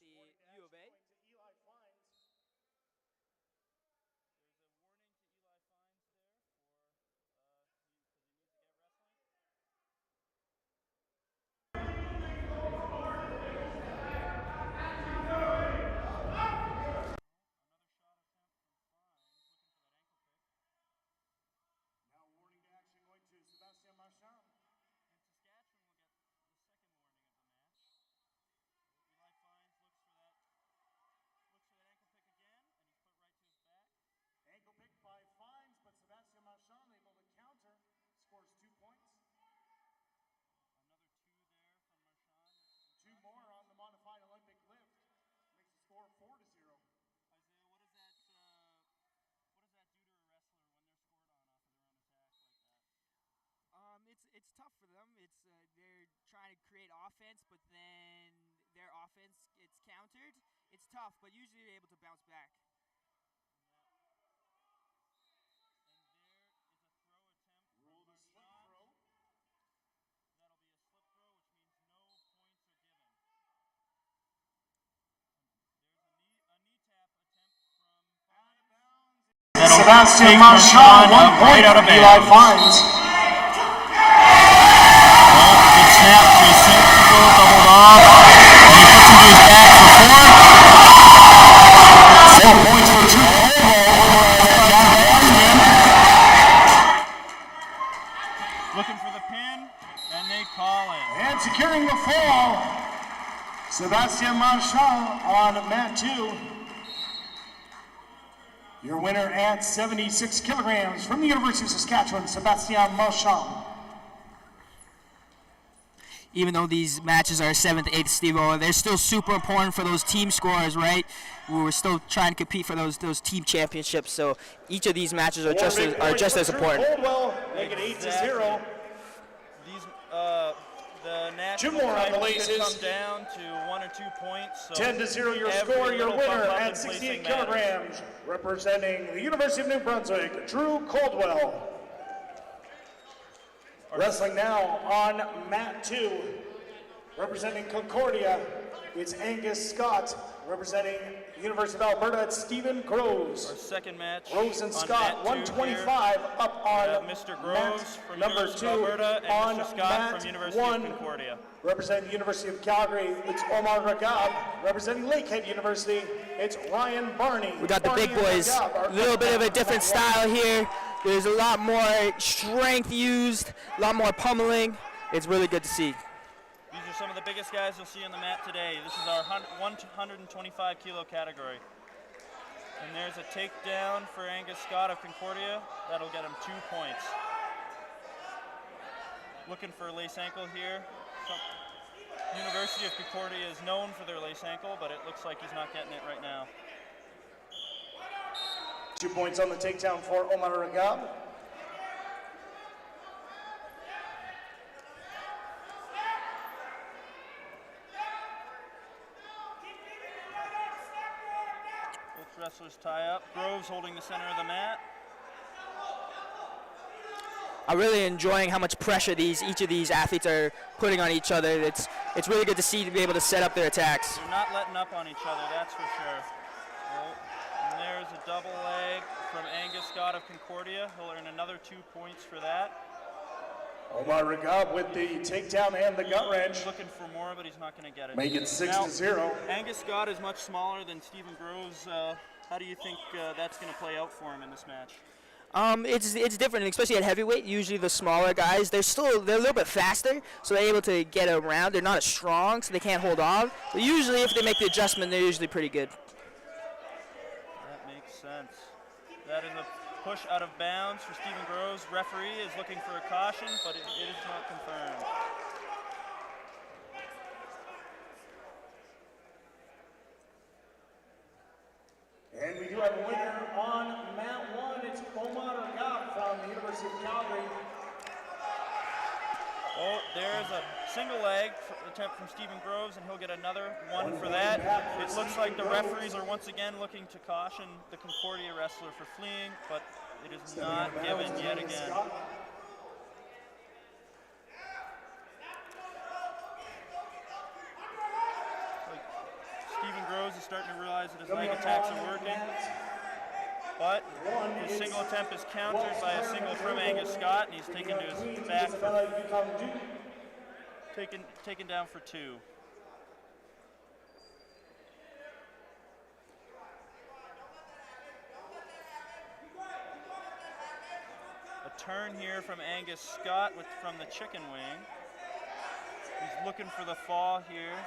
U of A. It's tough for them. They're trying to create offense, but then their offense gets countered. It's tough, but usually they're able to bounce back. Sebastian Marchand, 1 point out of Eli Fines. Good snap to a single, doubled off, and he puts him to his back for 4. 4 points for two Looking for the pin, and they call it. And securing the fall, Sebastian Marchand on mat 2. Your winner at 76 kilograms from the University of Saskatchewan, Sebastian Marchand. Even though these matches are 7th, 8th, Steve-O, they're still super important for those team scores, right? We're still trying to compete for those team championships. So each of these matches are just as important. Coldwell, make it 8-0. These the Two national more on the title could laces. come down to 1 or 2 points. So 10-0 your every score, your little winner bump up at in 68 placing matters. kilograms, representing the University of New Brunswick, Drew Coldwell. Wrestling now on mat 2, representing Concordia, it's Angus Scott. Representing the University of Alberta, it's Stephen Groves. Our second match. Groves and on Scott, mat 2 125 here. up on Mr. Groves from number University 2 of Alberta and on Mr. Scott mat from University 1. of Concordia. Representing the University of Calgary, it's Omar Ragab. Representing Lakehead University, it's Ryan Barney. We got the Barney big boys. A little bit of a different style here. There's a lot more strength used, a lot more pummeling. It's really good to see. These are some of the biggest guys you'll see on the mat today. This is our 125 kilo category. And there's a takedown for Angus Scott of Concordia. That'll get him 2 points. Looking for a lace ankle here. University of Concordia is known for their lace ankle, but it looks like he's not getting it right now. 2 points on the takedown for Omar Ragab. Both wrestlers tie up. Groves holding the center of the mat. I'm really enjoying how much pressure each of these athletes are putting on each other. It's really good to see to be able to set up their attacks. They're not letting up on each other, that's for sure. Oh, and there's a double leg from Angus Scott of Concordia. He'll earn another 2 points for that. Omar Ragab with the takedown and the gut wrench. He's looking for more, but he's not going to get it. Make it 6-0. Angus Scott is much smaller than Stephen Groves. How do you think that's going to play out for him in this match? It's different, especially at heavyweight. Usually the smaller guys, they're a little bit faster, so they're able to get around. They're not as strong, so they can't hold on. But usually, if they make the adjustment, they're usually pretty good. That makes sense. That is a push out of bounds for Stephen Groves. Referee is looking for a caution, but it is not confirmed. And we do have a winner on mat 1. It's Omar Ragab from the University of Calgary. Oh, there's a single leg attempt from Stephen Groves, and he'll get another one for that. It looks like the referees are once again looking to caution the Concordia wrestler for fleeing, but it is not given yet again. Stephen attacks are working. But his single attempt is countered by a single from Angus Scott, and he's taken to his back taken down for 2. A turn here from Angus Scott from the chicken wing. He's looking for the fall here.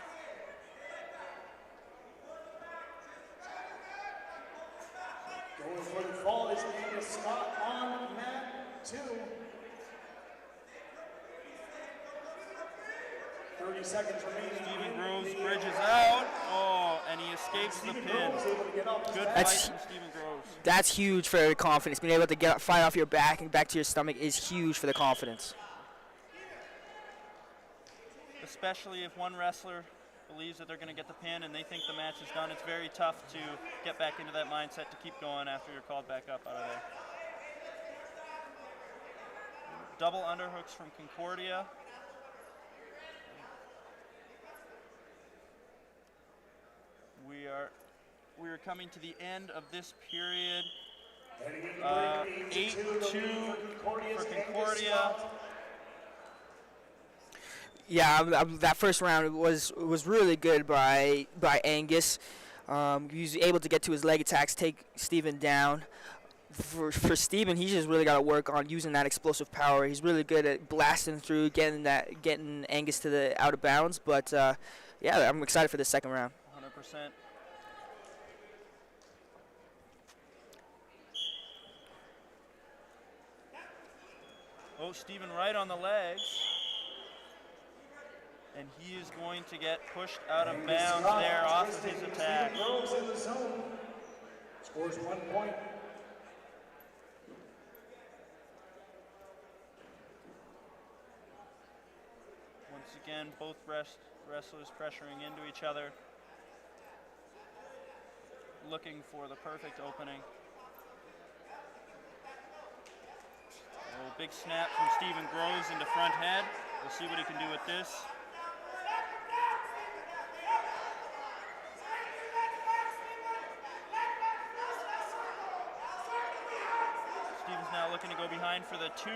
Going for the fall is Angus Scott on mat 2. 30 seconds remaining. Stephen Groves bridges out. Oh, and he escapes the pin. Good fight from Stephen Groves. That's huge for confidence. Being able to fight off your back and back to your stomach is huge for the confidence. Especially if one wrestler believes that they're going to get the pin and they think the match is done. It's very tough to get back into that mindset to keep going after you're called back up out of there. Double underhooks from Concordia. We are coming to the end of this period. 8-2 for Concordia. Yeah, that first round was really good by Angus. He was able to get to his leg attacks, take Stephen down. For Stephen, he's just really got to work on using that explosive power. He's really good at blasting through, getting Angus to the out of bounds. But yeah, I'm excited for the second round. 100%. Oh, Stephen right on the legs. And he is going to get pushed out of bounds there off of his attack. Scores 1 point. Once again, both wrestlers pressuring into each other, looking for the perfect opening. Oh, big snap from Stephen Groves into front head. We'll see what he can do with this. Stephen's now looking to go behind for the 2.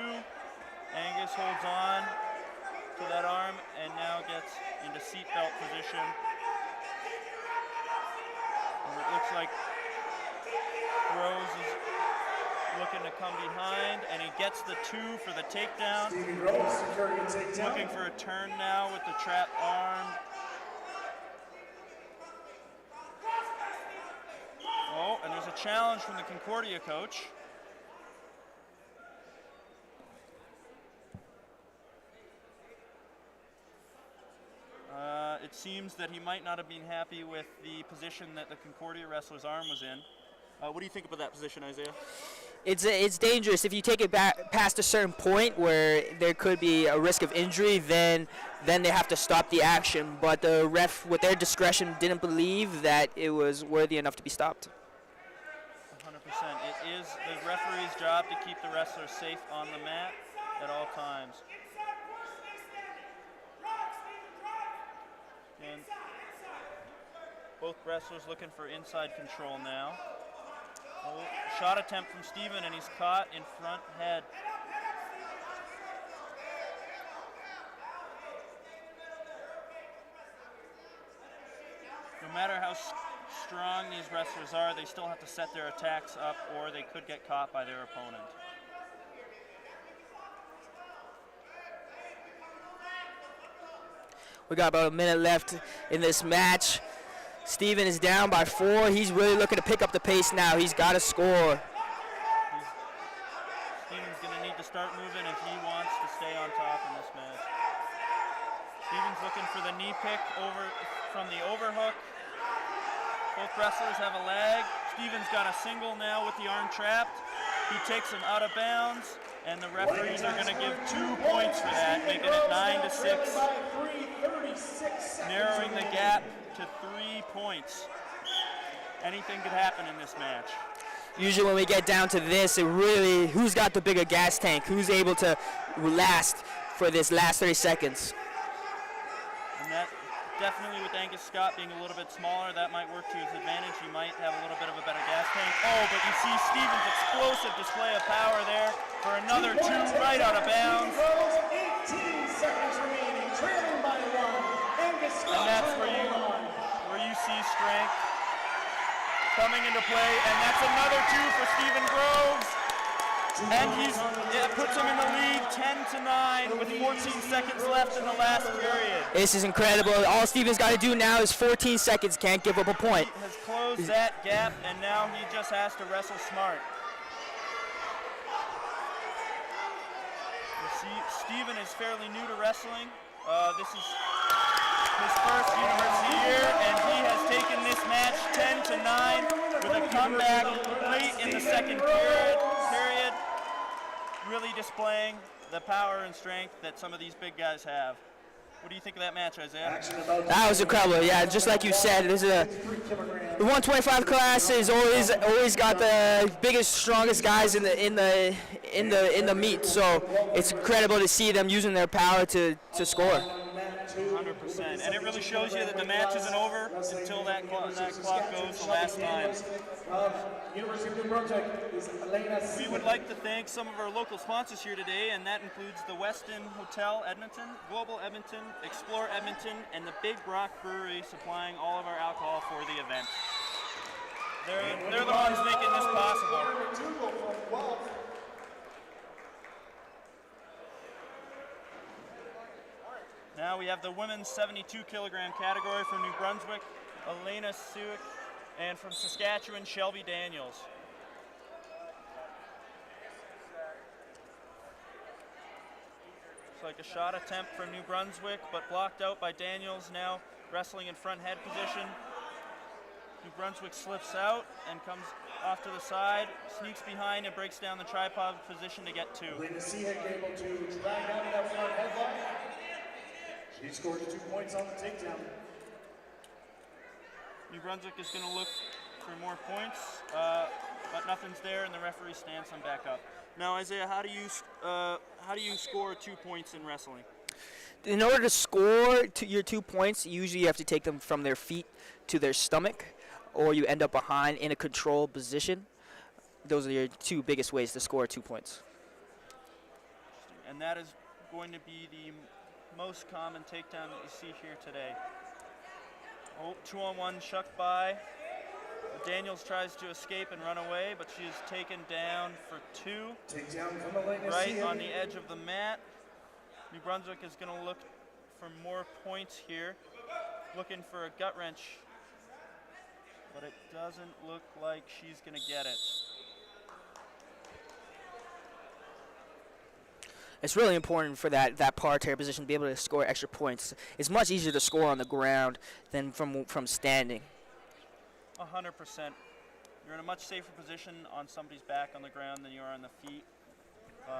Angus holds on to that arm and now gets into seatbelt position. And it looks like Groves is looking to come behind, and he gets the 2 for the takedown. Stephen Groves securing a takedown. Looking for a turn now with the trap arm. Oh, and there's a challenge from the Concordia coach. It seems that he might not have been happy with the position that the Concordia wrestler's arm was in. What do you think about that position, Isaiah? It's dangerous. If you take it back past a certain point where there could be a risk of injury, then they have to stop the action. But the ref, with their discretion, didn't believe that it was worthy enough to be stopped. 100%. It is the referee's job to keep the wrestler safe on the mat at all times. And both wrestlers looking for inside control now. Oh, shot attempt from Stephen, and he's caught in front head. No matter how strong these wrestlers are, they still have to set their attacks up, or they could get caught by their opponent. We got about a minute left in this match. Stephen is down by 4. He's really looking to pick up the pace now. He's got to score. Stephen's going to need to start moving if he wants to stay on top in this match. Stephen's looking for the knee pick over from the overhook. Both wrestlers have a leg. Stephen's got a single now with the arm trapped. He takes him out of bounds, and the referees are going to give 2 points for that, making it 9-6, narrowing the gap to 3 points. Anything could happen in this match. Usually when we get down to this, it really, who's got the bigger gas tank? Who's able to last for this last 30 seconds? And that Definitely with Angus Scott being a little bit smaller, that might work to his advantage. He might have a little bit of a better gas tank. Oh, but you see Stevens' explosive display of power there for another 2 right out of bounds. 18 seconds remaining, trailing by 1. Angus Scott. And that's where you see strength coming into play, and that's another 2 for Stephen Groves. And it puts him in the lead 10-9 with 14 seconds left in the last period. This is incredible. All Stevens got to do now is 14 seconds. Can't give up a point. He has closed that gap, and now he just has to wrestle smart. You see, Stephen is fairly new to wrestling. This is his first university year, and he has taken this match 10-9 with a comeback late in the second period. Really displaying the power and strength that some of these big guys have. What do you think of that match, Isaiah? That was incredible. Yeah, just like you said, this is the 125 class is always got the biggest, strongest guys in the meet. So it's incredible to see them using their power to score. 100%, and it really shows you that the match isn't over until that clock goes the last time. University of New Brunswick is Elena. We would like to thank some of our local sponsors here today, and that includes the Westin Hotel Edmonton, Global Edmonton, Explore Edmonton, and the Big Rock Brewery supplying all of our alcohol for the event. They're the ones making this possible. Now we have the women's 72 kilogram category from New Brunswick, Elena Suick, and from Saskatchewan, Shelby Daniels. It's like a shot attempt from New Brunswick, but blocked out by Daniels, now wrestling in front head position. New Brunswick slips out and comes off to the side, sneaks behind and breaks down the tripod position to get 2. Elena Suick able to drag out of that front headlock. She scored 2 points on the takedown. New Brunswick is going to look for more points, but nothing's there, and the referee stands them back up. Now, Isaiah, how do you score 2 points in wrestling? In order to score your 2 points, usually you have to take them from their feet to their stomach, or you end up behind in a controlled position. Those are your 2 biggest ways to score 2 points. And that is going to be the most common takedown that you see here today. Oh, 2-on-1 shucked by. Daniels tries to escape and run away, but she is taken down for 2. Takedown from Elena right Suick. on the edge of the mat. New Brunswick is going to look for more points here, looking for a gut wrench, but it doesn't look like she's going to get it. It's really important for that parterre position to be able to score extra points. It's much easier to score on the ground than from standing. 100%. You're in a much safer position on somebody's back on the ground than you are on the feet.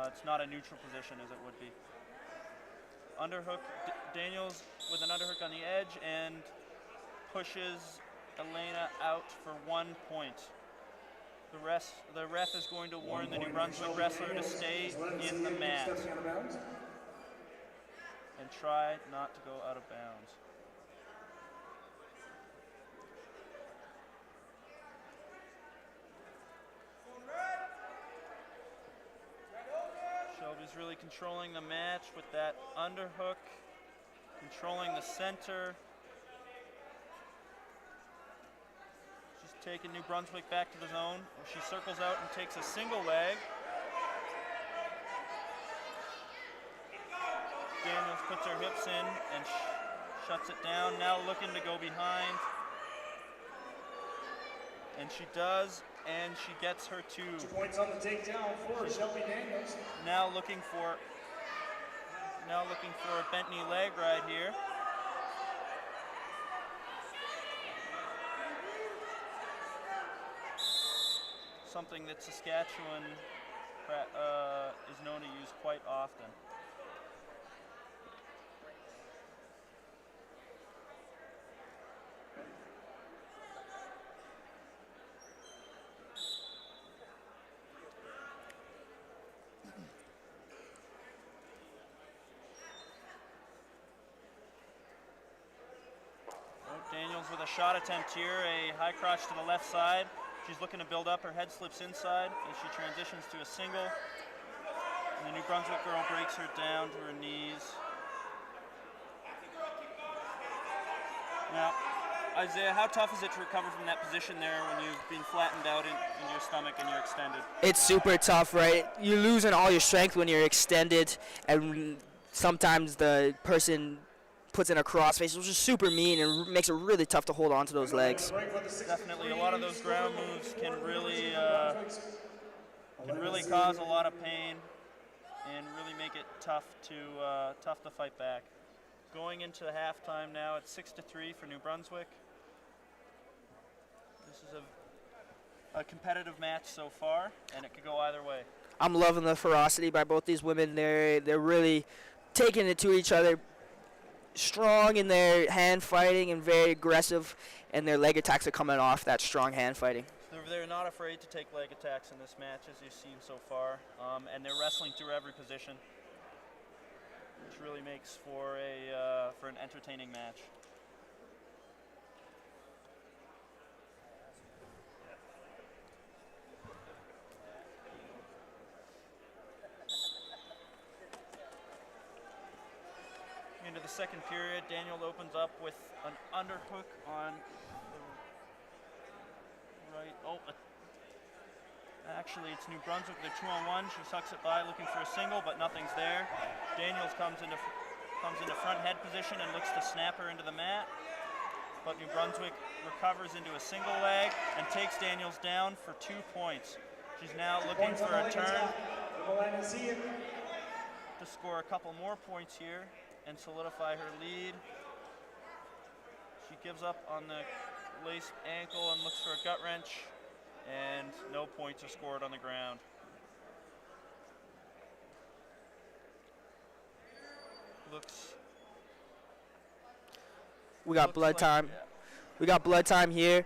It's not a neutral position as it would be. Underhook, Daniels with an underhook on the edge and pushes Elena out for 1 point. The ref is going to warn the New Brunswick wrestler to stay in the mat and try not to go out of bounds. Shelby's really controlling the match with that underhook, controlling the center. Taking New Brunswick back to the zone. She circles out and takes a single leg. Daniels puts her hips in and shuts it down. Now looking to go behind. And she does, and she gets her 2. 2 points on the takedown for Shelby Daniels. Now looking for a bent knee leg right here. Something that Saskatchewan is known to use quite often. Daniels with a shot attempt here, a high crotch to the left side. She's looking to build up, her head slips inside as she transitions to a single. And the New Brunswick girl breaks her down to her knees. Now, Isaiah, how tough is it to recover from that position there when you've been flattened out in your stomach and you're extended? It's super tough, right? You're losing all your strength when you're extended, and sometimes the person puts in a crossface, which is super mean and makes it really tough to hold on to those legs. Definitely, a lot of those ground moves can really cause a lot of pain and really make it tough to fight back. Going into halftime now, it's 6-3 for New Brunswick. This is a competitive match so far, and it could go either way. I'm loving the ferocity by both these women. They're really taking it to each other, strong in their hand fighting and very aggressive, and their leg attacks are coming off that strong hand fighting. They're not afraid to take leg attacks in this match, as you've seen so far, and they're wrestling through every position, which really makes for an entertaining match. Into the second period, Daniel opens up with an underhook on the right. Actually, it's New Brunswick. They're 2-on-1. She sucks it by, looking for a single, but nothing's there. Daniels comes into front head position and looks to snap her into the mat, but New Brunswick recovers into a single leg and takes Daniels down for 2 points. She's now looking for a turn to score a couple more points here and solidify her lead. She gives up on the laced ankle and looks for a gut wrench, and no points are scored on the ground. We got blood time. Yeah. We got blood time here.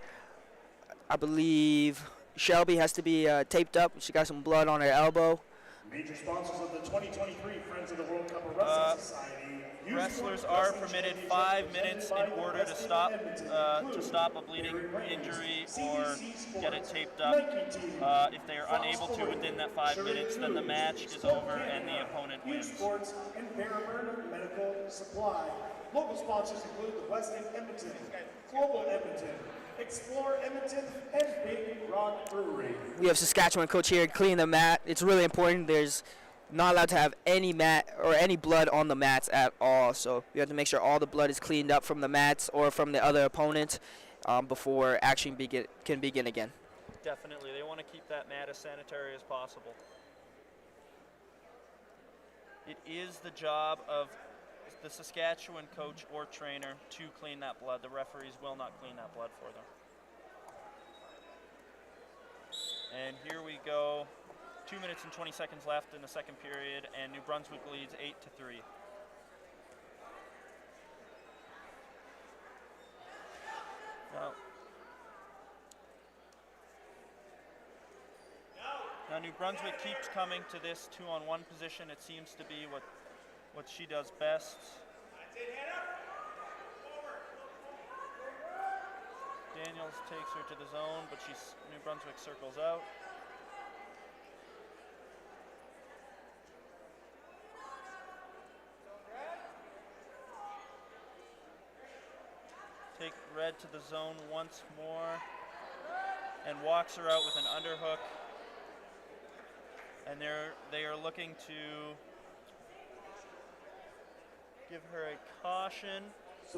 I believe Shelby has to be taped up. She got some blood on her elbow. Major sponsors of the 2023 Friends of the World Cup of Wrestling Society. Wrestlers are permitted 5 minutes in order to stop a bleeding injury or get it taped up. If they are unable to within that 5 minutes, then the match is over and the opponent wins. Sports and Fairburn Medical Supply. Local sponsors include the Westin Edmonton, Global Edmonton, Explore Edmonton, and Big Rock Brewery. We have Saskatchewan coach here cleaning the mat. It's really important. There's not allowed to have any mat or any blood on the mats at all. So you have to make sure all the blood is cleaned up from the mats or from the other opponent before action can begin again. Definitely. They want to keep that mat as sanitary as possible. It is the job of the Saskatchewan coach or trainer to clean that blood. The referees will not clean that blood for them. And here we go. 2 minutes and 20 seconds left in the second period, and New Brunswick leads 8-3. Now New Brunswick keeps coming to this 2-on-1 position. It seems to be what she does best. Daniels takes her to the zone, but New Brunswick circles out. Take Red to the zone once more and walks her out with an underhook. And they are looking to give her a caution,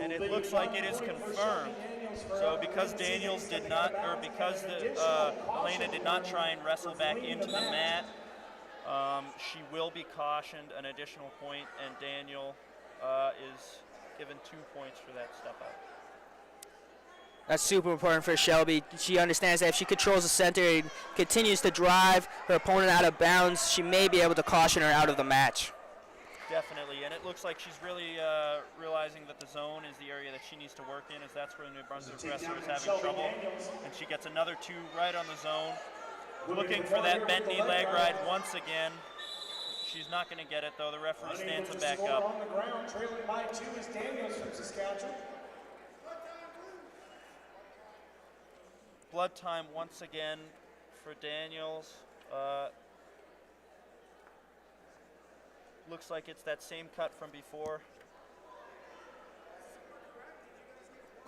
and it looks like it is confirmed. So because Daniels did not, or because Elena did not try and wrestle back into the mat, she will be cautioned an additional point, and Daniel is given 2 points for that step out. That's super important for Shelby. She understands that if she controls the center and continues to drive her opponent out of bounds, she may be able to caution her out of the match. Definitely, and it looks like she's really realizing that the zone is the area that she needs to work in, as that's where the New Brunswick wrestler is having trouble. And she gets another 2 right on the zone. Looking for that bent knee leg ride once again. She's not going to get it, though. The referee stands her back up. On the ground, trailing by 2 is Daniels from Saskatchewan. blood time once again for Daniels. Looks like it's that same cut from before.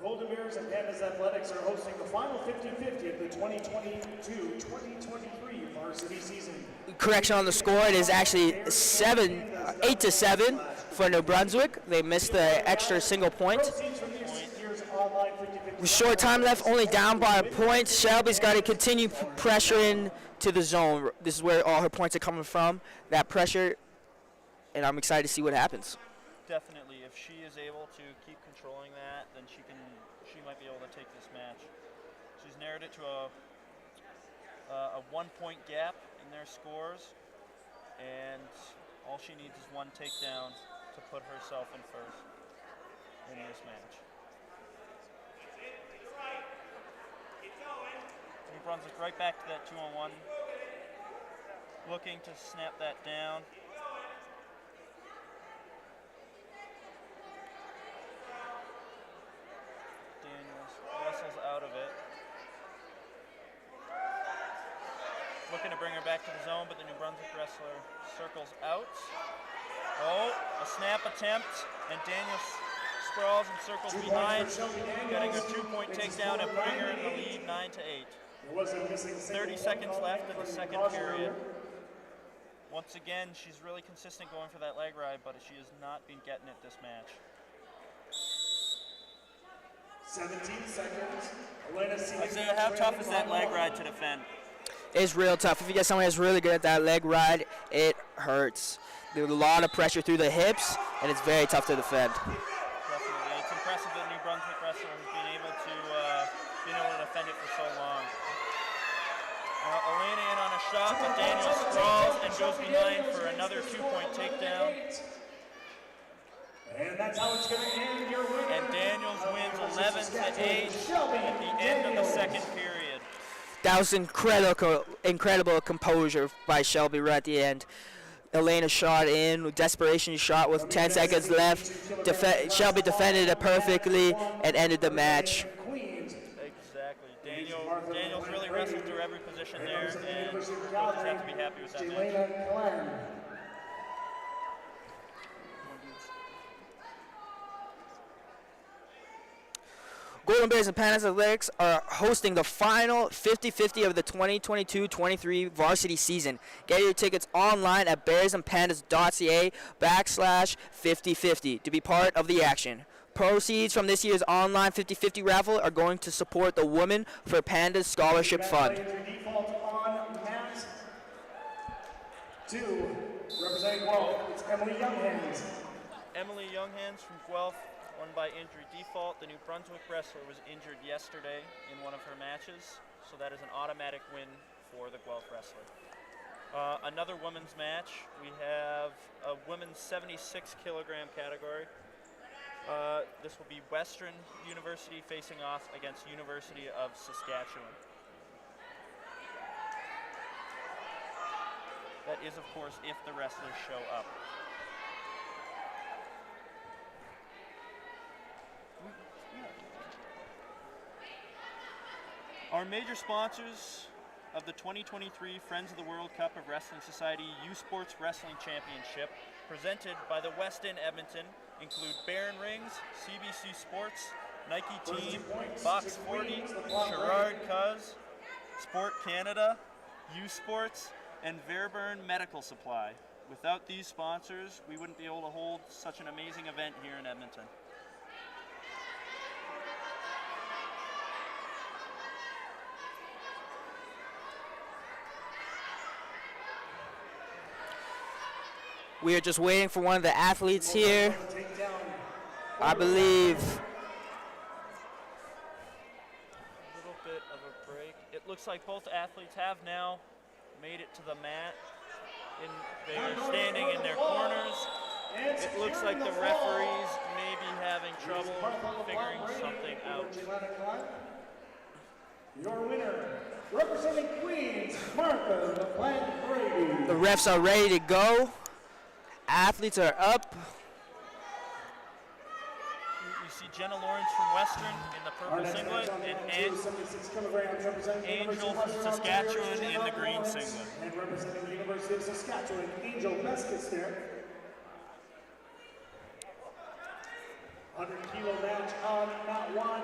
Golden Bears and Pandas Athletics are hosting the final 50-50 of the 2022-2023 varsity season. Correction on the score, it is actually 8-7 for New Brunswick. They missed the extra single point. Proceeds from this year's online 50-50 With short time left, only down by a point. Shelby's got to continue pressuring to the zone. This is where all her points are coming from, that pressure, and I'm excited to see what happens. Definitely, if she is able to keep controlling that, then she might be able to take this match. She's narrowed it to a 1-point gap in their scores, and all she needs is one takedown to put herself in first in this match. New Brunswick right back to that 2-on-1, looking to snap that down. Wrestles out of it. Looking to bring her back to the zone, but the New Brunswick wrestler circles out. Oh, a snap attempt, and Daniel sprawls and circles behind, getting a 2-point takedown and putting her in the lead 9-8. 30 seconds left in the second period. Once again, she's really consistent going for that leg ride, but she has not been getting it this match. 17 seconds. Isaiah, how tough is that leg ride to defend? It's real tough. If you get someone that's really good at that leg ride, it hurts. There's a lot of pressure through the hips, and it's very tough to defend. Definitely. It's impressive that New Brunswick wrestler has been able to defend it for so long. Elena in on a shot, but Daniel sprawls and goes behind for another 2-point takedown. And that's how it's going to end. Your winner. And Daniels wins 11-8 at the end of the second period. That was incredible composure by Shelby right at the end. Elena shot in with desperation shot with 10 seconds left. Shelby defended it perfectly and ended the match. Exactly. Daniels really wrestled through every position there, and coaches have to be happy with that match. Golden Bears and Pandas Athletics are hosting the final 50-50 of the 2022-23 varsity season. Get your tickets online at bearsandpandas.ca/5050 to be part of the action. Proceeds from this year's online 50-50 raffle are going to support the Women for Pandas Scholarship Fund. Default on mat 2, representing Guelph, it's Emily Younghans. Emily Younghans from Guelph won by injury default. The New Brunswick wrestler was injured yesterday in one of her matches, so that is an automatic win for the Guelph wrestler. Another women's match, we have a women's 76-kilogram category. This will be Western University facing off against University of Saskatchewan. That is, of course, if the wrestlers show up. Our major sponsors of the 2023 Friends of the World Cup of Wrestling Society U Sports Wrestling Championship, presented by the West End Edmonton, include Baron Rings, CBC Sports, Nike Team, Box 40, Sherrard Cuz, Sport Canada, U Sports, and Verburn Medical Supply. Without these sponsors, we wouldn't be able to hold such an amazing event here in Edmonton. We are just waiting for one of the athletes here. I believe. A little bit of a break. It looks like both athletes have now made it to the mat. They're standing in their corners. It looks like the referees may be having trouble figuring something out. Your winner, representing Queens, Martha LaPlante-Brady. The refs are ready to go. Athletes are up. You see Jenna Lawrence from Western in the Our purple next singlet, match on and round two, 76 kilograms, representing the Angel University of from Western Saskatchewan Ontario, in Jenna the green Lawrence, singlet. And representing the University of Saskatchewan, Angel Beskester. 100 kilo match on mat one.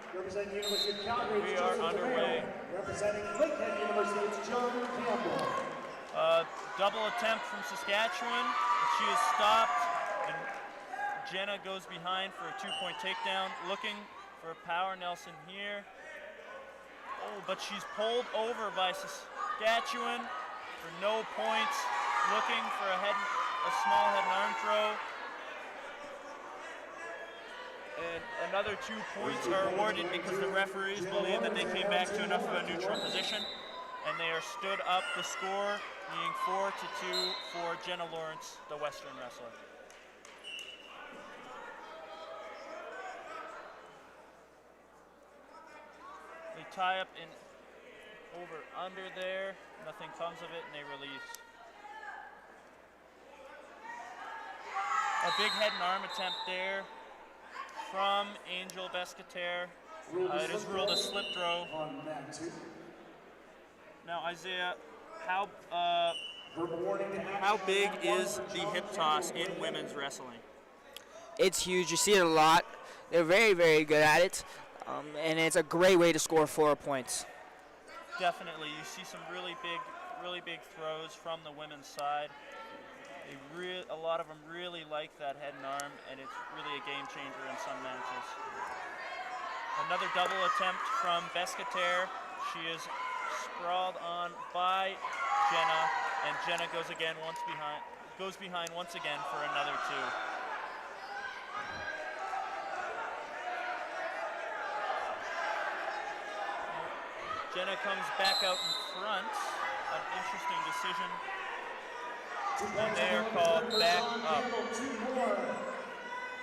Representing the University of Calgary, We it's are Joseph underway. DeMeo. Representing Lakehead University, it's John Campbell. Double attempt from Saskatchewan. She is stopped, and Jenna goes behind for a 2-point takedown, looking for a power Nelson here. Oh, but she's pulled over by Saskatchewan for no points, looking for a small head and arm throw. And another 2 points are awarded because the referees believe that they came back to enough of a neutral position, and they are stood up, the score being 4-2 for Jenna Lawrence, the Western wrestler. They tie up in over under there, nothing comes of it, and they release. A big head and arm attempt there from Angel Beskester. It is ruled a slip throw. On mat two. Now, Isaiah, how Verbal warning to action. big is the hip toss in women's wrestling? It's huge. You see it a lot. They're very, very good at it, and it's a great way to score 4 points. Definitely, you see some really big throws from the women's side. A lot of them really like that head and arm, and it's really a game changer in some matches. Another double attempt from Beskester. She is sprawled on by Jenna, and Jenna goes behind once again for another 2. Jenna comes back out in front. An interesting decision. And they are called back up. 2 more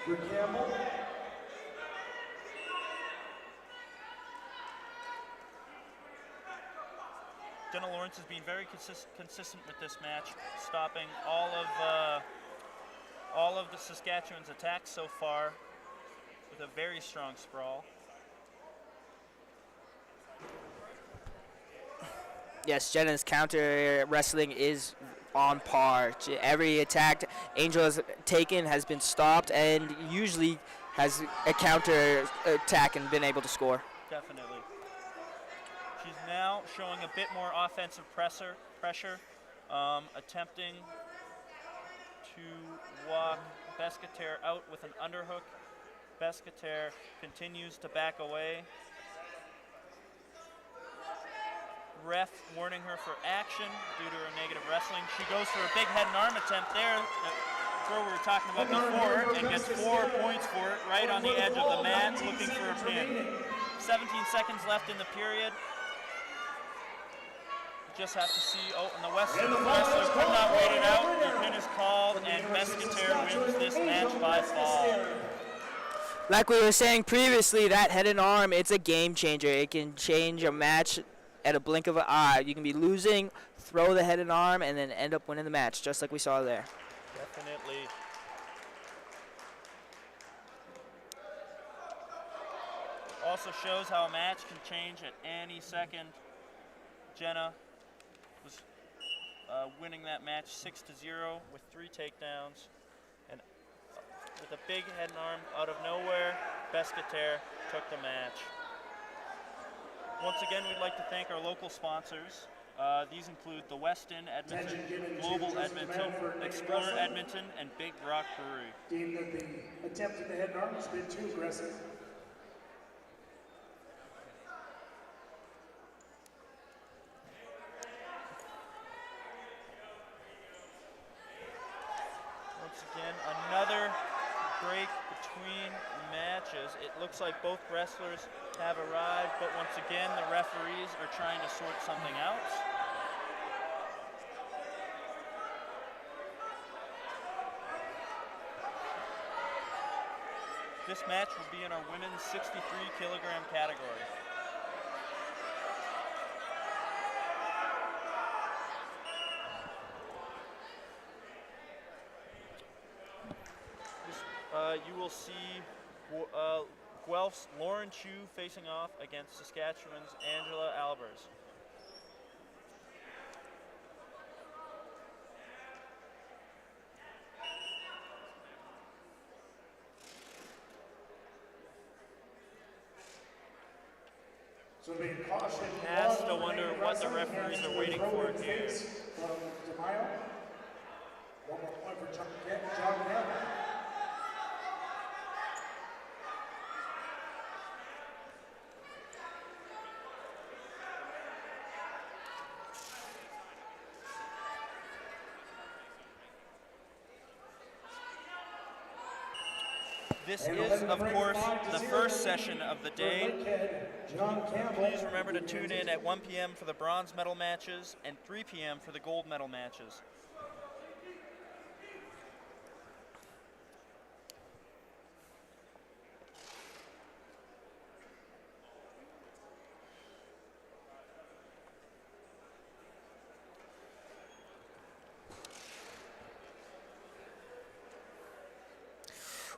for Campbell. Jenna Lawrence has been very consistent with this match, stopping all of the Saskatchewan's attacks so far with a very strong sprawl. Yes, Jenna's counter wrestling is on par. Every attack Angel has taken has been stopped, and usually has a counter attack and been able to score. Definitely. She's now showing a bit more offensive pressure, attempting to walk Beskester out with an underhook. Beskester continues to back away. Ref warning her for action due to her negative wrestling. She goes for a big head and arm attempt there, the throw we were talking about before, and gets 4 points for it right on the edge of the mat, looking for a pin. 17 seconds left in the period. Just have to see, and the Western wrestler could not wait it out. The pin is called, and Beskester wins this match by fall. Like we were saying previously, that head and arm, it's a game changer. It can change a match at a blink of an eye. You can be losing, throw the head and arm, and then end up winning the match, just like we saw there. Definitely. Also shows how a match can change at any second. Jenna was winning that match 6-0 with 3 takedowns, and with a big head and arm out of nowhere, Beskester took the match. Once again, we'd like to thank our local sponsors. These include the Westin Edmonton, Global Edmonton, Explorer Edmonton, and Big Rock Brewery. Deemed that the attempt at the head and arm has been too aggressive. Once again, another break between matches. It looks like both wrestlers have arrived, but once again, the referees are trying to sort something out. This match will be in our women's 63 kilogram category. You will see Guelph's Lauren Chu facing off against Saskatchewan's Angela Albers. So to be caution. Has to wonder what the referees are waiting for here. From DeMaio. One more point for John Campbell. This is, of course, the first session of the day. Please remember to tune in at 1 p.m. for the bronze medal matches and 3 p.m. for the gold medal matches.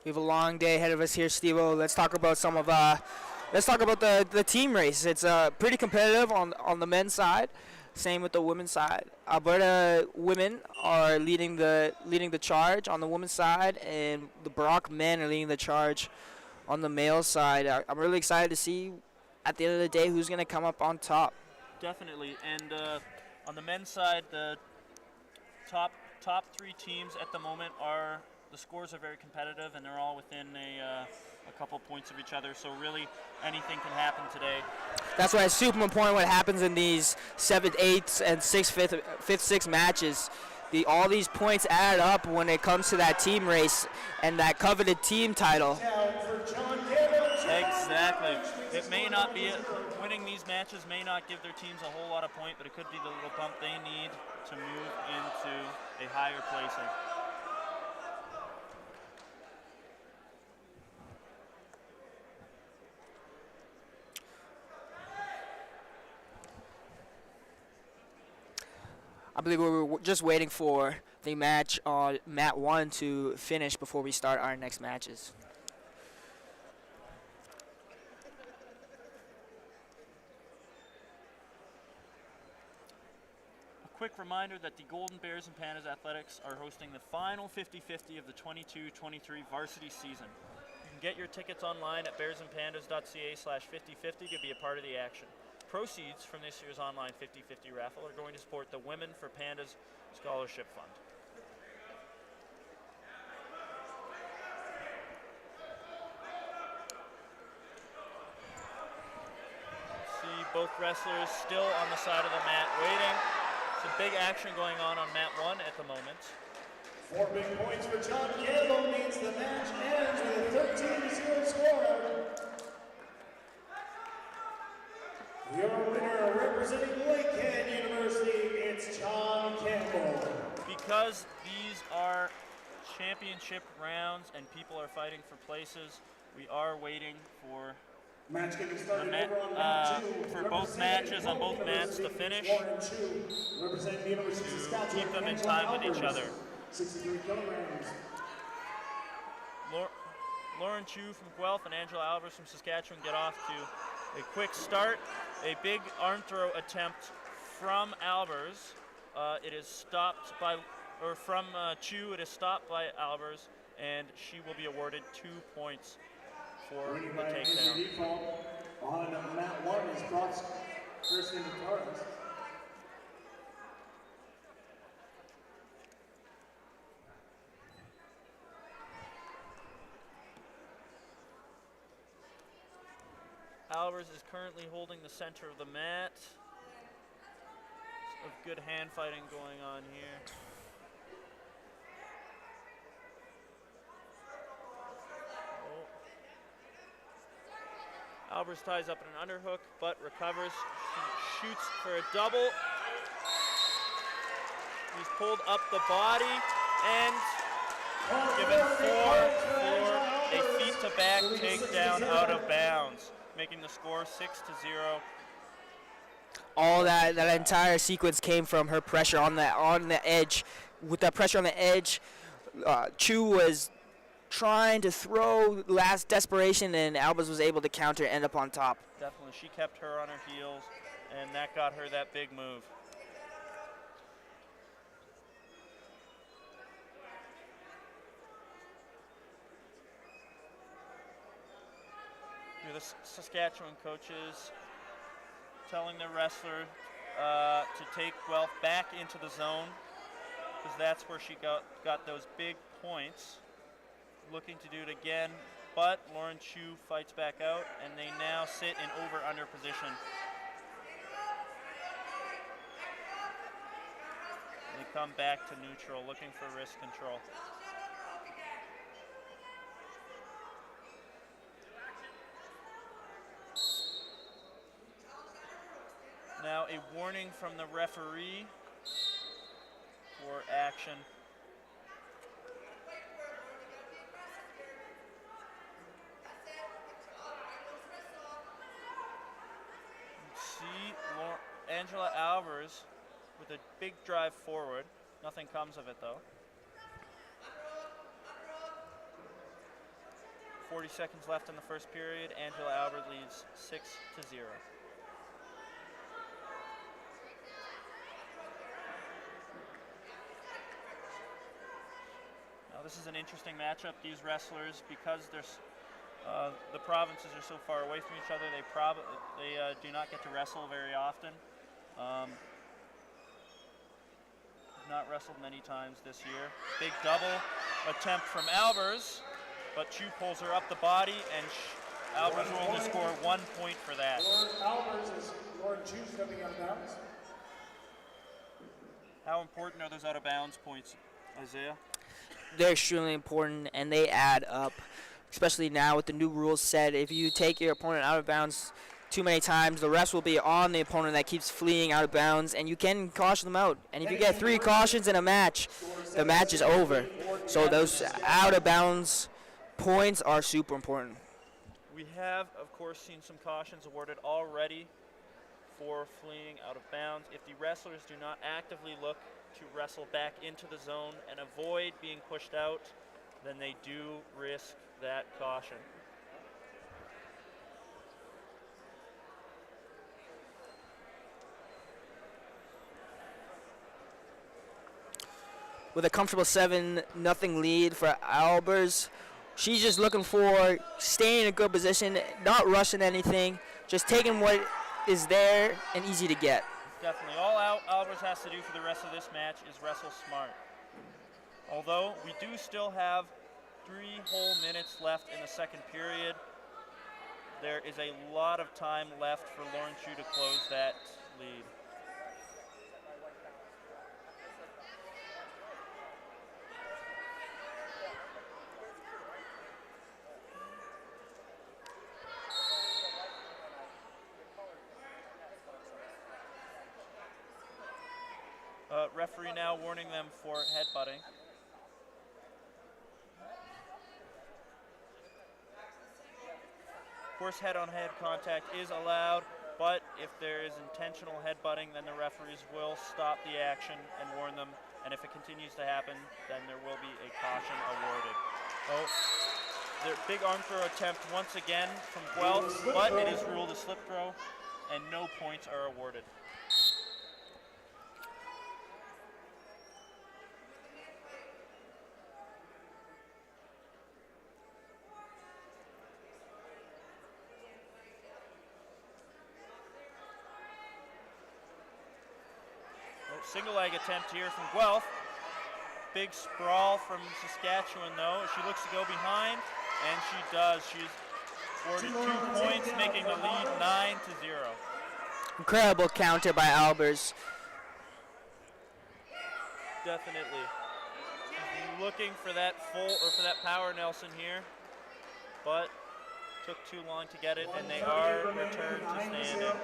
We have a long day ahead of us here, Steve-O. Let's talk about the team race. It's pretty competitive on the men's side. Same with the women's side. Alberta women are leading the charge on the women's side, and the Brock men are leading the charge on the male side. I'm really excited to see at the end of the day who's going to come up on top. Definitely, and on the men's side, the top three teams at the moment are. The scores are very competitive, and they're all within a couple points of each other. So really, anything can happen today. That's why it's super important what happens in these 7th, 8th, and 5th, 6th matches. All these points add up when it comes to that team race and that coveted team title. Exactly. It may not be winning these matches may not give their teams a whole lot of point, but it could be the little bump they need to move into a higher placing. I believe we were just waiting for the match on mat 1 to finish before we start our next matches. A quick reminder that the Golden Bears and Pandas Athletics are hosting the final 50-50 of the 22-23 varsity season. You can get your tickets online at bearsandpandas.ca/5050 to be a part of the action. Proceeds from this year's online 50-50 raffle are going to support the Women for Pandas Scholarship Fund. See both wrestlers still on the side of the mat waiting. Some big action going on mat 1 at the moment. 4 big points for John Campbell means the match ends with a 13-0 score. Your winner, representing Lakehead University, it's John Campbell. Because these are championship rounds and people are fighting for places, we are waiting for match getting started over on mat 2. For both matches on both mats to finish, representing the University of Saskatchewan, keep them in time with each other. 63 kilograms. Lauren Chu from Guelph and Angela Albers from Saskatchewan get off to a quick start. A big arm throw attempt from Albers. It is stopped by, or from Chu, it is stopped by Albers, and she will be awarded 2 points for the takedown. On mat 1 is Brock's first into Torres. Albers is currently holding the center of the mat. Some good hand fighting going on here. Albers ties up in an underhook, but recovers. She shoots for a double. He's pulled up the body and given 4 for a feet-to-back takedown out of bounds, making the score 6-0. All that entire sequence came from her pressure on the edge. With that pressure on the edge, Chu was trying to throw last desperation, and Albers was able to counter and end up on top. Definitely, she kept her on her heels, and that got her that big move. The Saskatchewan coaches telling the wrestler to take Guelph back into the zone, because that's where she got those big points. Looking to do it again, but Lauren Chu fights back out, and they now sit in over-under position. They come back to neutral, looking for wrist control. Now a warning from the referee for action. See Angela Albers with a big drive forward. Nothing comes of it though. 40 seconds left in the first period. Angela Albers leads 6-0. Now this is an interesting matchup. These wrestlers, because there's the provinces are so far away from each other, they do not get to wrestle very often. Not wrestled many times this year. Big double attempt from Albers, but Chu pulls her up the body, and Albers will only score 1 point for that. Albers is Lauren Chu stepping out of bounds. How important are those out of bounds points, Isaiah? They're extremely important, and they add up, especially now with the new rules set. If you take your opponent out of bounds too many times, the rest will be on the opponent that keeps fleeing out of bounds, and you can caution them out. And if you get 3 cautions in a match, the match is over. So those out of bounds points are super important. We have, of course, seen some cautions awarded already for fleeing out of bounds. If the wrestlers do not actively look to wrestle back into the zone and avoid being pushed out, then they do risk that caution. With a comfortable 7-0 lead for Albers, she's just looking for staying in a good position, not rushing anything, just taking what is there and easy to get. Definitely. All Albers has to do for the rest of this match is wrestle smart. Although we do still have 3 whole minutes left in the second period, there is a lot of time left for Lauren Chu to close that lead. Referee now warning them for headbutting. Of course, head-on-head contact is allowed, but if there is intentional headbutting, then the referees will stop the action and warn them, and if it continues to happen, then there will be a caution awarded. Oh, the big arm throw attempt once again from Guelph, but it is ruled a slip throw, and no points are awarded. Single leg attempt here from Guelph. Big sprawl from Saskatchewan though. She looks to go behind, and she does. She's awarded 2 points, making the lead 9-0. Incredible counter by Albers. Definitely. She's looking for that power Nelson here, but took too long to get it, and they are returned to standing.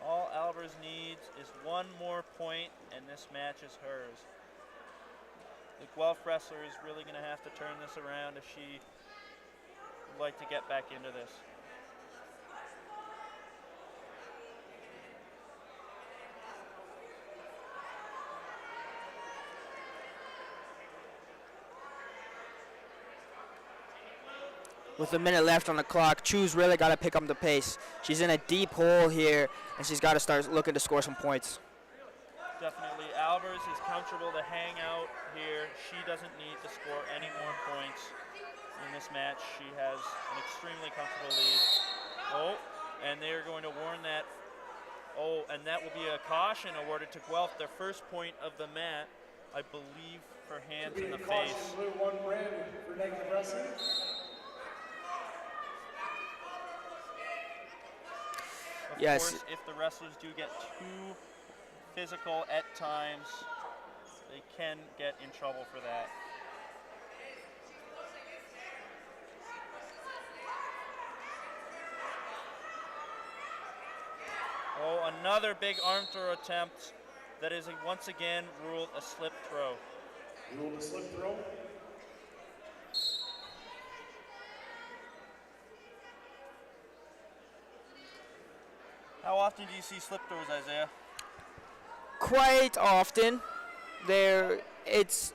All Albers needs is 1 more point, and this match is hers. The Guelph wrestler is really going to have to turn this around if she would like to get back into this. with a minute left on the clock, Chu's really got to pick up the pace. She's in a deep hole here, and she's got to start looking to score some points. Definitely. Albers is comfortable to hang out here. She doesn't need to score any more points in this match. She has an extremely comfortable lead. Oh, and they are going to warn that. Oh, and that will be a caution awarded to Guelph, their first point of the match, I believe, for hands in the face. Blue, 1 red for negative wrestling. Of Yes. course, if the wrestlers do get too physical at times, they can get in trouble for that. Oh, another big arm throw attempt that is once again ruled a slip throw. Ruled a slip throw. How often do you see slip throws, Isaiah? Quite often, it's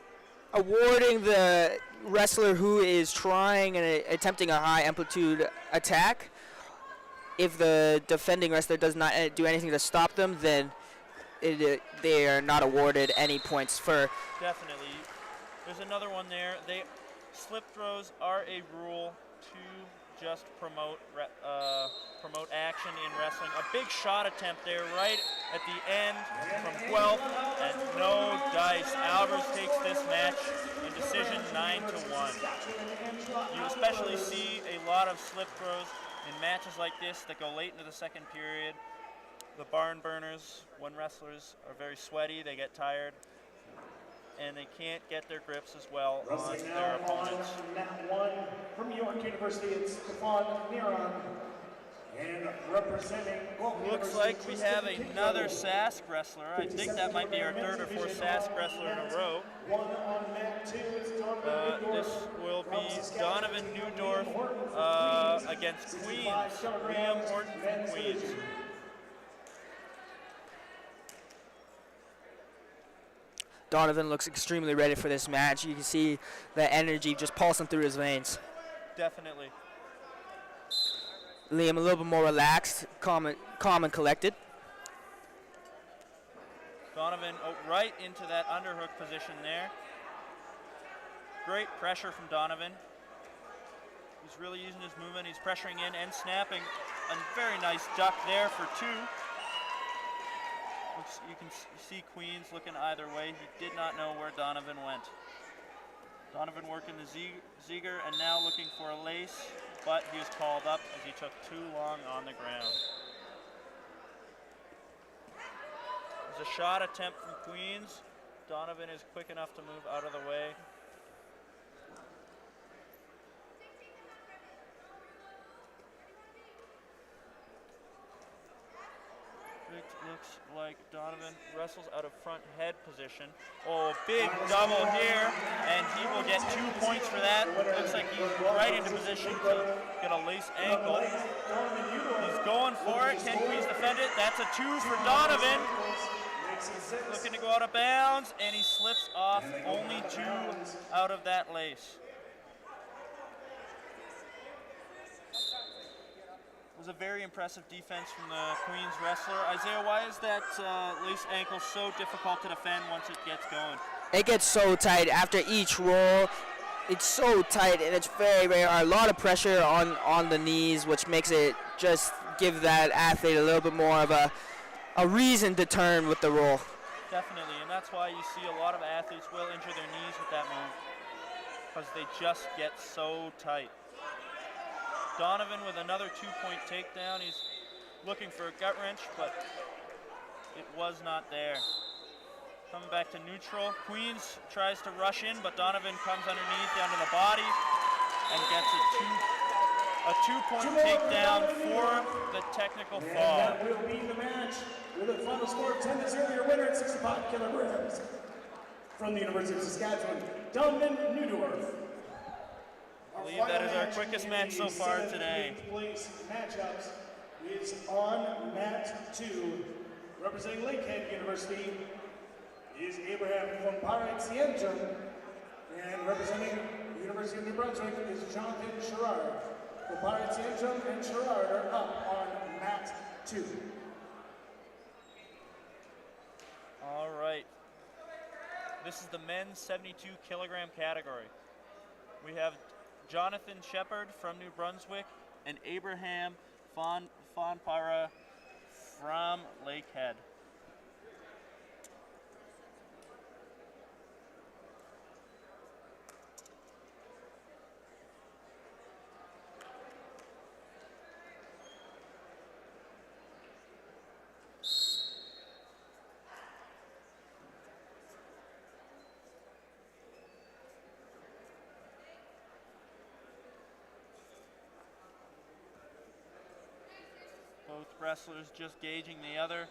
awarding the wrestler who is trying and attempting a high amplitude attack. If the defending wrestler does not do anything to stop them, then they are not awarded any points for. Definitely. There's another one there. Slip throws are a rule to just promote action in wrestling. A big shot attempt there right at the end from Guelph, and no dice. Albers takes this match in decision 9-1. You especially see a lot of slip throws in matches like this that go late into the second period. The barn burners, when wrestlers are very sweaty, they get tired, and they can't get their grips as well on their opponents. Mat 1 from York University, it's Stefan Neron. And representing Looks like we have another Sask wrestler. I think that might be our third or fourth Sask wrestler in a row. This will be Donovan Newdorf against Queens. Liam Horton from Queens. Donovan looks extremely ready for this match. You can see the energy just pulsing through his veins. Definitely. Liam a little bit more relaxed, calm and collected. Donovan right into that underhook position there. Great pressure from Donovan. He's really using his movement. He's pressuring in and snapping. A very nice duck there for 2. You can see Queens looking either way. He did not know where Donovan went. Donovan working the Ziegler and now looking for a lace, but he was called up as he took too long on the ground. There's a shot attempt from Queens. Donovan is quick enough to move out of the way. It looks like Donovan wrestles out of front head position. Oh, big double here, and he will get 2 points for that. Looks like he's right into position to get a lace ankle. He's going for it. Can Queens defend it? That's a 2 for Donovan. Looking to go out of bounds, and he slips off. Only 2 out of that lace. Was a very impressive defense from the Queens wrestler. Isaiah, why is that lace ankle so difficult to defend once it gets going? It gets so tight after each roll. It's so tight, and it's very, very hard. A lot of pressure on the knees, which makes it just give that athlete a little bit more of a reason to turn with the roll. Definitely, and that's why you see a lot of athletes will injure their knees with that move, because they just get so tight. Donovan with another 2-point takedown. He's looking for a gut wrench, but it was not there. Coming back to neutral. Queens tries to rush in, but Donovan comes underneath down to the body and gets a 2-point takedown for the technical fall. And that will be the match with a final score of 10-0. Your winner at 65 kilograms from the University of Saskatchewan, Donovan Newdorf. I believe that is our quickest match so far today. Place matchups is on mat 2, representing Lakehead University is Abraham from Paraitsientum, and representing University of New Brunswick is Jonathan Sherrard. Kopari Tianjum and Sherrard are up on mat 2. All right. This is the men's 72 kilogram category. We have Jonathan Shepard from New Brunswick and Abraham Fonpara from Lakehead. Both wrestlers just gauging the other,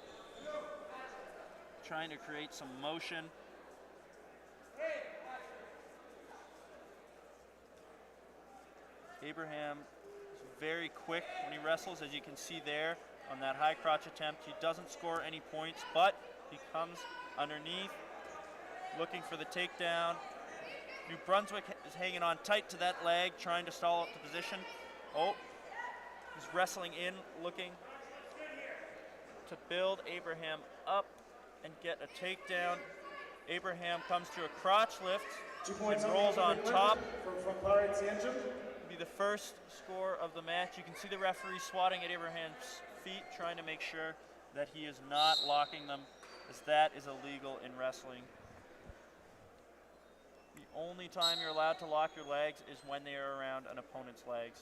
trying to create some motion. Abraham is very quick when he wrestles, as you can see there on that high crotch attempt. He doesn't score any points, but he comes underneath, looking for the takedown. New Brunswick is hanging on tight to that leg, trying to stall out the position. Oh, he's wrestling in, looking to build Abraham up and get a takedown. Abraham comes to a crotch lift and rolls on top. Be the first score of the match. You can see the referee swatting at Abraham's feet, trying to make sure that he is not locking them, as that is illegal in wrestling. The only time you're allowed to lock your legs is when they are around an opponent's legs.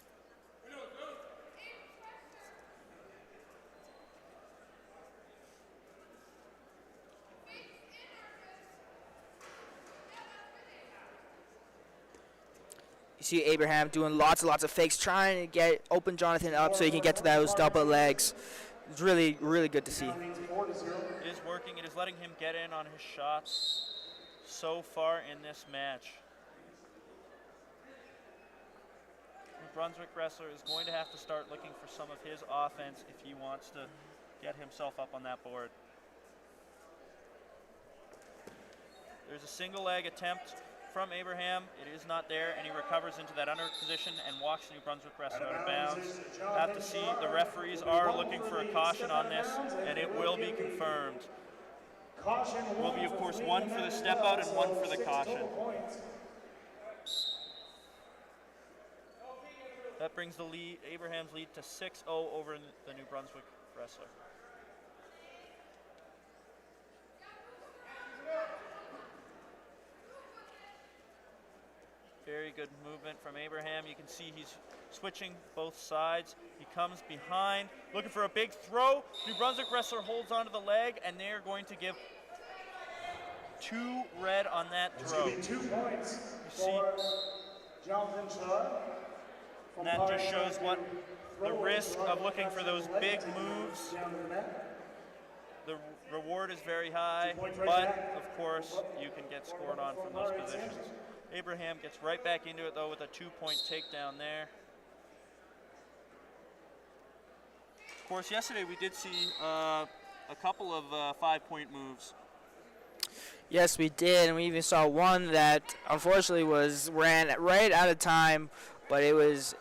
You see Abraham doing lots and lots of fakes, trying to open Jonathan up so he can get to those double legs. It's really, really good to see. It is working. It is letting him get in on his shots so far in this match. The Brunswick wrestler is going to have to start looking for some of his offense if he wants to get himself up on that board. There's a single leg attempt from Abraham. It is not there, and he recovers into that under position and walks the New Brunswick wrestler out of bounds. Have to see, the referees are looking for a caution on this, and it will be confirmed. Will be, of course, one for the step out and one for the caution. That brings the lead, Abraham's lead, to 6-0 over the New Brunswick wrestler. Very good movement from Abraham. You can see he's switching both sides. He comes behind, looking for a big throw. New Brunswick wrestler holds onto the leg, and they are going to give 2 red on that throw. It's going to be 2 points for Jonathan Sherrard. And that just shows what the risk of looking for those big moves. The reward is very high, but of course you can get scored on from those positions. Abraham gets right back into it though with a 2-point takedown there. Of course, yesterday we did see a couple of 5-point moves. Yes, we did, and we even saw one that unfortunately ran right out of time, but it was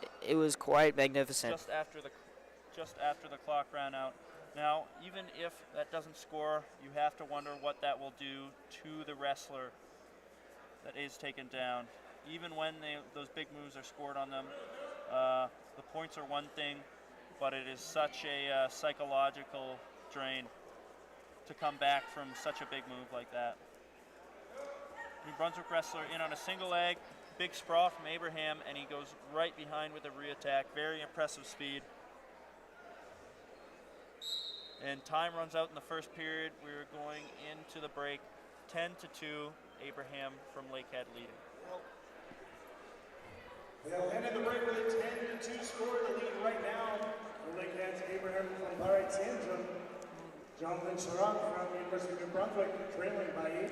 quite magnificent. Just after the clock ran out. Now, even if that doesn't score, you have to wonder what that will do to the wrestler that is taken down. Even when those big moves are scored on them, the points are one thing, but it is such a psychological drain to come back from such a big move like that. New Brunswick wrestler in on a single leg, big sprawl from Abraham, and he goes right behind with a re-attack. Very impressive speed. And time runs out in the first period. We're going into the break, 10-2. Abraham from Lakehead leading. They'll end the break with a 10-2 score. The lead right now for Lakehead's Abraham from Tianjum. Jonathan Sherrard from the University of New Brunswick trailing by 8.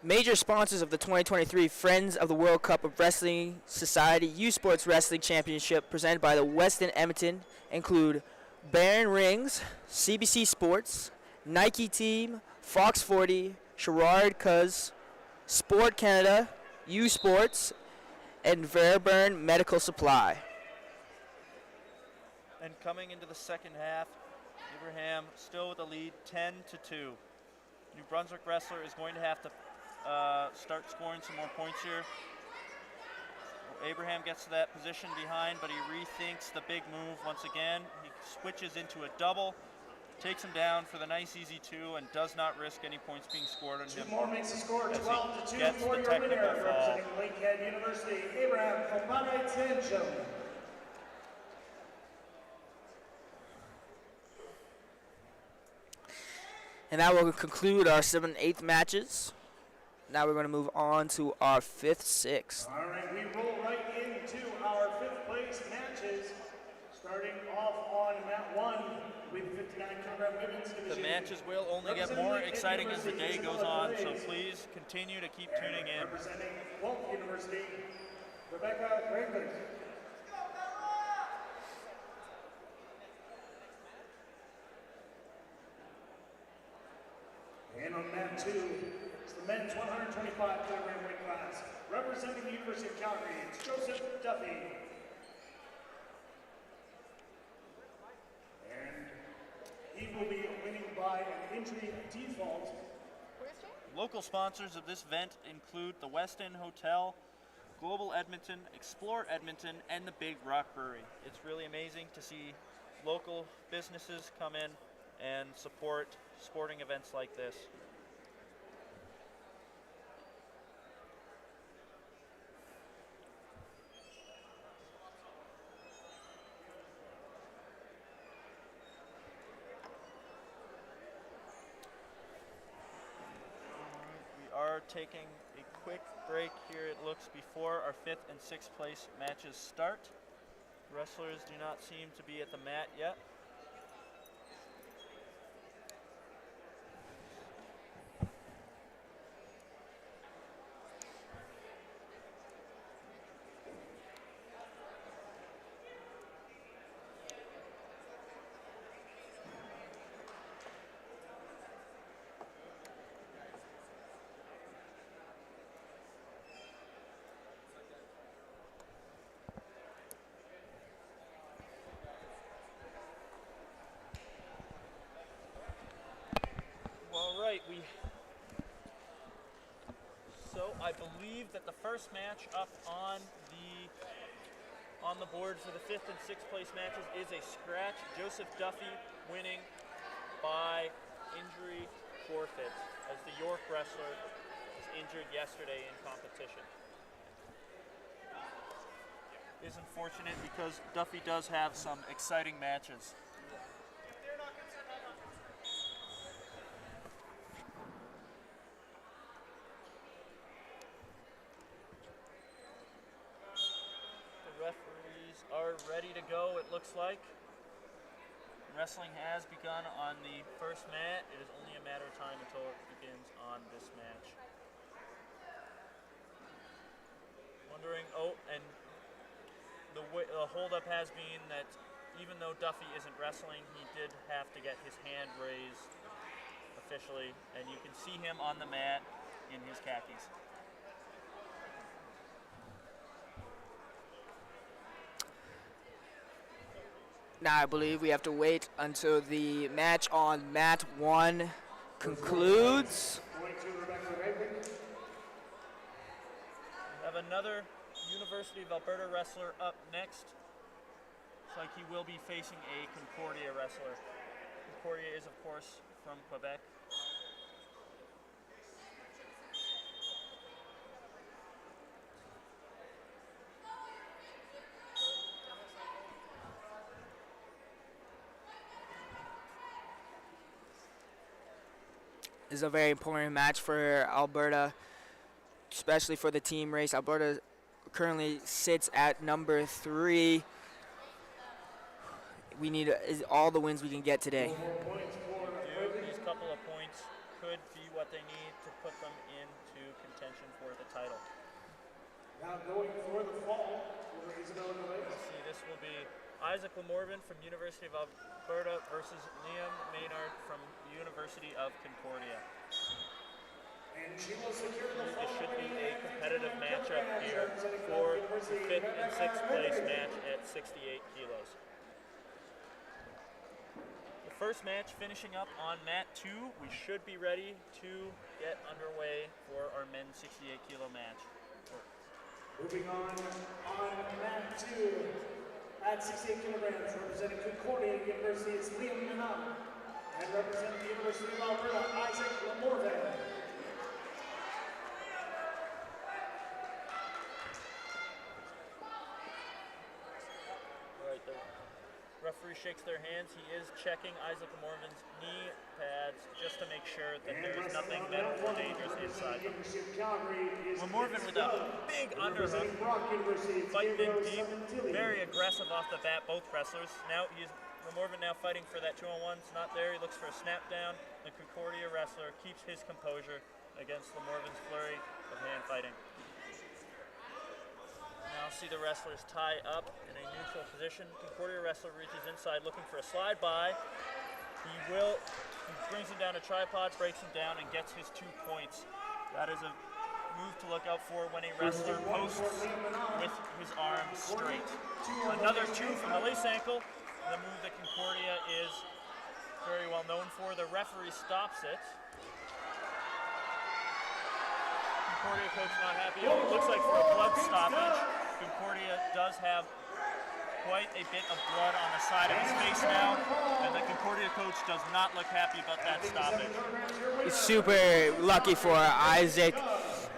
Major sponsors of the 2023 Friends of the World Cup of Wrestling Society U Sports Wrestling Championship presented by the Westin Edmonton include Baron Rings, CBC Sports, Nike Team, Fox 40, Sherrard Cuz, Sport Canada, U Sports, and Fairburn Medical Supply. And coming into the second half, Abraham still with the lead, 10-2. New Brunswick wrestler is going to have to start scoring some more points here. Abraham gets to that position behind, but he rethinks the big move once again. He switches into a double, takes him down for the nice easy 2, and does not risk any points being scored on him. Two more makes the score as he 12-2 gets for the your technical winner, fall. representing Lakehead University, Abraham Komane-Tenjo. And that will conclude our 7th and 8th matches. Now we're going to move on to our 5th, 6th. All right, we roll right into our 5th place matches. Starting off on mat 1 with 59 kilogram women's division. The matches will only get more exciting as the day goes on, so please continue to keep tuning in. Representing Wolf University, Rebecca Grangley. And on mat 2, it's the men's 125 kilogram weight class. Representing the University of Calgary, it's Joseph Duffy. And he will be winning by an injury default. Local sponsors of this event include the West End Hotel, Global Edmonton, Explore Edmonton, and the Big Rock Brewery. It's really amazing to see local businesses come in and support sporting events like this. We are taking a quick break here, it looks, before our 5th and 6th place matches start. Wrestlers do not seem to be at the mat yet. So I believe that the first match up on the board for the 5th and 6th place matches is a scratch. Joseph Duffy winning by injury forfeit, as the York wrestler was injured yesterday in competition. It is unfortunate because Duffy does have some exciting matches. Ready to go, it looks like. Wrestling has begun on the first mat. It is only a matter of time until it begins on this match. Wondering, and the holdup has been that even though Duffy isn't wrestling, he did have to get his hand raised officially, and you can see him on the mat in his khakis. Now I believe we have to wait until the match on mat 1 concludes. We have another University of Alberta wrestler up next. Looks like he will be facing a Concordia wrestler. Concordia is, of course, from Quebec. This is a very important match for Alberta, especially for the team race. Alberta currently sits at number 3. We need all the wins we can get today. These couple of points could be what they need to put them into contention for the title. Now going for the fall for Isabella Gallegos. Let's see, this will be Isaac Lamorvan from University of Alberta versus Liam Maynard from University of Concordia. And she will secure the This should be following a competitive matchup here for the 5th and 6th place match at 68 kilos. The first match finishing up on mat 2. We should be ready to get underway for our men's 68 kilo match. Moving on mat 2 at 68 kilograms, representing Concordia University, it's Liam Manon. And representing the University of Alberta, Isaac Lamorvan. All right, the referee shakes their hands. He is checking Isaac Lamorvan's knee pads just to make sure that there is nothing medical dangerous inside them. Lamorvan with a big underhook, fighting in deep, very aggressive off the bat, both wrestlers. Now Lamorvan now fighting for that 2-on-1. It's not there. He looks for a snap down. The Concordia wrestler keeps his composure against Lamorvan's flurry of hand fighting. Now see the wrestlers tie up in a neutral position. Concordia wrestler reaches inside looking for a slide by. He brings him down a tripod, breaks him down, and gets his 2 points. That is a move to look out for when a wrestler posts with his arms straight. Another 2 from the lace ankle, the move that Concordia is very well known for. The referee stops it. Concordia coach not happy. Oh, it looks like for a blood stoppage. Concordia does have quite a bit of blood on the side of his face now, and the Concordia coach does not look happy about that stoppage. It's super lucky for Isaac.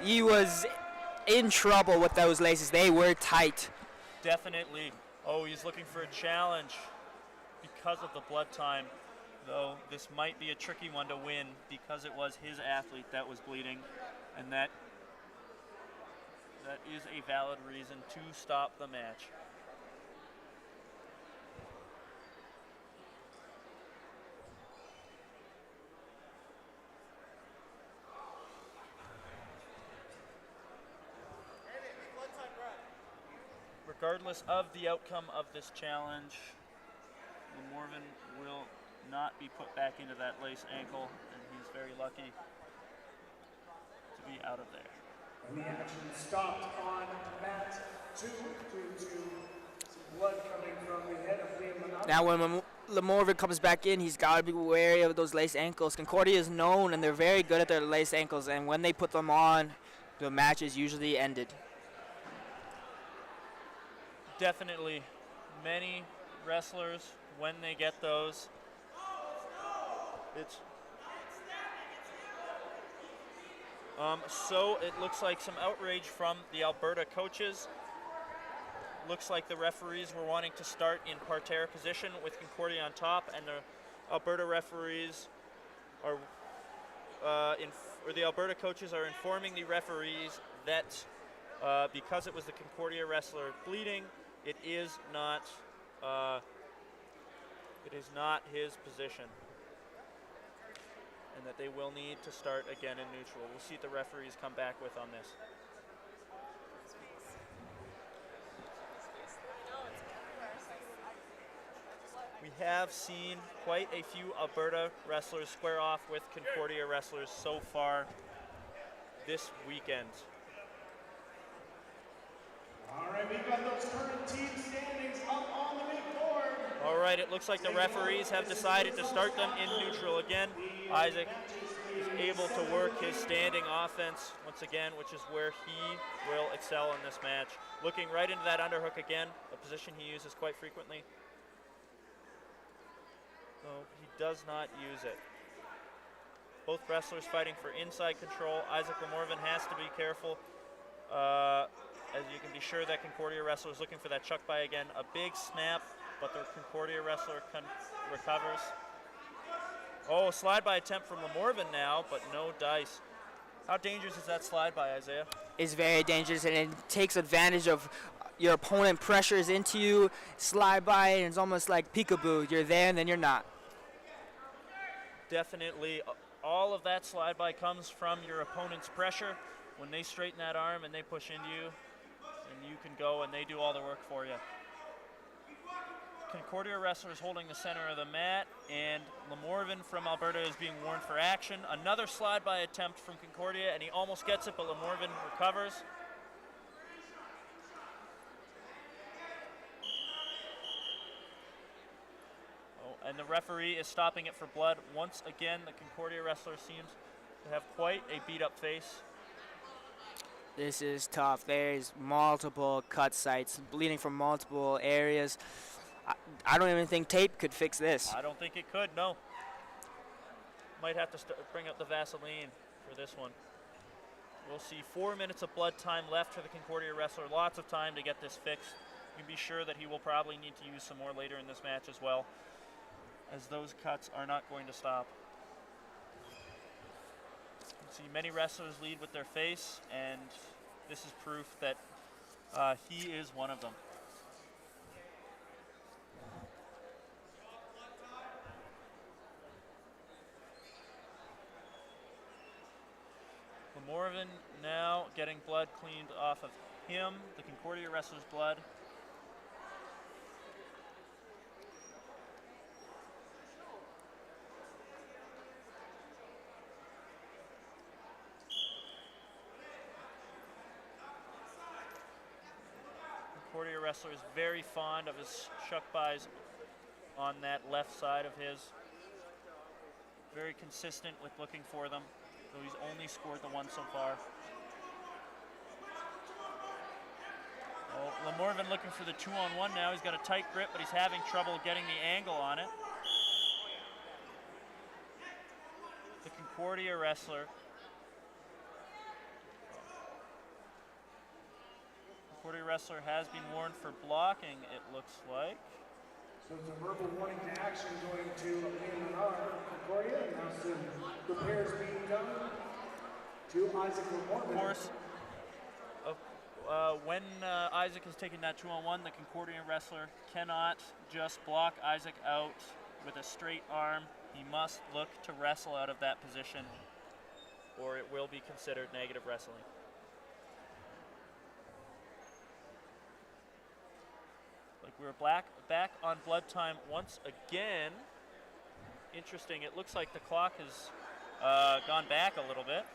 He was in trouble with those laces. They were tight. Definitely. Oh, he's looking for a challenge because of the blood time, though this might be a tricky one to win because it was his athlete that was bleeding, and that is a valid reason to stop the match. Regardless of the outcome of this challenge, Lamorvan will not be put back into that lace ankle, and he's very lucky to be out of there. And the action stopped on mat 2 due to some blood coming from the head of Liam Manon. Now when Lamorvan comes back in, he's got to be wary of those lace ankles. Concordia is known, and they're very good at their lace ankles, and when they put them on, the match is usually ended. Definitely many wrestlers, when they get those, so it looks like some outrage from the Alberta coaches. Looks like the referees were wanting to start in parterre position with Concordia on top, and the Alberta referees are, the Alberta coaches are informing the referees that because it was the Concordia wrestler bleeding, it is not his position, and that they will need to start again in neutral. We'll see what the referees come back with on this. We have seen quite a few Alberta wrestlers square off with Concordia wrestlers so far this weekend. All right, we've got those current team standings up on the big board. All right, it looks like the referees have decided to start them in neutral again. Isaac is able to work his standing offense once again, which is where he will excel in this match. Looking right into that underhook again, a position he uses quite frequently. No, he does not use it. Both wrestlers fighting for inside control. Isaac Lamorvan has to be careful. As you can be sure that Concordia wrestler is looking for that chuck by again. A big snap, but the Concordia wrestler recovers. Oh, slide by attempt from Lamorvan now, but no dice. How dangerous is that slide by, Isaiah? It's very dangerous, and it takes advantage of your opponent pressures into you, slide by, and it's almost like peekaboo. You're there and then you're not. Definitely. All of that slide by comes from your opponent's pressure. When they straighten that arm and they push into you, and you can go and they do all the work for you. Concordia wrestler is holding the center of the mat, and Lamorvan from Alberta is being warned for action. Another slide by attempt from Concordia, and he almost gets it, but Lamorvan recovers. Oh, and the referee is stopping it for blood. Once again, the Concordia wrestler seems to have quite a beat-up face. This is tough. There's multiple cut sites, bleeding from multiple areas. I don't even think tape could fix this. I don't think it could, no. Might have to bring up the Vaseline for this one. We'll see 4 minutes of blood time left for the Concordia wrestler. Lots of time to get this fixed. You can be sure that he will probably need to use some more later in this match as well, as those cuts are not going to stop. See many wrestlers lead with their face, and this is proof that he is one of them. Lamorvan now getting blood cleaned off of him, the Concordia wrestler's blood. Concordia wrestler is very fond of his shuck-bys on that left side of his. Very consistent with looking for them, though he's only scored the one so far. Oh, Lamorvan looking for the 2-on-1 now. He's got a tight grip, but he's having trouble getting the angle on it. The Concordia wrestler. Concordia wrestler has been warned for blocking, it looks like. So it's a verbal warning to action going to Liam Menard from Concordia, and now some repairs being done to Isaac Lamorvan. Of course, when Isaac is taking that 2-on-1, the Concordia wrestler cannot just block Isaac out with a straight arm. He must look to wrestle out of that position, or it will be considered negative wrestling. Like we're back on blood time once again. Interesting, it looks like the clock has gone back a little bit.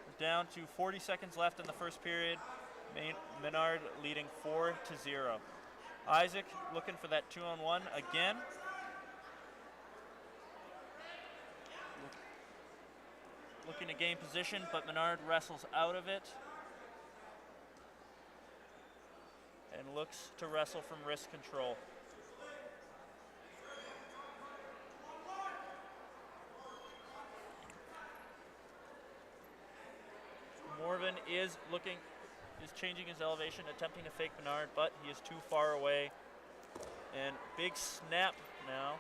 We're down to 40 seconds left in the first period. Menard leading 4-0. Isaac looking for that 2-on-1 again. Looking to gain position, but Menard wrestles out of it and looks to wrestle from wrist control. Morvan is changing his elevation, attempting to fake Menard, but he is too far away. And big snap now.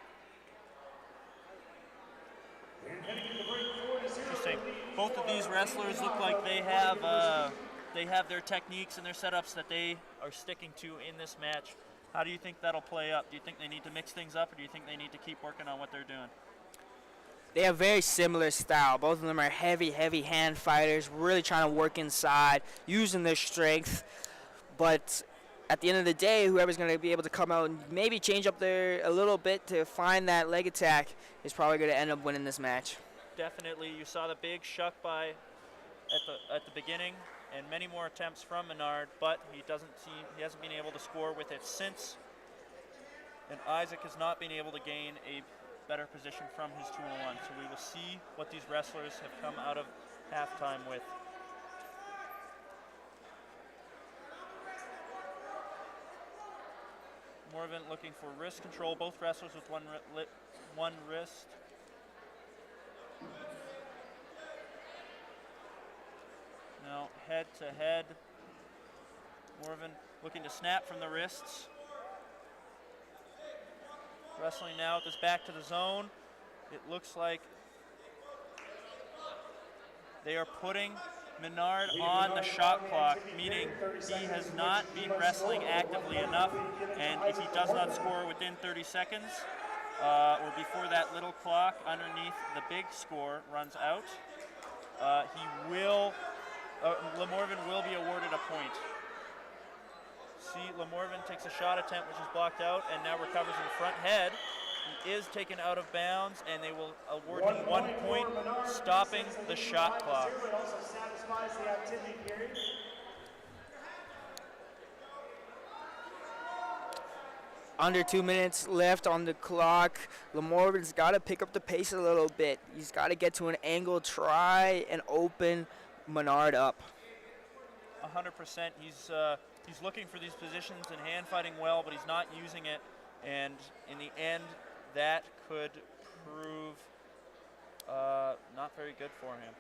Interesting. Both of these wrestlers look like they have their techniques and their setups that they are sticking to in this match. How do you think that'll play up? Do you think they need to mix things up, or do you think they need to keep working on what they're doing? They have very similar style. Both of them are heavy hand fighters, really trying to work inside, using their strength. But at the end of the day, whoever's going to be able to come out and maybe change up there a little bit to find that leg attack is probably going to end up winning this match. Definitely. You saw the big shuck by at the beginning, and many more attempts from Menard, but he hasn't been able to score with it since. And Isaac has not been able to gain a better position from his 2-on-1. So we will see what these wrestlers have come out of halftime with. Morvan looking for wrist control. Both wrestlers with one wrist. Now head to head. Morvan looking to snap from the wrists. Wrestling now with this back to the zone. It looks like they are putting Menard on the shot clock, meaning he has not been wrestling actively enough, and if he does not score within 30 seconds, or before that little clock underneath the big score runs out, Lamorvan will be awarded a point. See, Lamorvan takes a shot attempt, which is blocked out, and now recovers in the front head. He is taken out of bounds, and they will award him 1 point, stopping the shot clock. It also satisfies the activity period. Under 2 minutes left on the clock. Lamorvan's got to pick up the pace a little bit. He's got to get to an angle, try and open Menard up. 100%. He's looking for these positions and hand fighting well, but he's not using it. And in the end, that could prove not very good for him.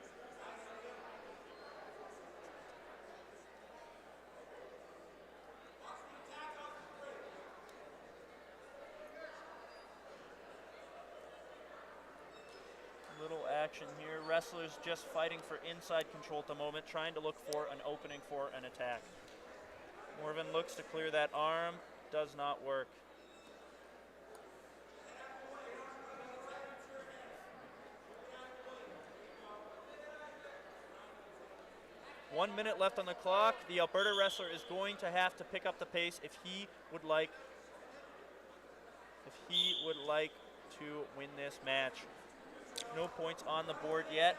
Little action here. Wrestlers just fighting for inside control at the moment, trying to look for an opening for an attack. Morvan looks to clear that arm, does not work. One minute left on the clock. The Alberta wrestler is going to have to pick up the pace if he would like to win this match. No points on the board yet.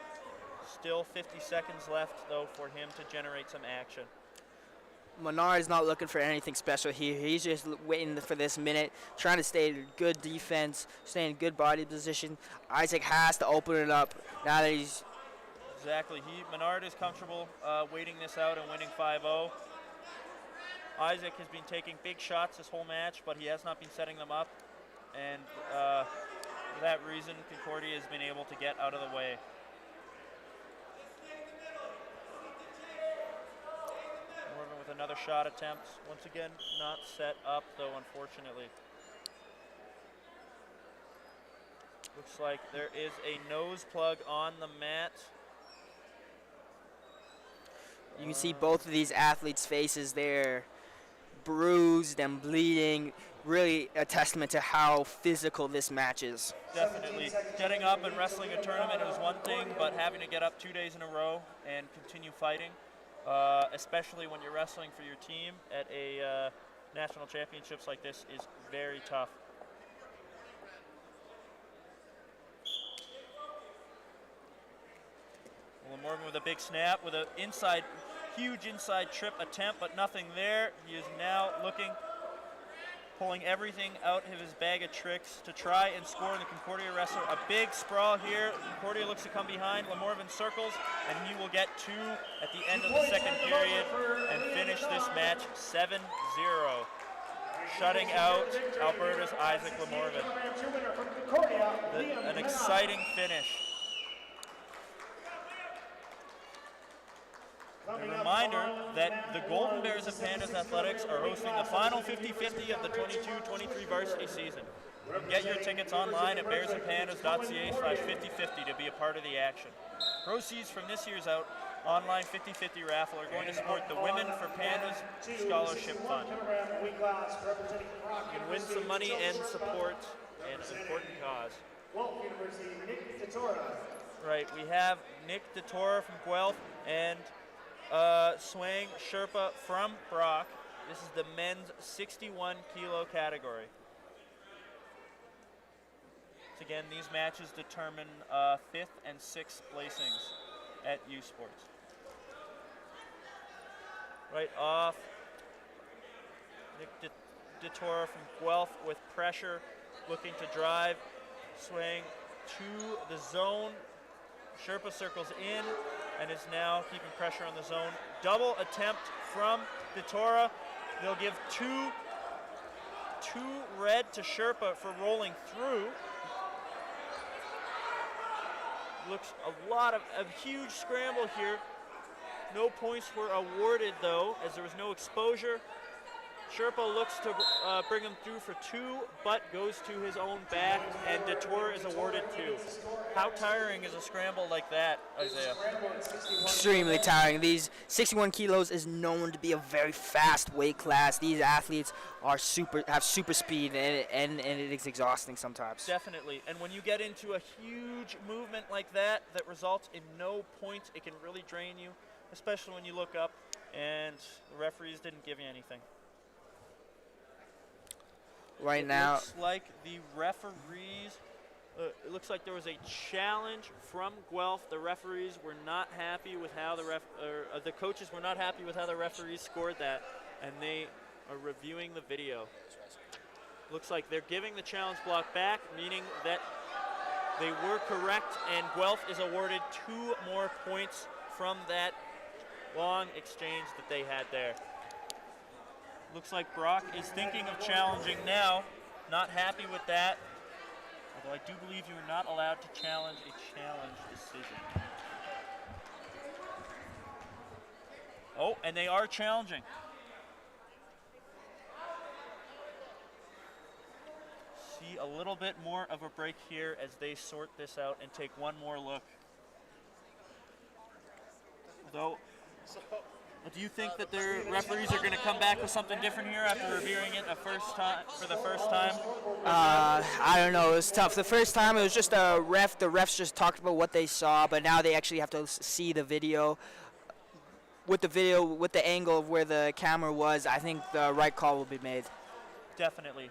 Still 50 seconds left, though, for him to generate some action. Menard is not looking for anything special here. He's just waiting for this minute, trying to stay in good defense, stay in good body position. Isaac has to open it up now that he's... Exactly. Menard is comfortable waiting this out and winning 5-0. Isaac has been taking big shots this whole match, but he has not been setting them up. And for that reason, Concordia has been able to get out of the way. Morgan with another shot attempt. Once again, not set up, though, unfortunately. Looks like there is a nose plug on the mat. You can see both of these athletes' faces there, bruised and bleeding. Really a testament to how physical this match is. Definitely. Getting up and wrestling a tournament is one thing, but having to get up 2 days in a row and continue fighting, especially when you're wrestling for your team at a national championships like this, is very tough. Well, Morgan with a big snap, with a huge inside trip attempt, but nothing there. He is now pulling everything out of his bag of tricks to try and score the Concordia wrestler. A big sprawl here. Concordia looks to come behind. Lamorvan circles, and he will get 2 at the end of the second period and finish this match 7-0, shutting out Alberta's Isaac Lamorvan. An exciting finish. A reminder that the Golden Bears of Pandas Athletics are hosting the final 50-50 of the 22-23 varsity season. Get your tickets online at bearsandpandas.ca/5050 to be a part of the action. Proceeds from this year's online 50-50 raffle are going to support the Women for Pandas Scholarship Fund. You can win some money and support an important cause. Right, we have Nick DeTora from Guelph and Swang Sherpa from Brock. This is the men's 61 kilo category. So again, these matches determine 5th and 6th placings at U Sports. Right off, Nick DeTora from Guelph with pressure, looking to drive. Swing to the zone. Sherpa circles in and is now keeping pressure on the zone. Double attempt from DeTora. They'll give two red to Sherpa for rolling through. Looks a huge scramble here. No points were awarded though, as there was no exposure. Sherpa looks to bring him through for 2, but goes to his own back, and DeTora is awarded 2. How tiring is a scramble like that, Isaiah? Extremely tiring. These 61 kilos is known to be a very fast weight class. These athletes have super speed, and it is exhausting sometimes. Definitely. And when you get into a huge movement like that results in no points, it can really drain you, especially when you look up and the referees didn't give you anything. right now. Looks like the referees. It looks like there was a challenge from Guelph. The referees were not happy with how the coaches were not happy with how the referees scored that, and they are reviewing the video. Looks like they're giving the challenge block back, meaning that they were correct, and Guelph is awarded 2 more points from that long exchange that they had there. Looks like Brock is thinking of challenging now. Not happy with that. Although I do believe you are not allowed to challenge a challenge decision. Oh, and they are challenging. See a little bit more of a break here as they sort this out and take one more look. Although, do you think that their referees are going to come back with something different here after reviewing it for the first time? I don't know. It was tough. The first time it was just a ref. The refs just talked about what they saw, but now they actually have to see the video. With the angle of where the camera was, I think the right call will be made. Definitely.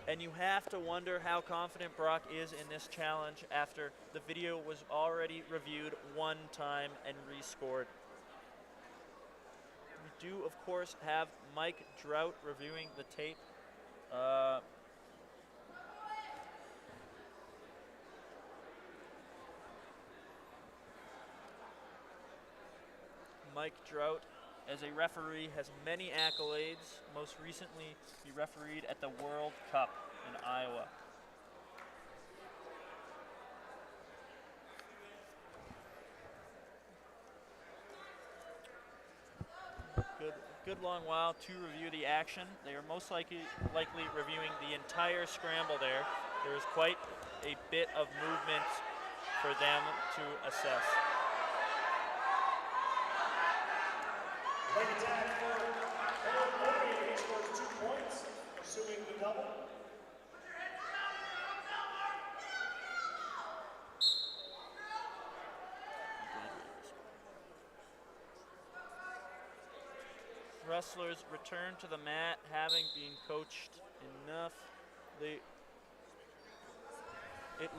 And you have to wonder how confident Brock is in this challenge after the video was already reviewed one time and rescored. We do, of course, have Mike Drought reviewing the tape. Mike Drought, as a referee, has many accolades. Most recently, he refereed at the World Cup in Iowa. Good long while to review the action. They are most likely reviewing the entire scramble there. There is quite a bit of movement for them to assess. Leg attack for Collegiate. He scores 2 points, pursuing the double. Wrestlers return to the mat, having been coached enough. It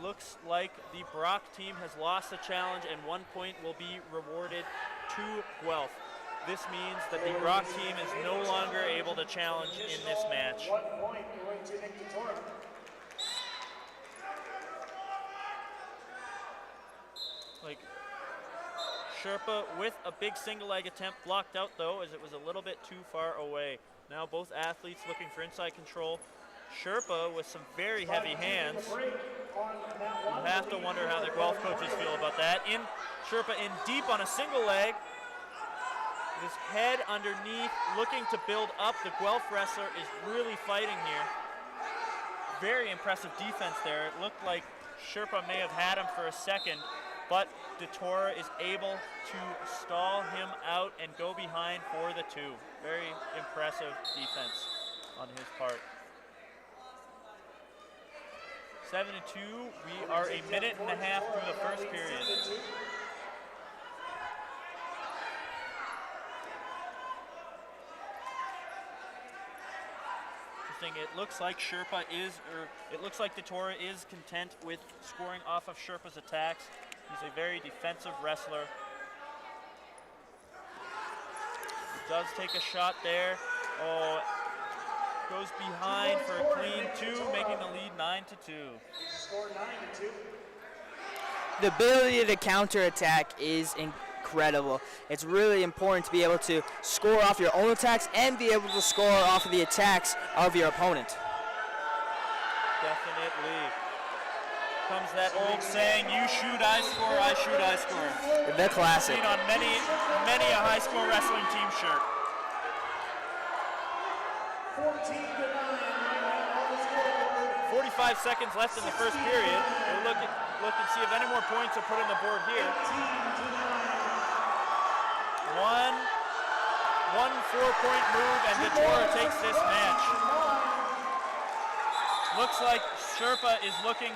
looks like the Brock team has lost the challenge, and 1 point will be rewarded to Guelph. This means that the Brock team is no longer able to challenge in this match. 1 point going to Nick Torre. Sherpa with a big single leg attempt, blocked out though as it was a little bit too far away. Now both athletes looking for inside control. Sherpa with some very heavy hands. You have to wonder how the Guelph coaches feel about that. Sherpa in deep on a single leg. His head underneath, looking to build up. The Guelph wrestler is really fighting here. Very impressive defense there. It looked like Sherpa may have had him for a second, but DeTora is able to stall him out and go behind for the 2. Very impressive defense on his part. 7-2, we are a minute and a half through the first period. It looks like DeTora is content with scoring off of Sherpa's attacks. He's a very defensive wrestler. He does take a shot there. Oh, goes behind for a clean 2, making the lead 9-2. Score 9-2. The ability to counterattack is incredible. It's really important to be able to score off your own attacks and be able to score off of the attacks of your opponent. Definitely. Comes that old saying, you shoot, I score, I shoot, I score. The classic. Seen on many a high school wrestling team shirt. 14-9 right now on the scoreboard. 45 seconds left in the first period. We'll look and see if any more points are put on the board here. 1 4-point move, and DeTora takes this match. Looks like Sherpa is looking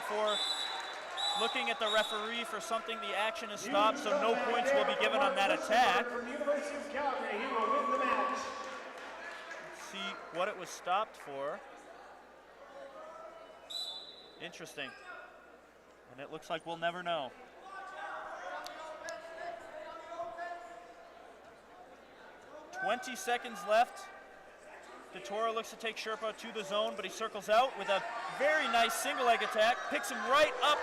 at the referee for something. The action is stopped, so no points will be given on that attack. From University of Calgary, he will win the match. Let's see what it was stopped for. Interesting. And it looks like we'll never know. "20 seconds left. DeTora looks to take Sherpa to the zone, but he circles out with a very nice single leg attack, picks him right up,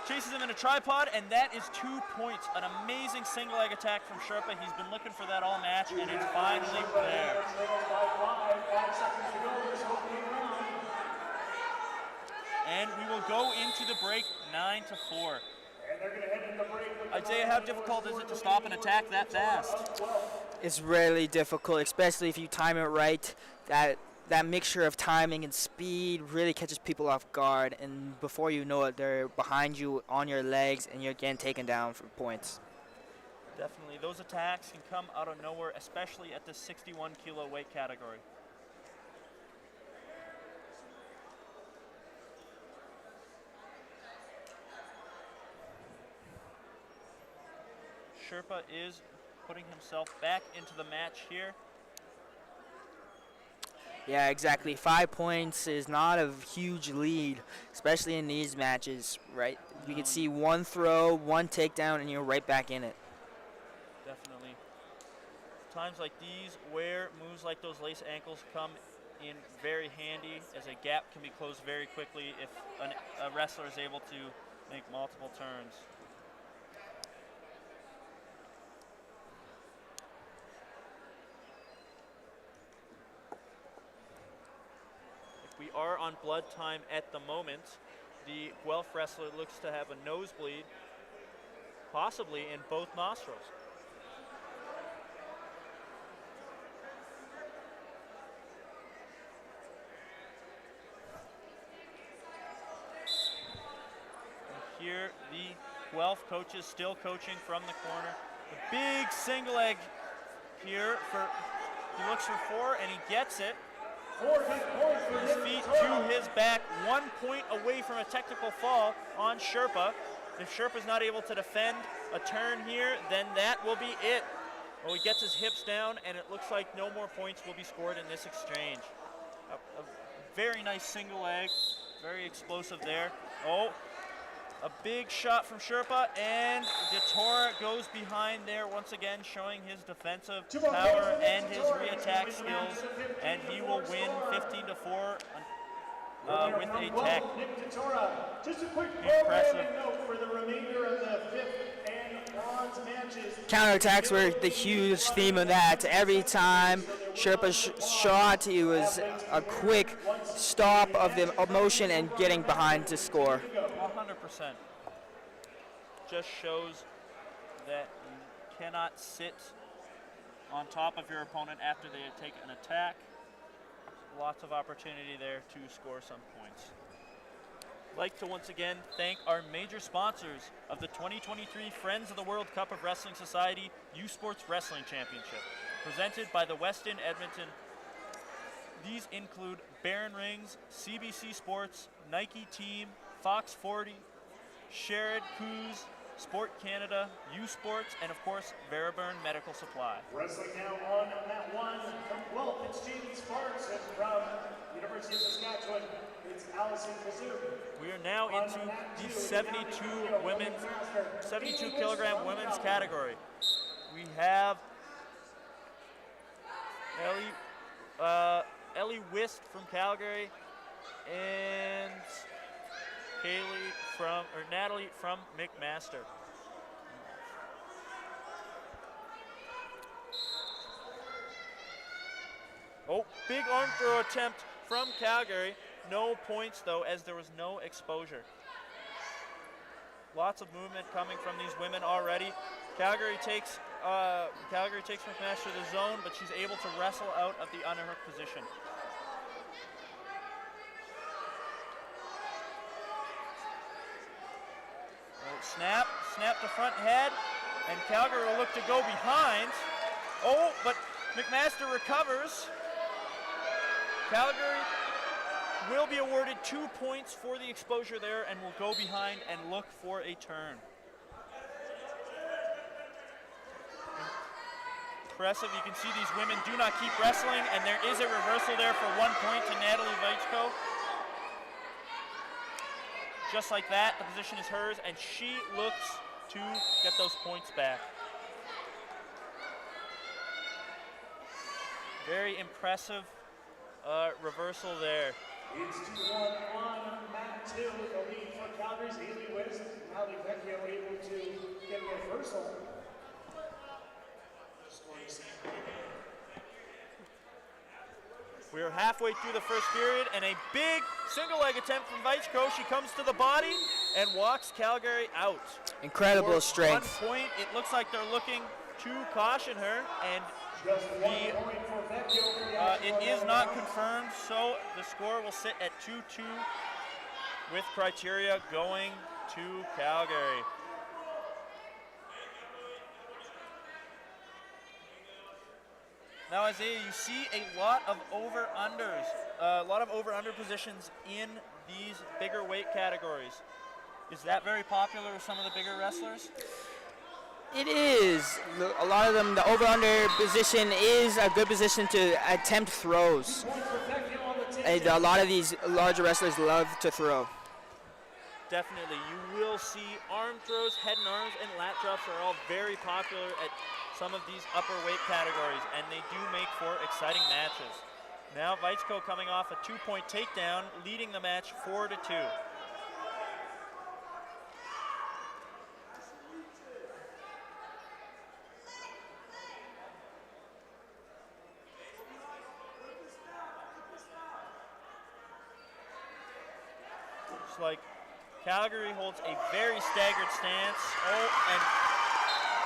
chases him in a tripod, and that is 2 points. An amazing single leg attack from Sherpa. He's been looking for that all match, and it's finally there. And we will go into the break 9-4. Isaiah, how difficult is it to stop an attack that fast? It's really difficult, especially if you time it right. That mixture of timing and speed really catches people off guard, and before you know it, they're behind you on your legs, and you're getting taken down for points. Definitely. Those attacks can come out of nowhere, especially at the 61 kilo weight category. Sherpa is putting himself back into the match here. Yeah, exactly. 5 points is not a huge lead, especially in these matches, right? You can see one throw, one takedown, and you're right back in it. Definitely. Times like these where moves like those lace ankles come in very handy, as a gap can be closed very quickly if a wrestler is able to make multiple turns. We are on blood time at the moment. The Guelph wrestler looks to have a nosebleed, possibly in both nostrils. And here the Guelph coaches still coaching from the corner. A big single leg here he looks for 4 and he gets it. His feet to his back, 1 point away from a technical fall on Sherpa. If Sherpa's not able to defend a turn here, then that will be it. Well, he gets his hips down, and it looks like no more points will be scored in this exchange. A very nice single leg, very explosive there. Oh, a big shot from Sherpa, and DeTora goes behind there once again, showing his defensive power and his re-attack skills, and he will win 15-4 with a tech. Just a quick Impressive. note for the remainder of the 5th and bronze matches. Counterattacks were the huge theme of that. Every time Sherpa shot, it was a quick stop of the motion and getting behind to score. 100%. Just shows that you cannot sit on top of your opponent after they take an attack. Lots of opportunity there to score some points. I'd like to once again thank our major sponsors of the 2023 Friends of the World Cup of Wrestling Society U Sports Wrestling Championship, presented by the Westin Edmonton. These include Baron Rings, CBC Sports, Nike Team, Fox 40, Sherrod, Coos, Sport Canada, U Sports, and of course, Veriburn Medical Supply. Wrestling now on mat 1 from Guelph, it's Jamie Sparks, and from University of Saskatchewan, it's Allison Kazoo. We are now into the 72 kilogram women's category. We have Ellie Wist from Calgary and Natalie from McMaster. Oh, big arm throw attempt from Calgary. No points though, as there was no exposure. Lots of movement coming from these women already. Calgary takes McMaster to the zone, but she's able to wrestle out of the underhook position. Snap to front head, and Calgary will look to go behind. Oh, but McMaster recovers. Calgary will be awarded 2 points for the exposure there and will go behind and look for a turn. Impressive. You can see these women do not keep wrestling, and there is a reversal there for 1 point to Natalie Weichko. just like that, the position is hers, and she looks to get those points back. Very impressive reversal there. It's 2-1 on mat 2. The lead for Calgary's Haley Wiz. Natalie Vecchio able to get a reversal. We are halfway through the first period, and a big single leg attempt from Weichko. She comes to the body and walks Calgary out. Incredible For strength. 1 point, it looks like they're looking to caution her, and Just 1 point for Vecchio. it is not confirmed, so the score will sit at 2-2 with criteria going to Calgary. Now, Isaiah, you see a lot of over-unders, a lot of over-under positions in these bigger weight categories. Is that very popular with some of the bigger wrestlers? It is. A lot of them, the over-under position is a good position to attempt throws. And a lot of these larger wrestlers love to throw. Definitely. You will see arm throws, head and arms, and lat drops are all very popular at some of these upper weight categories, and they do make for exciting matches. Now Weichko coming off a 2-point takedown, leading the match 4-2. Looks like Calgary holds a very staggered stance. Oh, and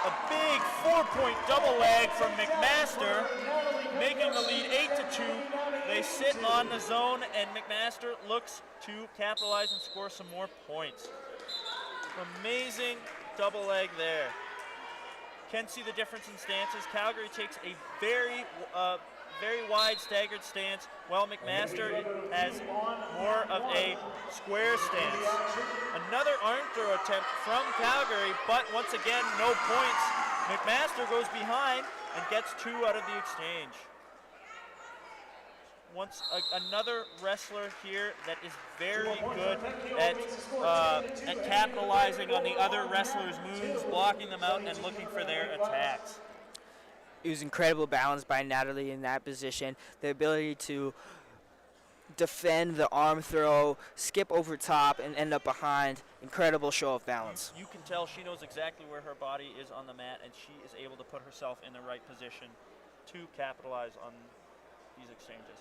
a big 4-point double leg from McMaster, making the lead 8-2. They sit on the zone, and McMaster looks to capitalize and score some more points. Amazing double leg there. Can see the difference in stances. Calgary takes a very wide staggered stance, while McMaster has more of a square stance. Another arm throw attempt from Calgary, but once again, no points. McMaster goes behind and gets 2 out of the exchange. Another wrestler here that is very good at capitalizing on the other wrestlers' moves, blocking them out and looking for their attacks. It was incredible balance by Natalie in that position. The ability to defend the arm throw, skip over top, and end up behind. Incredible show of balance. You can tell she knows exactly where her body is on the mat, and she is able to put herself in the right position to capitalize on these exchanges.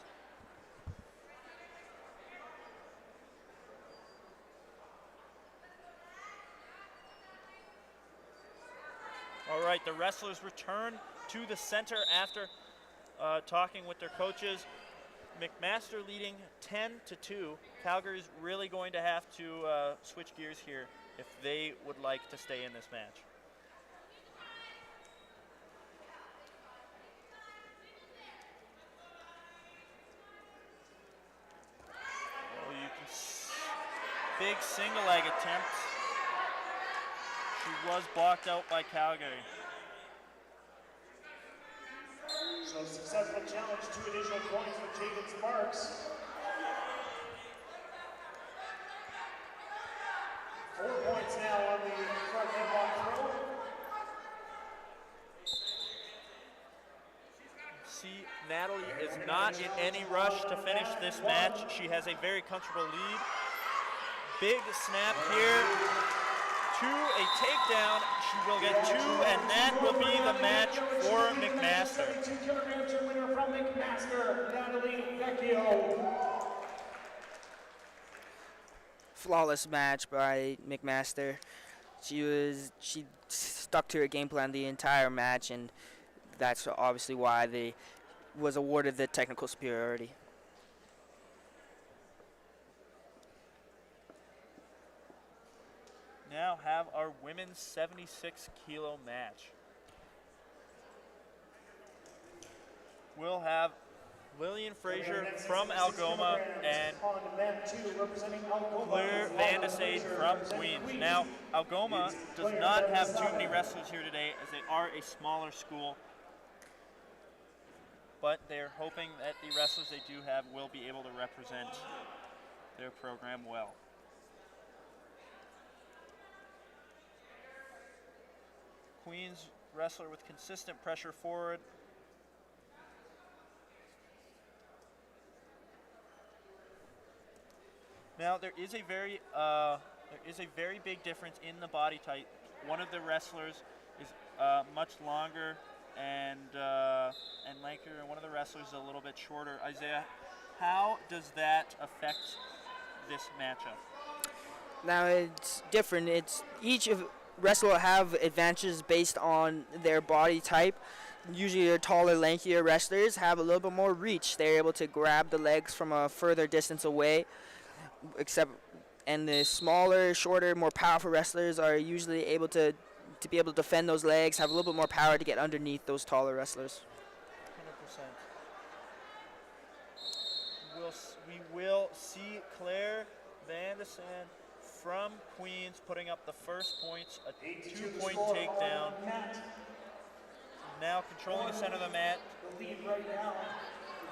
All right, the wrestlers return to the center after talking with their coaches. McMaster leading 10-2. Calgary's really going to have to switch gears here if they would like to stay in this match. Oh, you can big single leg attempt. She was blocked out by Calgary. So successful challenge, 2 additional points for Jaden Sparks. 4 points now on the front headlock throw. See, Natalie is not in any rush to finish this match. She has a very comfortable lead. Big snap here to a takedown. She will get 2, and that will be the match for McMaster. 2 kilograms, your winner from McMaster, Natalie Vecchio. Flawless match by McMaster. She stuck to her game plan the entire match, and that's obviously why they was awarded the technical superiority. Now have our women's 76 kilo match. We'll have Lillian Frazier from Algoma and Claire Vandesade from Queens. Now, Algoma does not have too many wrestlers here today as they are a smaller school, but they're hoping that the wrestlers they do have will be able to represent their program well. Queens wrestler with consistent pressure forward. Now there is a very big difference in the body type. One of the wrestlers is much longer and lankier, and one of the wrestlers is a little bit shorter. Isaiah, how does that affect this matchup? Now it's different. It's each of wrestler will have advantages based on their body type. Usually your taller, lankier wrestlers have a little bit more reach. They're able to grab the legs from a further distance away. And the smaller, shorter, more powerful wrestlers are usually able to be able to defend those legs, have a little bit more power to get underneath those taller wrestlers. 100%. We will see Claire Van de Sand from Queens putting up the first points, a 2-point takedown. Now controlling the center of the mat. The lead right now,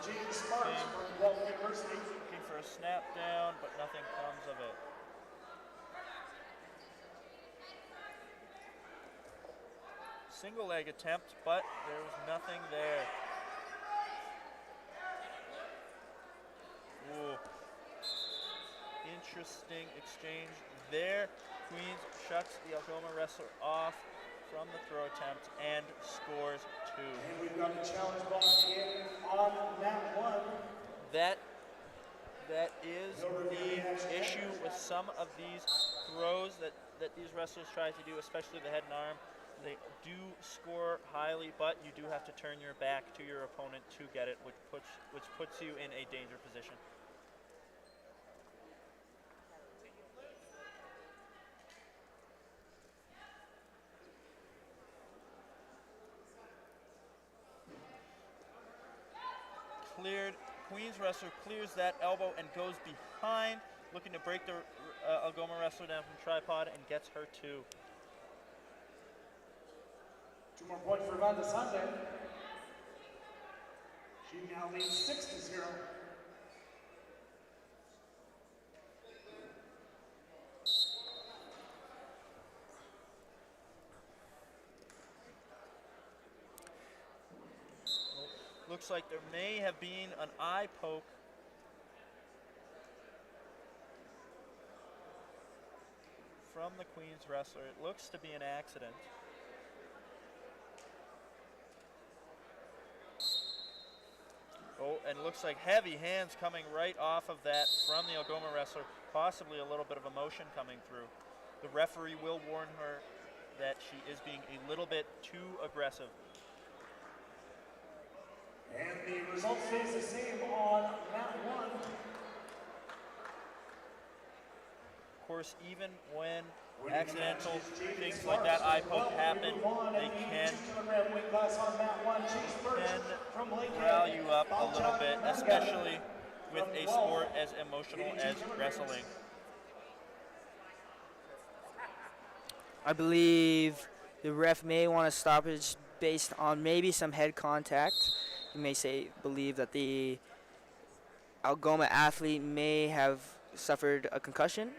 James Sparks from Guelph University. Looking for a snap down, but nothing comes of it. Single leg attempt, but there was nothing there. Ooh. Interesting exchange there. Queens shuts the Algoma wrestler off from the throw attempt and scores 2. And we've got a challenge ball in on mat 1. That is the issue with some of these throws that these wrestlers try to do, especially the head and arm. They do score highly, but you do have to turn your back to your opponent to get it, which puts you in a danger position. Cleared. Queens wrestler clears that elbow and goes behind, looking to break the Algoma wrestler down from tripod and gets her 2. 2 more points for Van de Sande. She now leads 6-0. Looks like there may have been an eye poke. From the Queens wrestler. It looks to be an accident. Oh, and it looks like heavy hands coming right off of that from the Algoma wrestler. Possibly a little bit of emotion coming through. The referee will warn her that she is being a little bit too aggressive. And the result stays the same on mat 1. Of course, even when accidental things like that eye poke happen, they can rile you up a little bit, especially with a sport as emotional as wrestling. I believe the ref may want a stoppage based on maybe some head contact. You may believe that the Algoma athlete may have suffered a concussion.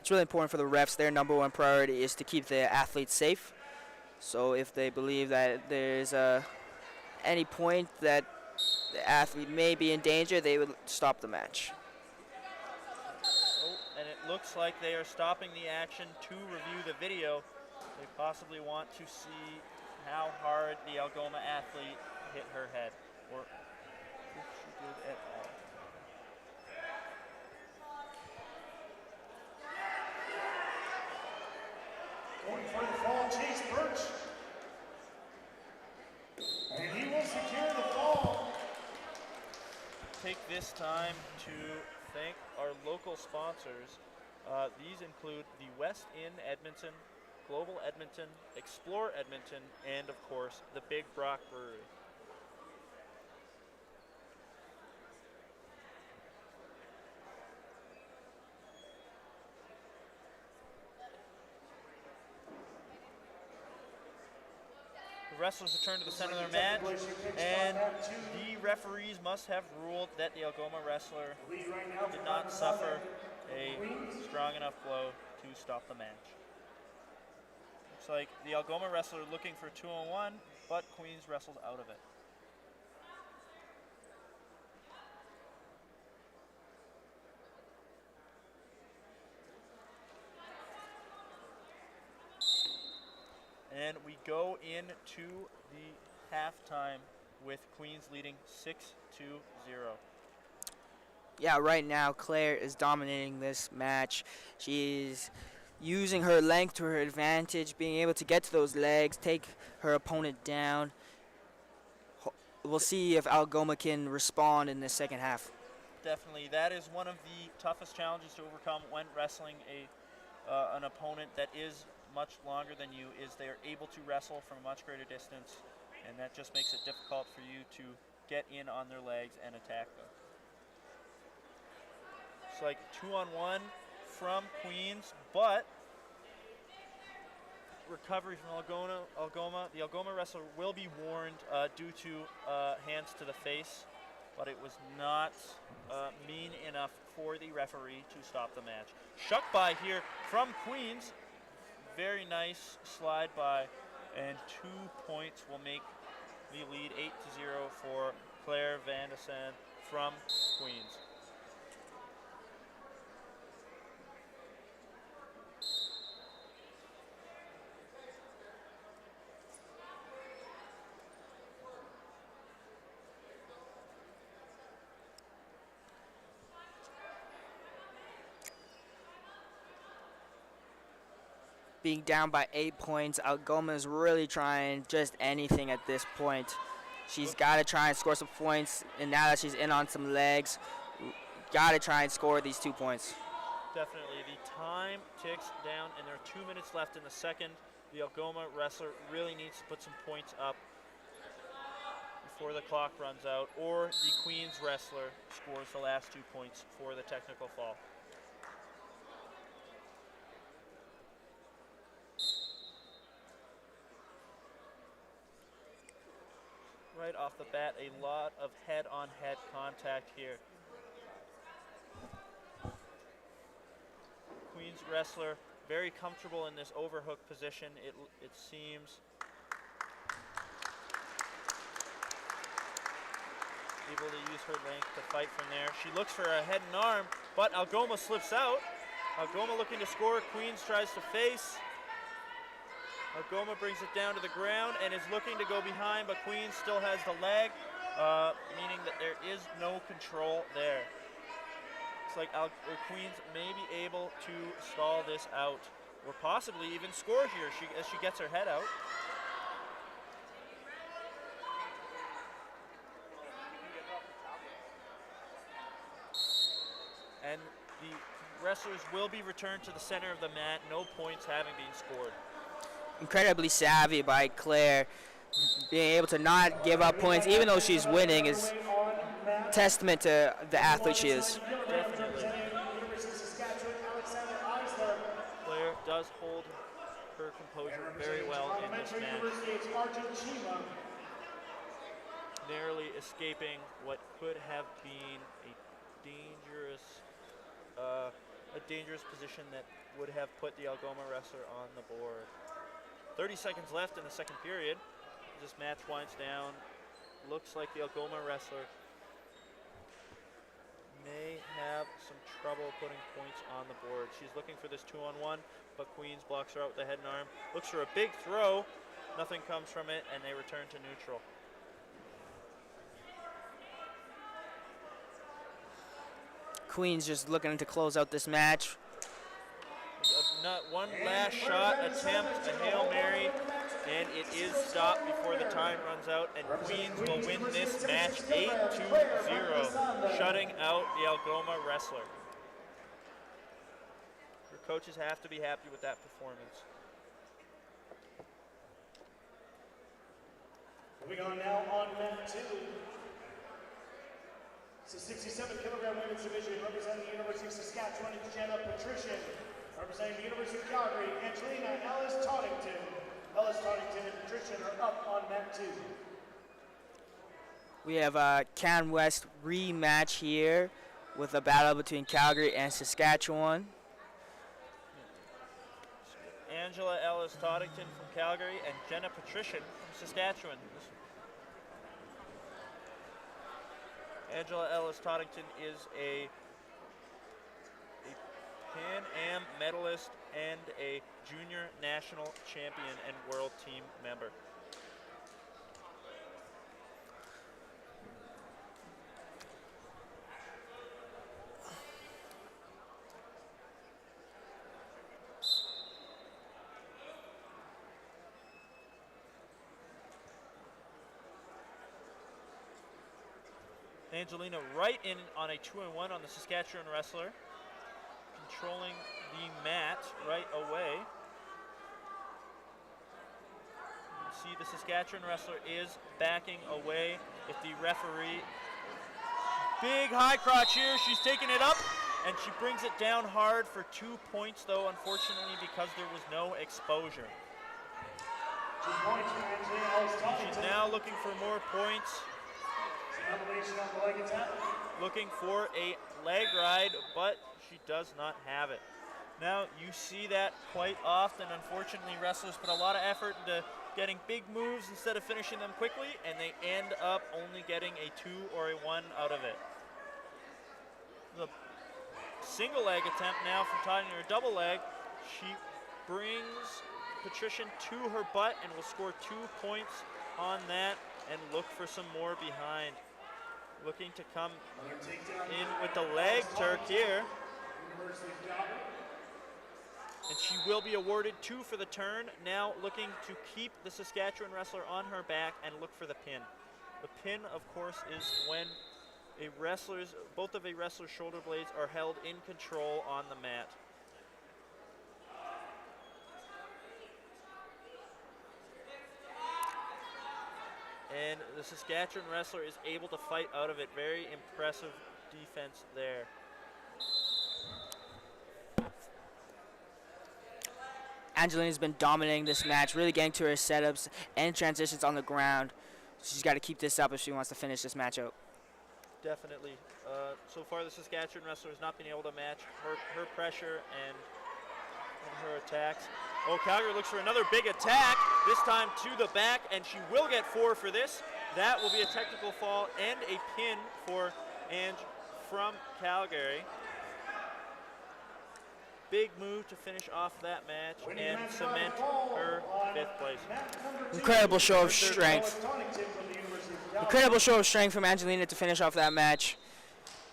It's really important for the refs. Their number one priority is to keep the athletes safe. So if they believe that there's any point that the athlete may be in danger, they would stop the match. Oh, and it looks like they are stopping the action to review the video. They possibly want to see how hard the Algoma athlete hit her head, or if she did at all. Going for the fall, Chase Birch. And he will secure the fall. Take this time to thank our local sponsors. These include the West Inn Edmonton, Global Edmonton, Explore Edmonton, and of course, the Big Brock Brewery. The wrestlers return to the center of their match, and the referees must have ruled that the Algoma wrestler Lead right now did from not Marcus suffer Allen. a strong enough blow to stop the match. Looks like the Algoma wrestler looking for 2-on-1, but Queens wrestles out of it. And we go into the halftime with Queens leading 6-0. Yeah, right now Claire is dominating this match. She's using her length to her advantage, being able to get to those legs, take her opponent down. We'll see if Algoma can respond in the second half. Definitely, that is one of the toughest challenges to overcome when wrestling an opponent that is much longer than you, is they are able to wrestle from a much greater distance, and that just makes it difficult for you to get in on their legs and attack them. It's like 2-on-1 from Queens, but recovery from Algoma. The Algoma wrestler will be warned due to hands to the face, but it was not mean enough for the referee to stop the match. Shuck by here from Queens. Very nice slide by, and 2 points will make the lead 8-0 for Claire Van de Sande from Queens. Being down by 8 points, Algoma is really trying just anything at this point. She's got to try and score some points, and now that she's in on some legs, got to try and score these 2 points. Definitely. The time ticks down, and there are 2 minutes left in the second. The Algoma wrestler really needs to put some points up before the clock runs out, or the Queens wrestler scores the last 2 points for the technical fall. Right off the bat, a lot of head-on-head contact here. Queens wrestler very comfortable in this overhook position, it seems. Able to use her length to fight from there. She looks for a head and arm, but Algoma slips out. Algoma looking to score. Queens tries to face. Algoma brings it down to the ground and is looking to go behind, but Queens still has the leg, meaning that there is no control there. It's like Queens may be able to stall this out, or possibly even score here as she gets her head out. And the wrestlers will be returned to the center of the mat, no points having been scored. Incredibly savvy by Claire. Being able to not give up points, even though she's winning, is testament to the athlete she is. Definitely. Claire does hold her composure very well in this match. Narrowly escaping what could have been a dangerous position that would have put the Algoma wrestler on the board. 30 seconds left in the second period. This match winds down. Looks like the Algoma wrestler may have some trouble putting points on the board. She's looking for this 2-on-1, but Queens blocks her out with the head and arm. Looks for a big throw. Nothing comes from it, and they return to neutral. Queens just looking to close out this match. One last shot attempt, a Hail Mary, and it is stopped before the time runs out, and Queens will win this match 8-0, shutting out the Algoma wrestler. Your coaches have to be happy with that performance. Moving on now on mat 2. It's a 67-kilogram women's division representing the University of Saskatchewan, Jenna Patrician. Representing the University of Calgary, Angelina Ellis-Toddington. Ellis-Toddington and Patrician are up on mat 2. We have a Can West rematch here with a battle between Calgary and Saskatchewan. Angela Ellis Toddington from Calgary and Jenna Patrician from Saskatchewan. Angela Ellis Toddington is a Pan Am medalist and a junior national champion and world team member. Angelina right in on a 2-1 on the Saskatchewan wrestler, controlling the mat right away. You can see the Saskatchewan wrestler is backing away. If the referee, big high crotch here, she's taking it up and she brings it down hard for 2 points though, unfortunately, because there was no exposure. 2 points for Angelina Ellis Toddington. She's now looking for more points. Elevation on the leg attack. Looking for a leg ride, but she does not have it. Now you see that quite often. Unfortunately, wrestlers put a lot of effort into getting big moves instead of finishing them quickly, and they end up only getting a 2 or a 1 out of it. The single leg attempt now from Toddington, or double leg. She brings Patrician to her butt and will score 2 points on that and look for some more behind. Looking to come in with the leg jerk here. And she will be awarded 2 for the turn. Now looking to keep the Saskatchewan wrestler on her back and look for the pin. The pin, of course, is when both of a wrestler's shoulder blades are held in control on the mat. And the Saskatchewan wrestler is able to fight out of it. Very impressive defense there. Angelina's been dominating this match, really getting to her setups and transitions on the ground. She's got to keep this up if she wants to finish this match out. Definitely. So far, the Saskatchewan wrestler has not been able to match her pressure and her attacks. Oh, Calgary looks for another big attack, this time to the back, and she will get 4 for this. That will be a technical fall and a pin for Ange from Calgary. Big move to finish off that match and cement her 5th place. Incredible show of strength. Incredible show of strength from Angelina to finish off that match.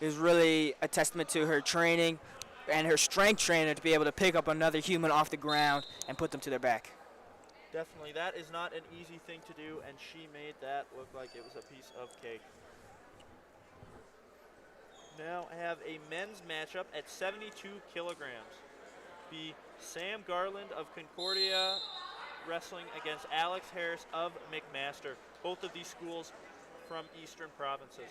It was really a testament to her training and her strength trainer to be able to pick up another human off the ground and put them to their back. Definitely, that is not an easy thing to do, and she made that look like it was a piece of cake. Now I have a men's matchup at 72 kilograms. Be Sam Garland of Concordia wrestling against Alex Harris of McMaster. Both of these schools from Eastern provinces.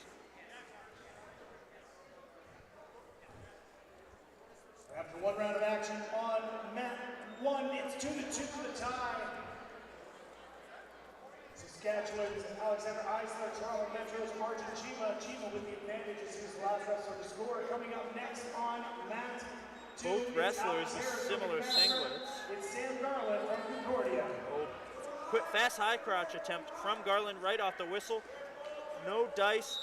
After 1 round of action on mat 1, it's 2-2 for the tie. Saskatchewan's Alexander Eisler, Toronto Metro's Arjun Chima. Chima with the advantage is his last wrestler to score. Coming up next on mat 2. Both wrestlers with similar singlets. It's Sam Garland from Concordia. Oh, quick, fast high crotch attempt from Garland right off the whistle. No dice,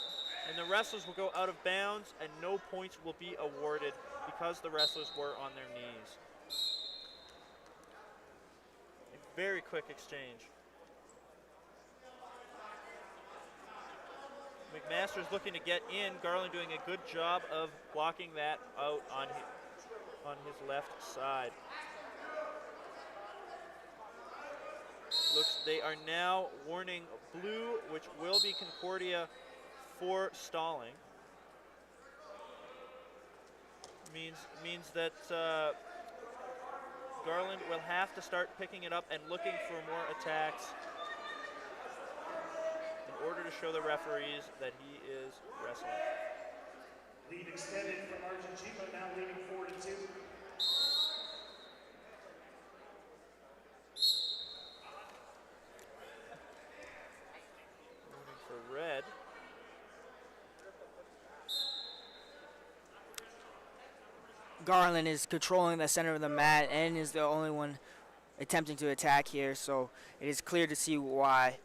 and the wrestlers will go out of bounds, and no points will be awarded because the wrestlers were on their knees. A very quick exchange. McMaster's looking to get in. Garland doing a good job of blocking that out on his left side. Looks, they are now warning blue, which will be Concordia for stalling. Means that Garland will have to start picking it up and looking for more attacks in order to show the referees that he is wrestling. Lead extended from Arjun Chima, now leading 4-2. Moving for red. Garland is controlling the center of the mat and is the only one attempting to attack here, so it is clear to see why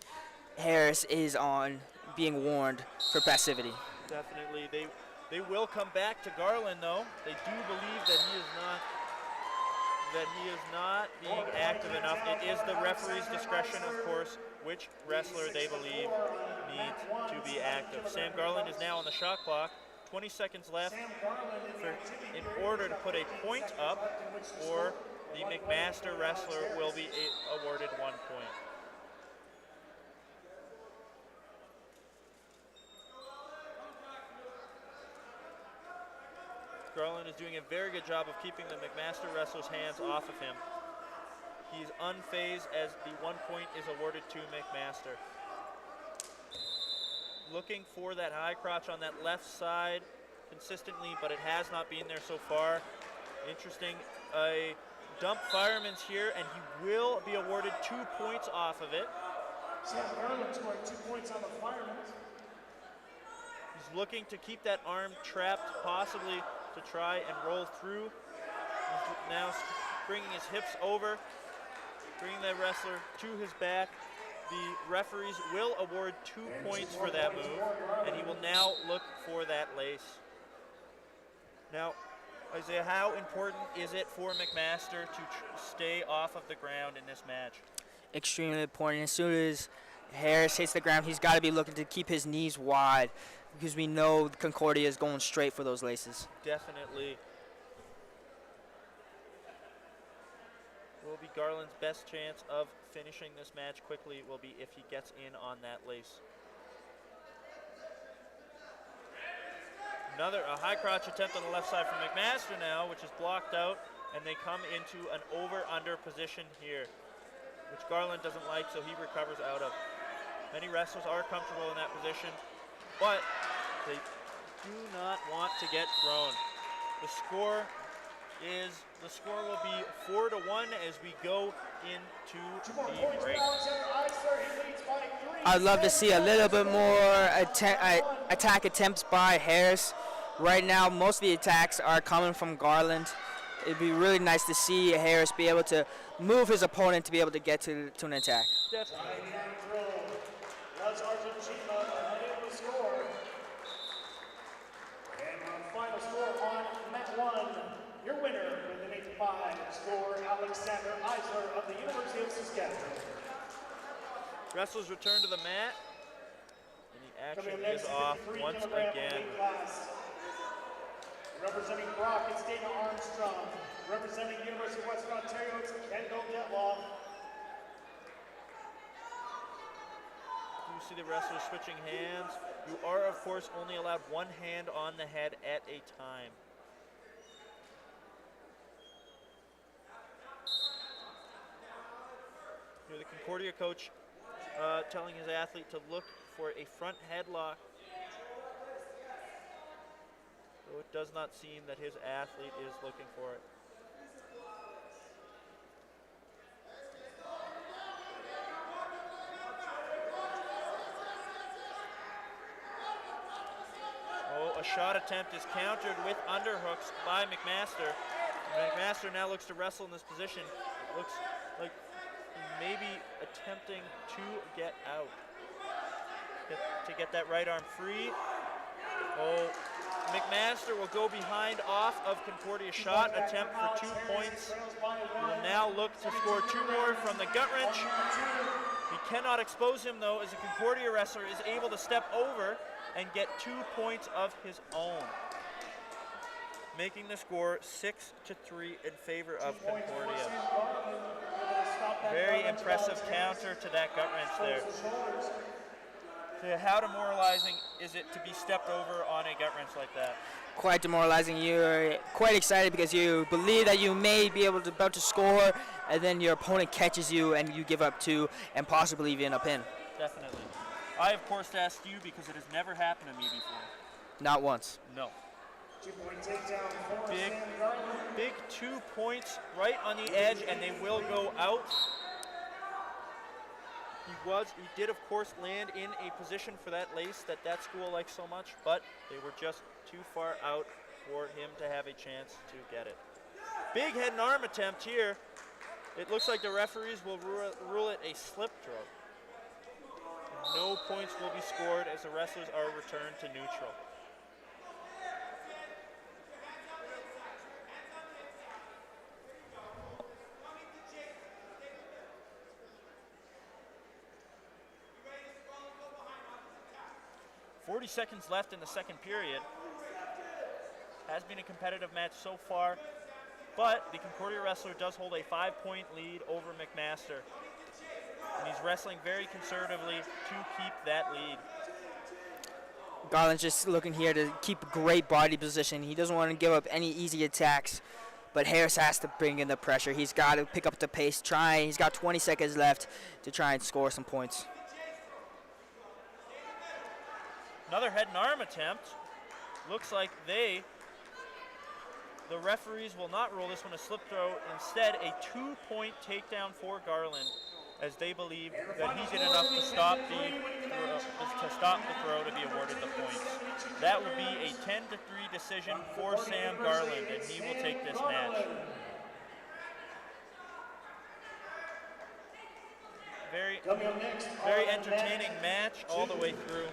Harris is on being warned for passivity. Definitely. They will come back to Garland, though. They do believe that he is not being active enough. It is the referee's discretion, of course, which wrestler they believe needs to be active. Sam Garland is now on the shot clock. 20 seconds left in order to put a point up, or the McMaster wrestler will be awarded 1 point. Garland is doing a very good job of keeping the McMaster wrestler's hands off of him. He's unfazed as the 1 point is awarded to McMaster. Looking for that high crotch on that left side consistently, but it has not been there so far. Interesting, a dump fireman's here, and he will be awarded 2 points off of it. Sam Garland scored 2 points on the fireman. He's looking to keep that arm trapped, possibly to try and roll through. He's now bringing his hips over, bringing the wrestler to his back. The referees will award 2 points for that move, and he will now look for that lace. Now, Isaiah, how important is it for McMaster to stay off of the ground in this match? Extremely important. As soon as Harris hits the ground, he's got to be looking to keep his knees wide, because we know Concordia is going straight for those laces. Definitely. Will be Garland's best chance of finishing this match quickly will be if he gets in on that lace. A high crotch attempt on the left side from McMaster now, which is blocked out, and they come into an over-under position here, which Garland doesn't like, so he recovers out of. Many wrestlers are comfortable in that position, but they do not want to get thrown. The score will be 4-1 as we go into the break. I'd love to see a little bit more attack attempts by Harris. Right now, most of the attacks are coming from Garland. It'd be really nice to see Harris be able to move his opponent to be able to get to an attack. Definitely. Was Argentina ahead of the score. And our final score on mat 1, your winner with an 8-5 score, Alexander Eisler of the University of Saskatchewan. Wrestlers return to the mat, and the action is off once again. Representing Brock, it's Dana Armstrong. Representing University of Western Ontario, it's Kendall Getlaw. You see the wrestlers switching hands. You are, of course, only allowed one hand on the head at a time. Here the Concordia coach telling his athlete to look for a front headlock. So it does not seem that his athlete is looking for it. Oh, a shot attempt is countered with underhooks by McMaster. McMaster now looks to wrestle in this position. It looks like he may be attempting to get out. To get that right arm free. Oh, McMaster will go behind off of Concordia's shot attempt for 2 points. He will now look to score 2 more from the gut wrench. He cannot expose him though, as the Concordia wrestler is able to step over and get 2 points of his own, making the score 6-3 in favor of Concordia. Very impressive counter to that gut wrench there. So how demoralizing is it to be stepped over on a gut wrench like that? Quite demoralizing. You're quite excited because you believe that you may be about to score, and then your opponent catches you and you give up 2 and possibly even a pin. Definitely. I, of course, asked you because it has never happened to me before. Not once. No. 2-point takedown for Big, Sam Garland. big 2 points right on the edge, and they will go out. He did, of course, land in a position for that lace that school likes so much, but they were just too far out for him to have a chance to get it. Big head and arm attempt here. It looks like the referees will rule it a slip throw. No points will be scored as the wrestlers are returned to neutral. Seconds left in the second period. Has been a competitive match so far, but the Concordia wrestler does hold a 5-point lead over McMaster. And he's wrestling very conservatively to keep that lead. Garland's just looking here to keep a great body position. He doesn't want to give up any easy attacks, but Harris has to bring in the pressure. He's got to pick up the pace, he's got 20 seconds left to try and score some points. Another head and arm attempt. Looks like the referees will not rule this one a slip throw. Instead, a 2-point takedown for Garland, as they believe that he did enough to stop the throw to be awarded the points. That would be a 10-3 decision for Sam Garland, and he will take this match. Very entertaining match all the way through.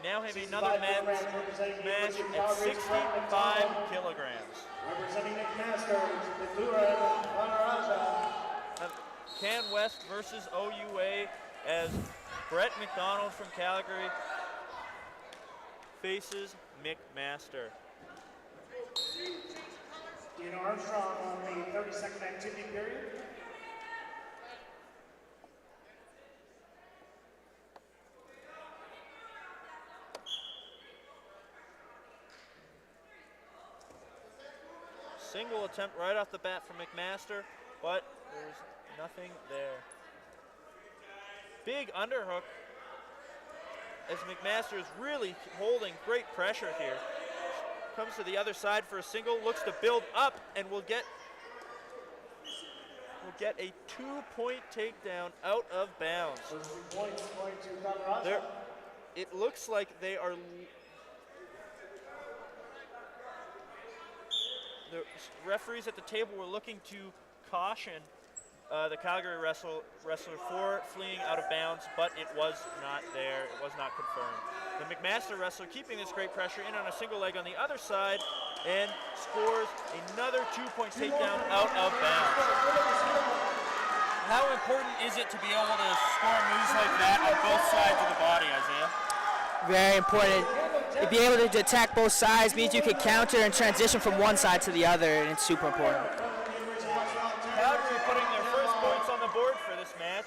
Now have another men's match at 65 kilograms. Representing McMaster, Can West versus OUA, as Brett McDonald from Calgary faces McMaster. Dean Armstrong on the 30-second activity period. Single attempt right off the bat from McMaster, but there's nothing there. Big underhook as McMaster is really holding great pressure here. Comes to the other side for a single, looks to build up, and will get a 2-point takedown out of bounds. It looks like they are. The referees at the table were looking to caution the Calgary wrestler for fleeing out of bounds, but it was not there. It was not confirmed. The McMaster wrestler keeping this great pressure in on a single leg on the other side and scores another 2-point takedown out of bounds. How important is it to be able to score moves like that on both sides of the body, Isaiah? Very important. To be able to attack both sides means you can counter and transition from one side to the other, and it's super important. Calgary putting their first points on the board for this match.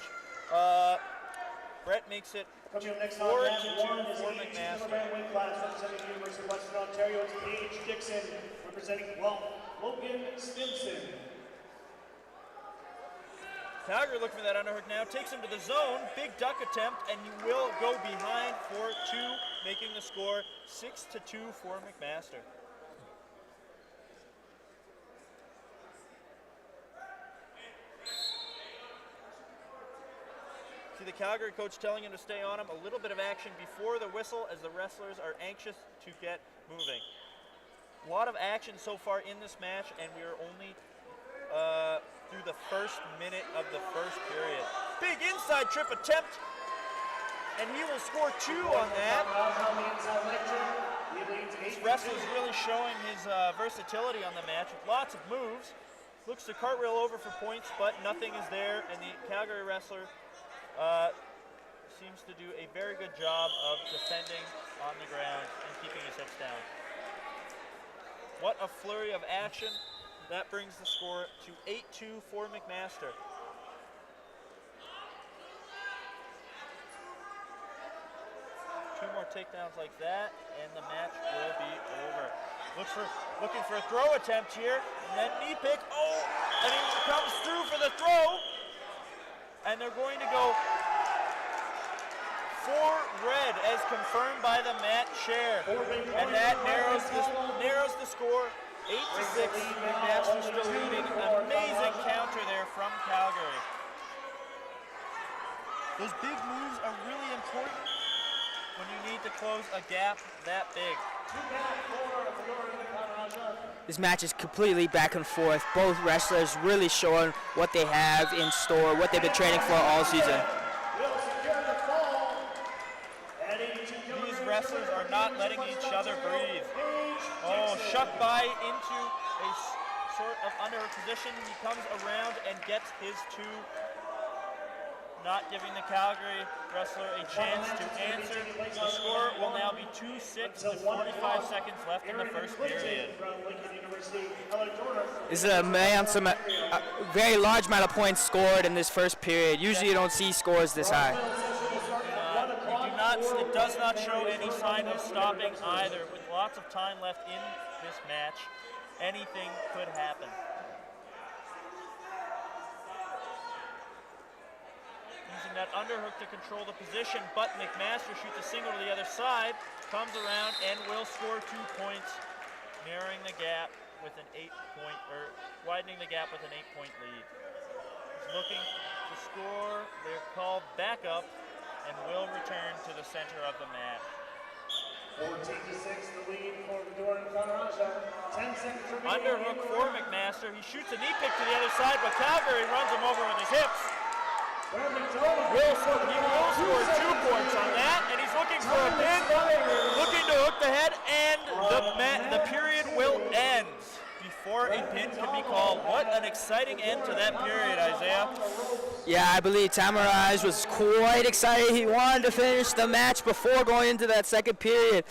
Brett makes it 4-2 for McMaster. Representing the University of Western Ontario, it's Paige Dixon. Representing Guelph, Logan Stimson. Calgary looking for that underhook now, takes him to the zone, big duck attempt, and he will go behind for 2, making the score 6-2 for McMaster. See the Calgary coach telling him to stay on him, a little bit of action before the whistle as the wrestlers are anxious to get moving. A lot of action so far in this match, and we are only through the first minute of the first period. Big inside trip attempt, and he will score 2 on that. This wrestler is really showing his versatility on the match with lots of moves. Looks to cartwheel over for points, but nothing is there, and the Calgary wrestler seems to do a very good job of defending on the ground and keeping his hips down. What a flurry of action. That brings the score to 8-2 for McMaster. Two more takedowns like that, and the match will be over. Looking for a throw attempt here, and then knee pick. Oh, and he comes through for the throw, and they're going to go for red as confirmed by the mat chair, and that narrows the score. 8-6, McMaster still leading. Amazing counter there from Calgary. Those big moves are really important when you need to close a gap that big. This match is completely back and forth. Both wrestlers really showing what they have in store, what they've been training for all season. These wrestlers are not letting each other breathe. Oh, shuck by into a sort of underhook position. He comes around and gets his two, not giving the Calgary wrestler a chance to answer. The score will now be 2-6 with 45 seconds left in the first period. This is a very large amount of points scored in this first period. Usually you don't see scores this high. It does not show any sign of stopping either. With lots of time left in this match, anything could happen. Using that underhook to control the position, but McMaster shoots a single to the other side, comes around and will score 2 points, narrowing the gap with an widening the gap with an 8-point lead. He's looking to score. They're called back up and will return to the center of the mat. 14-6, the lead for Doran Kanaraja. 10 seconds remaining. Underhook for McMaster. He shoots a knee pick to the other side, but Calgary runs him over with his hips. He will score 2 points on that, and he's looking for a pin, looking to hook the head, and the period will end before a pin can be called. What an exciting end to that period, Isaiah. Yeah, I believe Tamaraj was quite excited. He wanted to finish the match before going into that second period,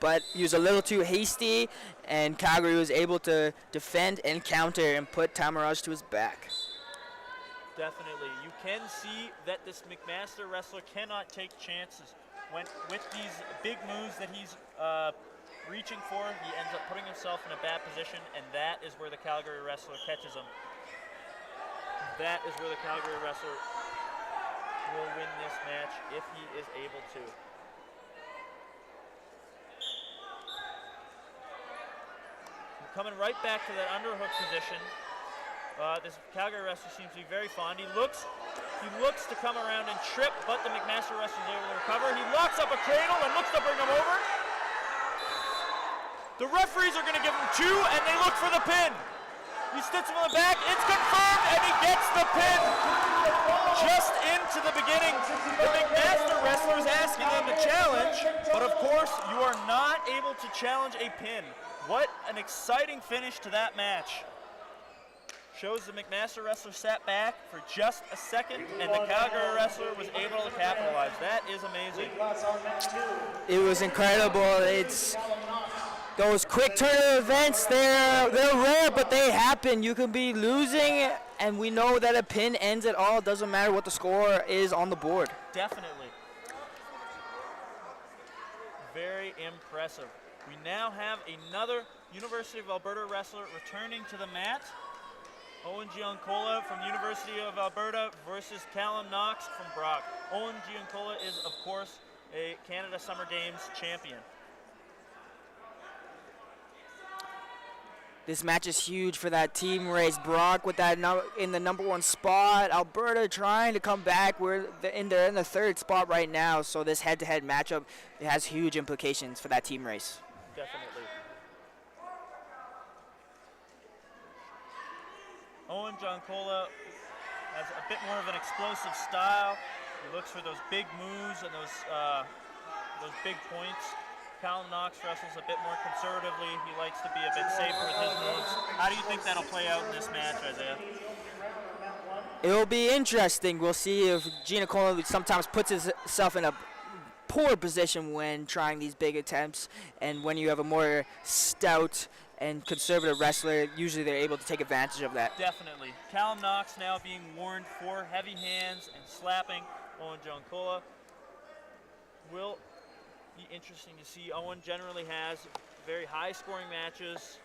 but he was a little too hasty, and Calgary was able to defend and counter and put Tamaraj to his back. Definitely. You can see that this McMaster wrestler cannot take chances. With these big moves that he's reaching for, he ends up putting himself in a bad position, and that is where the Calgary wrestler catches him. That is where the Calgary wrestler will win this match if he is able to. Coming right back to that underhook position. This Calgary wrestler seems to be very fond. He looks to come around and trip, but the McMaster wrestler is able to recover. He locks up a cradle and looks to bring him over. The referees are going to give him 2, and they look for the pin. He sticks him on the back. It's confirmed, and he gets the pin just into the beginning. The McMaster wrestler is asking him to challenge, but of course, you are not able to challenge a pin. What an exciting finish to that match. Shows the McMaster wrestler sat back for just a second, and the Calgary wrestler was able to capitalize. That is amazing. It was incredible. It's those quick turn events, they're rare, but they happen. You can be losing, and we know that a pin ends it all. It doesn't matter what the score is on the board. Definitely. Very impressive. We now have another University of Alberta wrestler returning to the mat. Owen Giancola from University of Alberta versus Callum Knox from Brock. Owen Giancola is, of course, a Canada Summer Games champion. This match is huge for that team race. Brock with that in the number 1 spot. Alberta trying to come back. They're in the 3rd spot right now. So this head-to-head matchup, it has huge implications for that team race. Definitely. Owen Giancola has a bit more of an explosive style. He looks for those big moves and those big points. Callum Knox wrestles a bit more conservatively. He likes to be a bit safer with his moves. How do you think that'll play out in this match, Isaiah? It will be interesting. We'll see if Giancola sometimes puts himself in a poor position when trying these big attempts, and when you have a more stout and conservative wrestler, usually they're able to take advantage of that. Definitely. Callum Knox now being warned for heavy hands and slapping Owen Giancola. Will be interesting to see. Owen generally has very high scoring matches,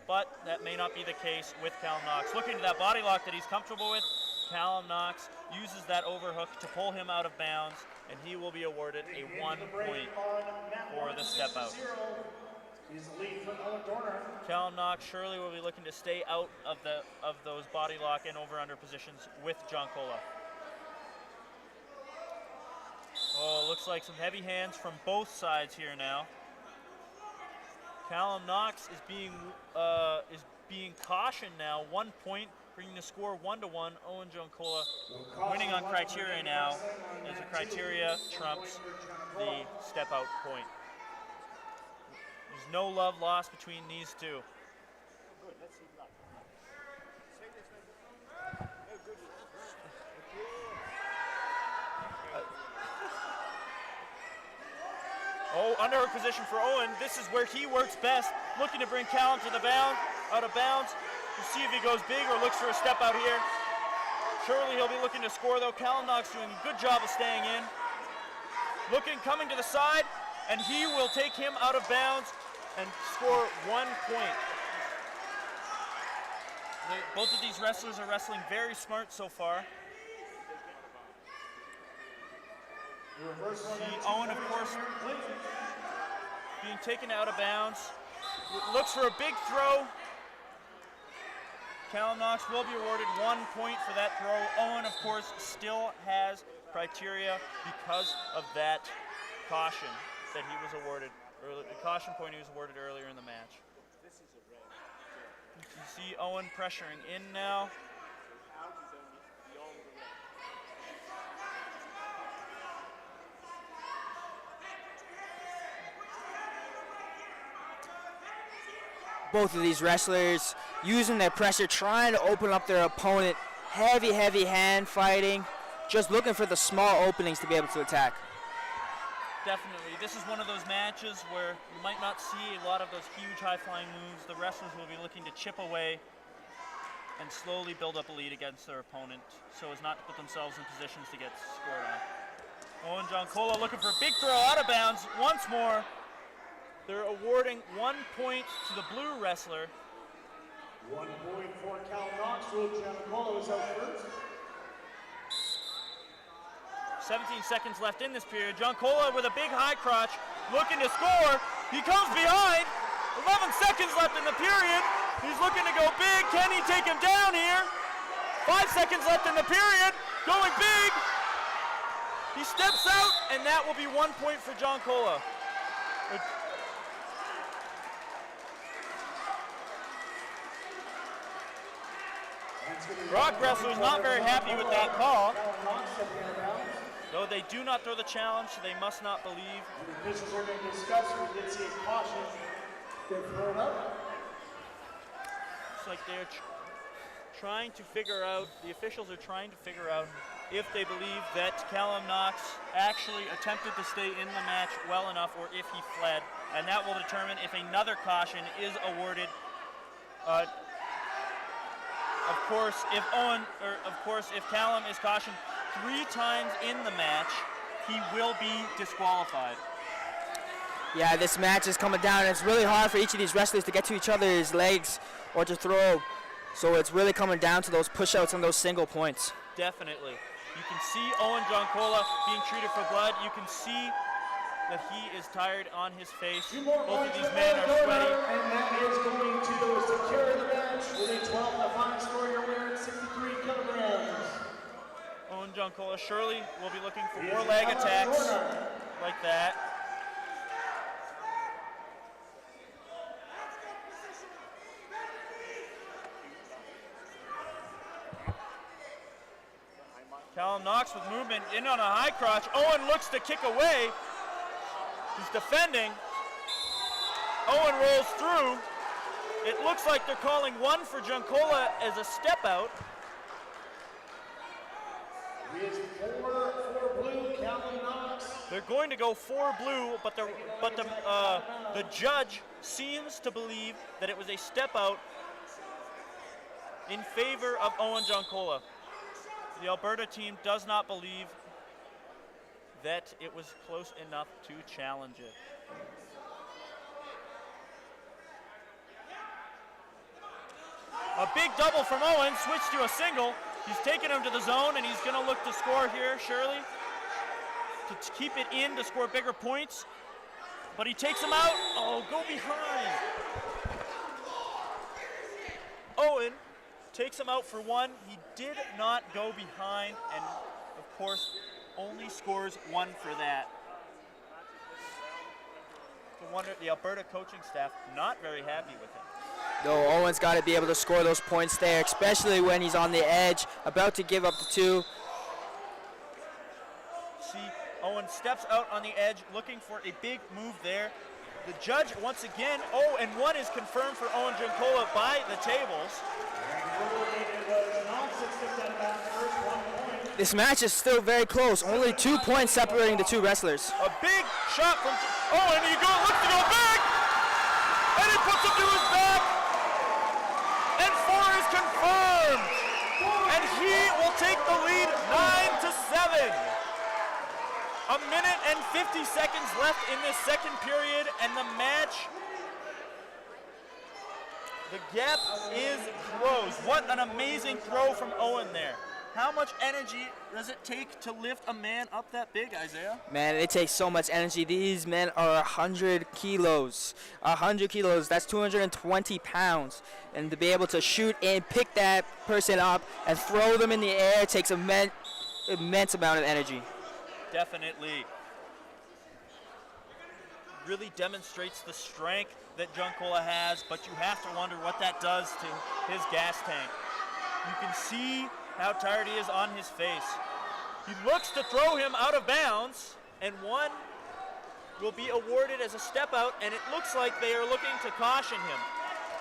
but that may not be the case with Callum Knox. Looking to that body lock that he's comfortable with, Callum Knox uses that overhook to pull him out of bounds, and he will be awarded a 1 point for the step out. Callum Knox surely will be looking to stay out of those body lock and over under positions with Giancola. Oh, looks like some heavy hands from both sides here now. Callum Knox is being cautioned now. 1 point, bringing the score 1-1. Owen Joncola winning on criteria now, as the criteria trumps the step-out point. There's no love lost between these two. Oh, underhook position for Owen. This is where he works best. Looking to bring Callum to the out of bounds. We'll see if he goes big or looks for a step out here. Surely he'll be looking to score though. Callum Knox doing a good job of staying in. Coming to the side, and he will take him out of bounds and score 1 point. Both of these wrestlers are wrestling very smart so far. Owen, of course, being taken out of bounds. Looks for a big throw. Callum Knox will be awarded 1 point for that throw. Owen, of course, still has criteria because of that caution that he was awarded, the caution point he was awarded earlier in the match. You can see Owen pressuring in now. Both of these wrestlers using their pressure, trying to open up their opponent. Heavy hand fighting, just looking for the small openings to be able to attack. Definitely. This is one of those matches where you might not see a lot of those huge high-flying moves. The wrestlers will be looking to chip away and slowly build up a lead against their opponent so as not to put themselves in positions to get scored on. Owen Joncola looking for a big throw out of bounds once more. They're awarding 1 point to the blue wrestler. 1 point for Cal Knoxville. Giannicola is out first. 17 seconds left in this period. Joncola with a big high crotch, looking to score. He comes behind. 11 seconds left in the period. He's looking to go big. Can he take him down here? 5 seconds left in the period. Going big. He steps out, and that will be 1 point for Joncola. Rock Wrestler's not very happy with that call. Though they do not throw the challenge, so they must not believe. The officials are going to discuss. We did see a caution get thrown up. It's like they're trying to figure out, the officials are trying to figure out if they believe that Callum Knox actually attempted to stay in the match well enough or if he fled. And that will determine if another caution is awarded. Of course, if Callum is cautioned 3 times in the match, he will be disqualified. Yeah, this match is coming down. It's really hard for each of these wrestlers to get to each other's legs or to throw. So it's really coming down to those push-outs and those single points. Definitely. You can see Owen Joncola being treated for blood. You can see that he is tired on his face. Both of these men are sweaty. And that is going to secure the match with a 12-5 score. Your winner at 63 kilograms. Owen Joncola surely will be looking for more leg attacks like that. Callum Knox with movement in on a high crotch. Owen looks to kick away. He's defending. Owen rolls through. It looks like they're calling 1 for Joncola as a step out. He is 4 blue, Callum Knox. They're going to go 4 blue, but the judge seems to believe that it was a step out in favor of Owen Joncola. The Alberta team does not believe that it was close enough to challenge it. A big double from Owen, switch to a single. He's taking him to the zone, and he's gonna look to score here, surely, to keep it in to score bigger points. But he takes him out. Oh, go behind. Owen takes him out for 1. He did not go behind, and of course, only scores 1 for that. No wonder the Alberta coaching staff not very happy with him. No, Owen's got to be able to score those points there, especially when he's on the edge, about to give up the 2. See, Owen steps out on the edge, looking for a big move there. The judge, once again, and 1 is confirmed for Owen Junkola by the tables. This match is still very close. Only 2 points separating the 2 wrestlers. A big shot from Owen. He looks to go back, and he puts him to his back. And 4 is confirmed, and he will take the lead 9-7. A minute and 50 seconds left in this second period, and the match, the gap is closed. What an amazing throw from Owen there. How much energy does it take to lift a man up that big, Isaiah? Man, it takes so much energy. These men are 100 kilos. 100 kilos, that's 220 pounds. And to be able to shoot and pick that person up and throw them in the air takes immense amount of energy. Definitely. Really demonstrates the strength that Junkola has, but you have to wonder what that does to his gas tank. You can see how tired he is on his face. He looks to throw him out of bounds, and 1 will be awarded as a step out, and it looks like they are looking to caution him.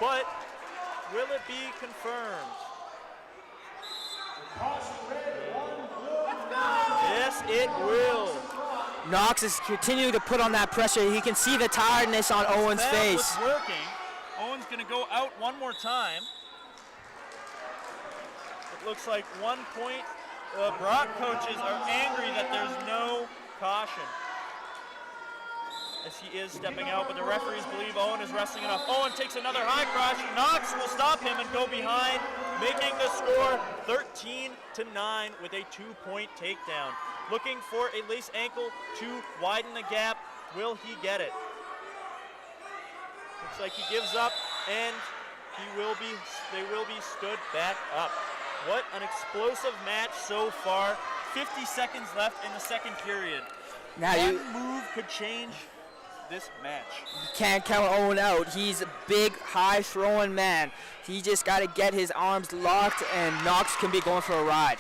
But will it be confirmed? Yes, it will. Knox is continuing to put on that pressure. He can see the tiredness on Owen's face. That was working. Owen's going to go out 1 more time. It looks like 1 point. Brock coaches are angry that there's no caution, as he is stepping out, but the referees believe Owen is wrestling enough. Owen takes another high crotch. Knox will stop him and go behind, making the score 13-9 with a 2-point takedown. Looking for a lace ankle to widen the gap. Will he get it? Looks like he gives up, and they will be stood back up. What an explosive match so far. 50 seconds left in the second period. Now One move could change this match. You can't count Owen out. He's a big, high-throwing man. He just got to get his arms locked, and Knox can be going for a ride.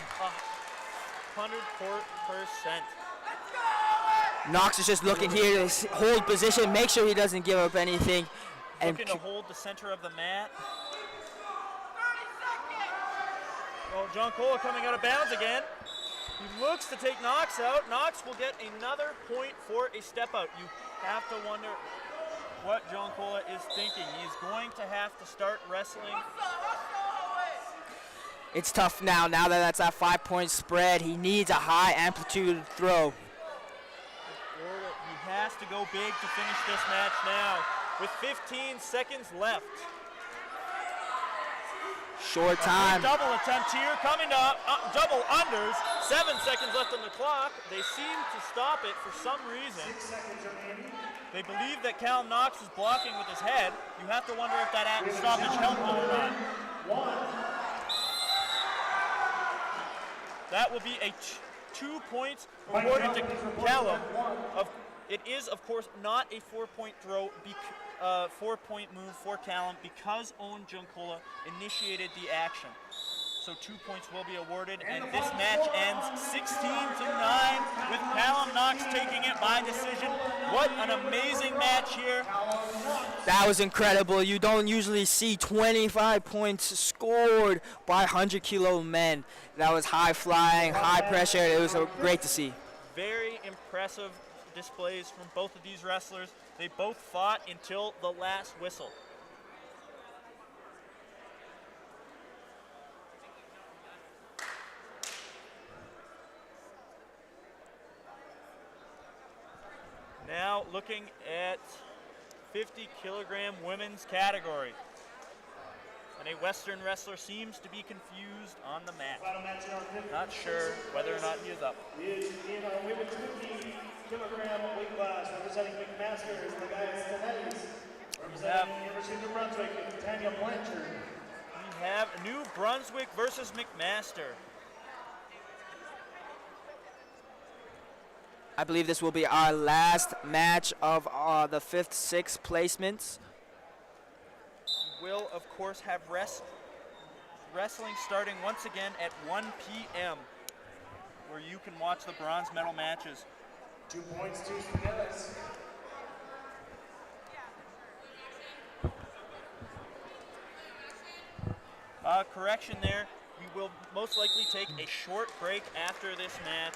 100%. Knox is just looking here to hold position, make sure he doesn't give up anything. And looking to hold the center of the mat. Well, Junkola coming out of bounds again. He looks to take Knox out. Knox will get another point for a step out. You have to wonder what Junkola is thinking. He's going to have to start wrestling. It's tough now that that's that 5-point spread. He needs a high amplitude throw. He has to go big to finish this match now with 15 seconds left. Short time. Double attempt here, coming to double unders. 7 seconds left on the clock. They seem to stop it for some reason. They believe that Cal Knox is blocking with his head. You have to wonder if that stoppage helped him or not. That will be a 2 points awarded to Callum. It is, of course, not a 4-point throw, 4-point move for Callum because Owen Junkola initiated the action. So 2 points will be awarded, and this match ends 16-9 with Callum Knox taking it by decision. What an amazing match here. That was incredible. You don't usually see 25 points scored by 100-kilo men. That was high flying, high pressure. It was great to see. Very impressive displays from both of these wrestlers. They both fought until the last whistle. Now looking at 50-kilogram women's category. And a Western wrestler seems to be confused on the mat. Not sure whether or not he is up. In our women's 50-kilogram weight class, representing McMaster is the guy representing University of New Brunswick, Tanya Blanchard. We have New Brunswick versus McMaster. I believe this will be our last match of the 5th, 6th placements. Will, of course, have wrestling starting once again at 1 p.m., where you can watch the bronze medal matches. 2 points, 2 spaghettis. Correction there. We will most likely take a short break after this match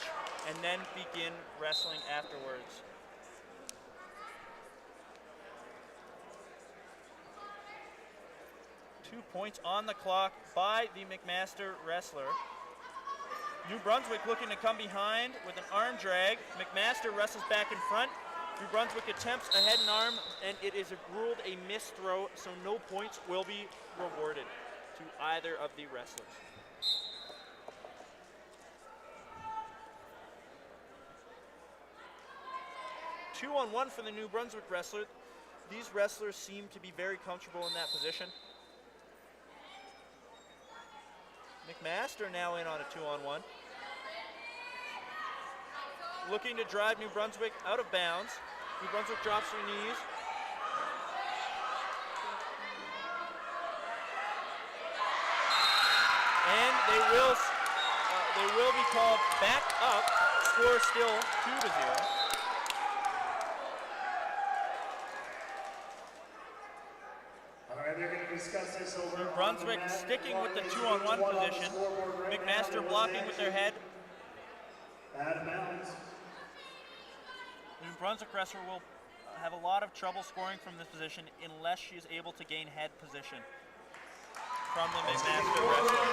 and then begin wrestling afterwards. Two points on the clock by the McMaster wrestler. New Brunswick looking to come behind with an arm drag. McMaster wrestles back in front. New Brunswick attempts a head and arm, and it is ruled a missed throw, so no points will be rewarded to either of the wrestlers. Two-on-one for the New Brunswick wrestler. These wrestlers seem to be very comfortable in that position. McMaster now in on a 2-on-1. Looking to drive New Brunswick out of bounds. New Brunswick drops their knees. And they will be called back up. Score still 2-0. They're going to discuss this over. New Brunswick sticking with the 2-on-1 position. McMaster blocking with their head. Out of bounds. New Brunswick wrestler will have a lot of trouble scoring from this position unless she is able to gain head position from the McMaster wrestler.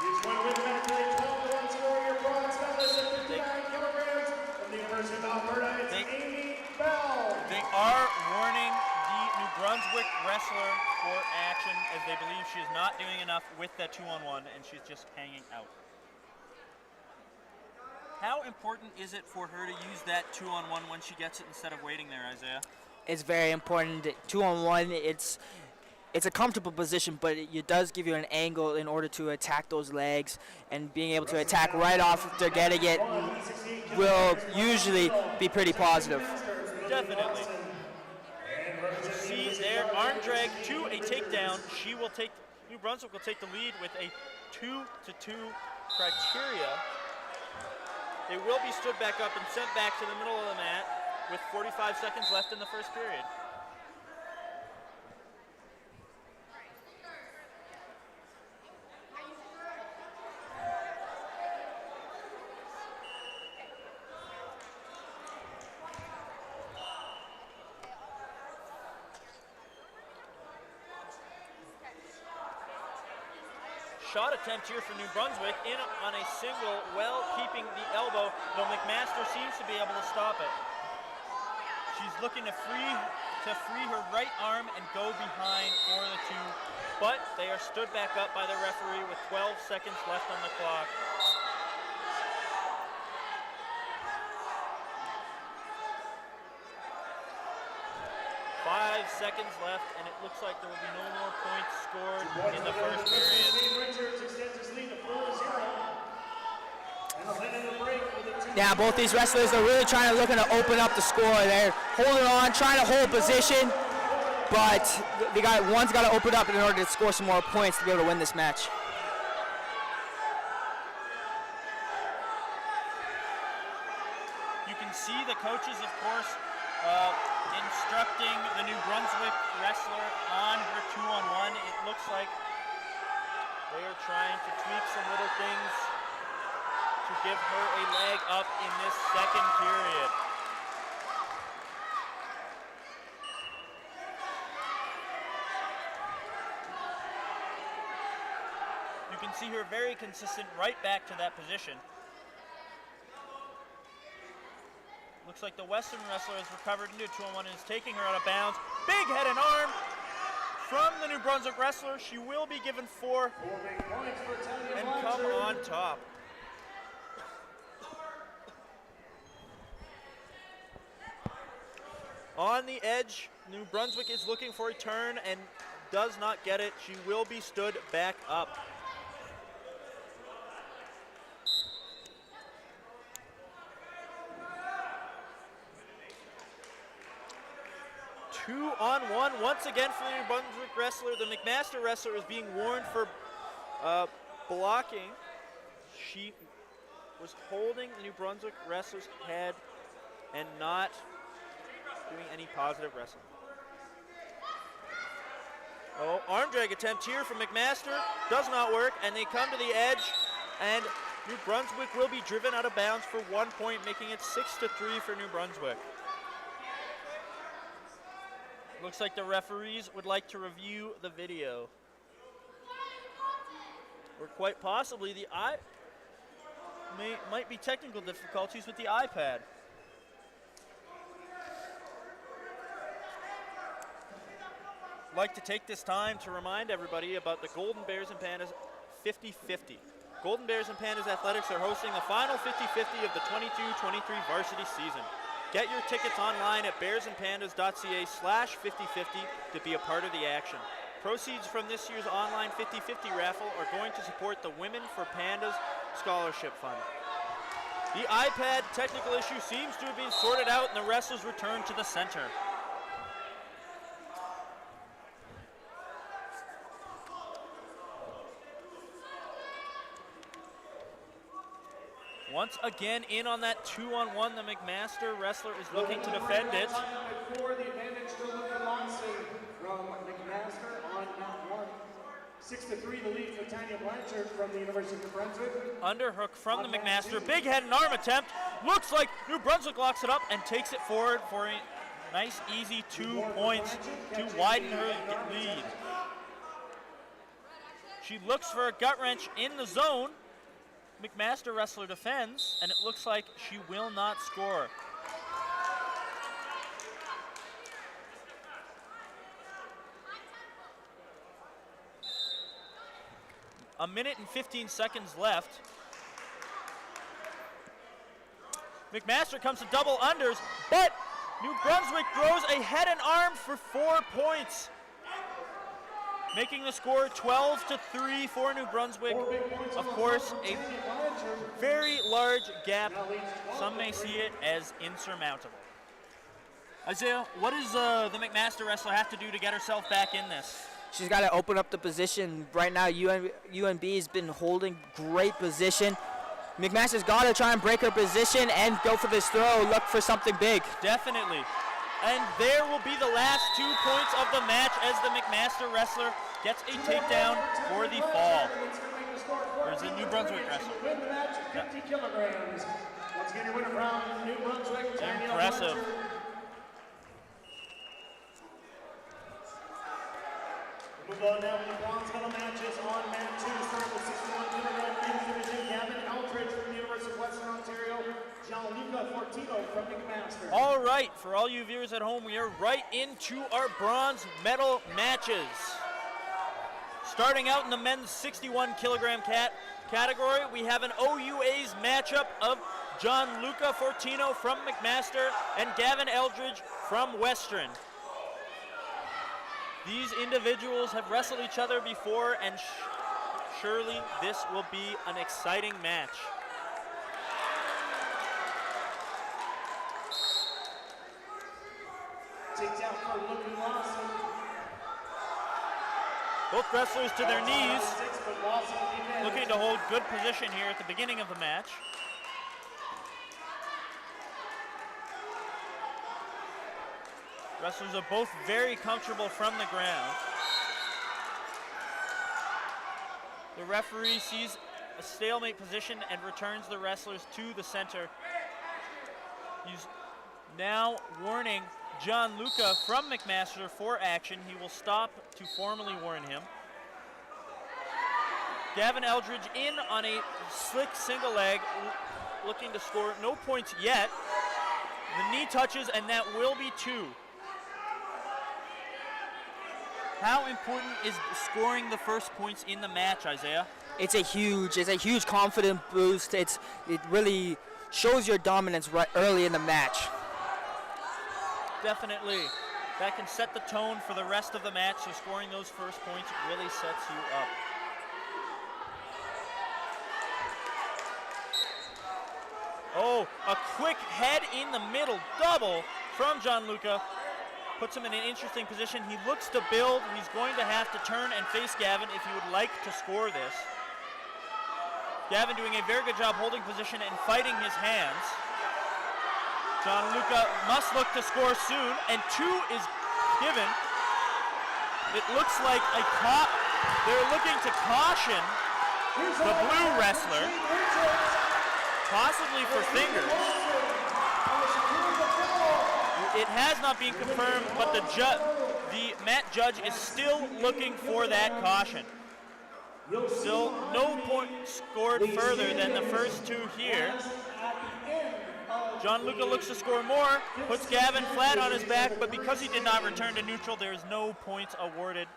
Each one with a 12-1 score. Your bronze medalist at 59 kilograms from the University of Alberta. It's Amy Bell. They are warning the New Brunswick wrestler for action as they believe she is not doing enough with that 2-on-1 and she's just hanging out. How important is it for her to use that 2-on-1 when she gets it instead of waiting there, Isaiah? It's very important. 2-on-1, it's a comfortable position, but it does give you an angle in order to attack those legs, and being able to attack right off after getting it will usually be pretty positive. Definitely. See there, arm drag to a takedown. New Brunswick will take the lead with a 2-2 criteria. They will be stood back up and sent back to the middle of the mat with 45 seconds left in the first period. Shot attempt here for New Brunswick in on a single, well keeping the elbow, though McMaster seems to be able to stop it. She's looking to free her right arm and go behind for the 2, but they are stood back up by the referee with 12 seconds left on the clock. Five seconds left, and it looks like there will be no more points scored in the first period. Yeah, both these wrestlers are really looking to open up the score. They're holding on, trying to hold position, but one's got to open up in order to score some more points to be able to win this match. You can see the coaches, of course, instructing the New Brunswick wrestler on her 2-on-1. It looks like they are trying to tweak some little things to give her a leg up in this second period. You can see her very consistent right back to that position. Looks like the Western wrestler has recovered into a 2-on-1 and is taking her out of bounds. Big head and arm from the New Brunswick wrestler. She will be given 4 and come on top. On the edge, New Brunswick is looking for a turn and does not get it. She will be stood back up. 2-on-1 once again for the New Brunswick wrestler. The McMaster wrestler is being warned for blocking. She was holding the New Brunswick wrestler's head and not doing any positive wrestling. Oh, arm drag attempt here from McMaster. Does not work, and they come to the edge, and New Brunswick will be driven out of bounds for 1 point, making it 6-3 for New Brunswick. Looks like the referees would like to review the video. Or quite possibly the might be technical difficulties with the iPad. I'd like to take this time to remind everybody about the Golden Bears and Pandas 50-50. Golden Bears and Pandas Athletics are hosting the final 50-50 of the 22-23 varsity season. Get your tickets online at bearsandpandas.ca/5050 to be a part of the action. Proceeds from this year's online 50-50 raffle are going to support the Women for Pandas Scholarship Fund. The iPad technical issue seems to have been sorted out, and the wrestlers return to the center. Once again, in on that 2-on-1, the McMaster wrestler is looking to defend it. For the advantage to Luca Monson from McMaster on mat 1. 6-3 the lead for Tanya Blanchard from the University of New Brunswick. Underhook from the McMaster. Big head and arm attempt. Looks like New Brunswick locks it up and takes it forward for a nice, easy 2 points to widen her lead. She looks for a gut wrench in the zone. McMaster wrestler defends, and it looks like she will not score. A minute and 15 seconds left. McMaster comes to double unders, but New Brunswick throws a head and arm for 4 points, making the score 12-3 for New Brunswick. Of course, a very large gap. Some may see it as insurmountable. Isaiah, what does the McMaster wrestler have to do to get herself back in this? She's got to open up the position. Right now, UNB has been holding great position. McMaster's got to try and break her position and go for this throw, look for something big. Definitely. And there will be the last 2 points of the match as the McMaster wrestler gets a takedown for the fall. There's a New Brunswick wrestler. Win the match at 50 kilograms. Once again, your winner from New Brunswick, Tanya Impressive. Blanchard. Move on now to the bronze medal matches on mat 2. Starting with 61-kilogram men's division, Gavin Eldridge from the University of Western Ontario, Gianluca Fortino from McMaster. All right, for all you viewers at home, we are right into our bronze medal matches. Starting out in the men's 61-kilogram category, we have an OUA's matchup of Gianluca Fortino from McMaster and Gavin Eldridge from Western. These individuals have wrestled each other before, and surely this will be an exciting match. Takedown for Luca Lawson. Both wrestlers to their knees, looking to hold good position here at the beginning of the match. Wrestlers are both very comfortable from the ground. The referee sees a stalemate position and returns the wrestlers to the center. He's now warning Gianluca from McMaster for action. He will stop to formally warn him. Gavin Eldridge in on a slick single leg, looking to score. No points yet. The knee touches, and that will be 2. How important is scoring the first points in the match, Isaiah? It's a huge confidence boost. It really shows your dominance right early in the match. Definitely. That can set the tone for the rest of the match, so scoring those first points really sets you up. Oh, a quick head in the middle double from Gianluca. puts him in an interesting position. He looks to build. He's going to have to turn and face Gavin if he would like to score this. Gavin doing a very good job holding position and fighting his hands. Gianluca must look to score soon, and 2 is given. It looks like they're looking to caution the blue wrestler, possibly for fingers. It has not been confirmed, but the mat judge is still looking for that caution. Still no point scored further than the first 2 here. Gianluca looks to score more, puts Gavin flat on his back, but because he did not return to neutral, there is no points awarded.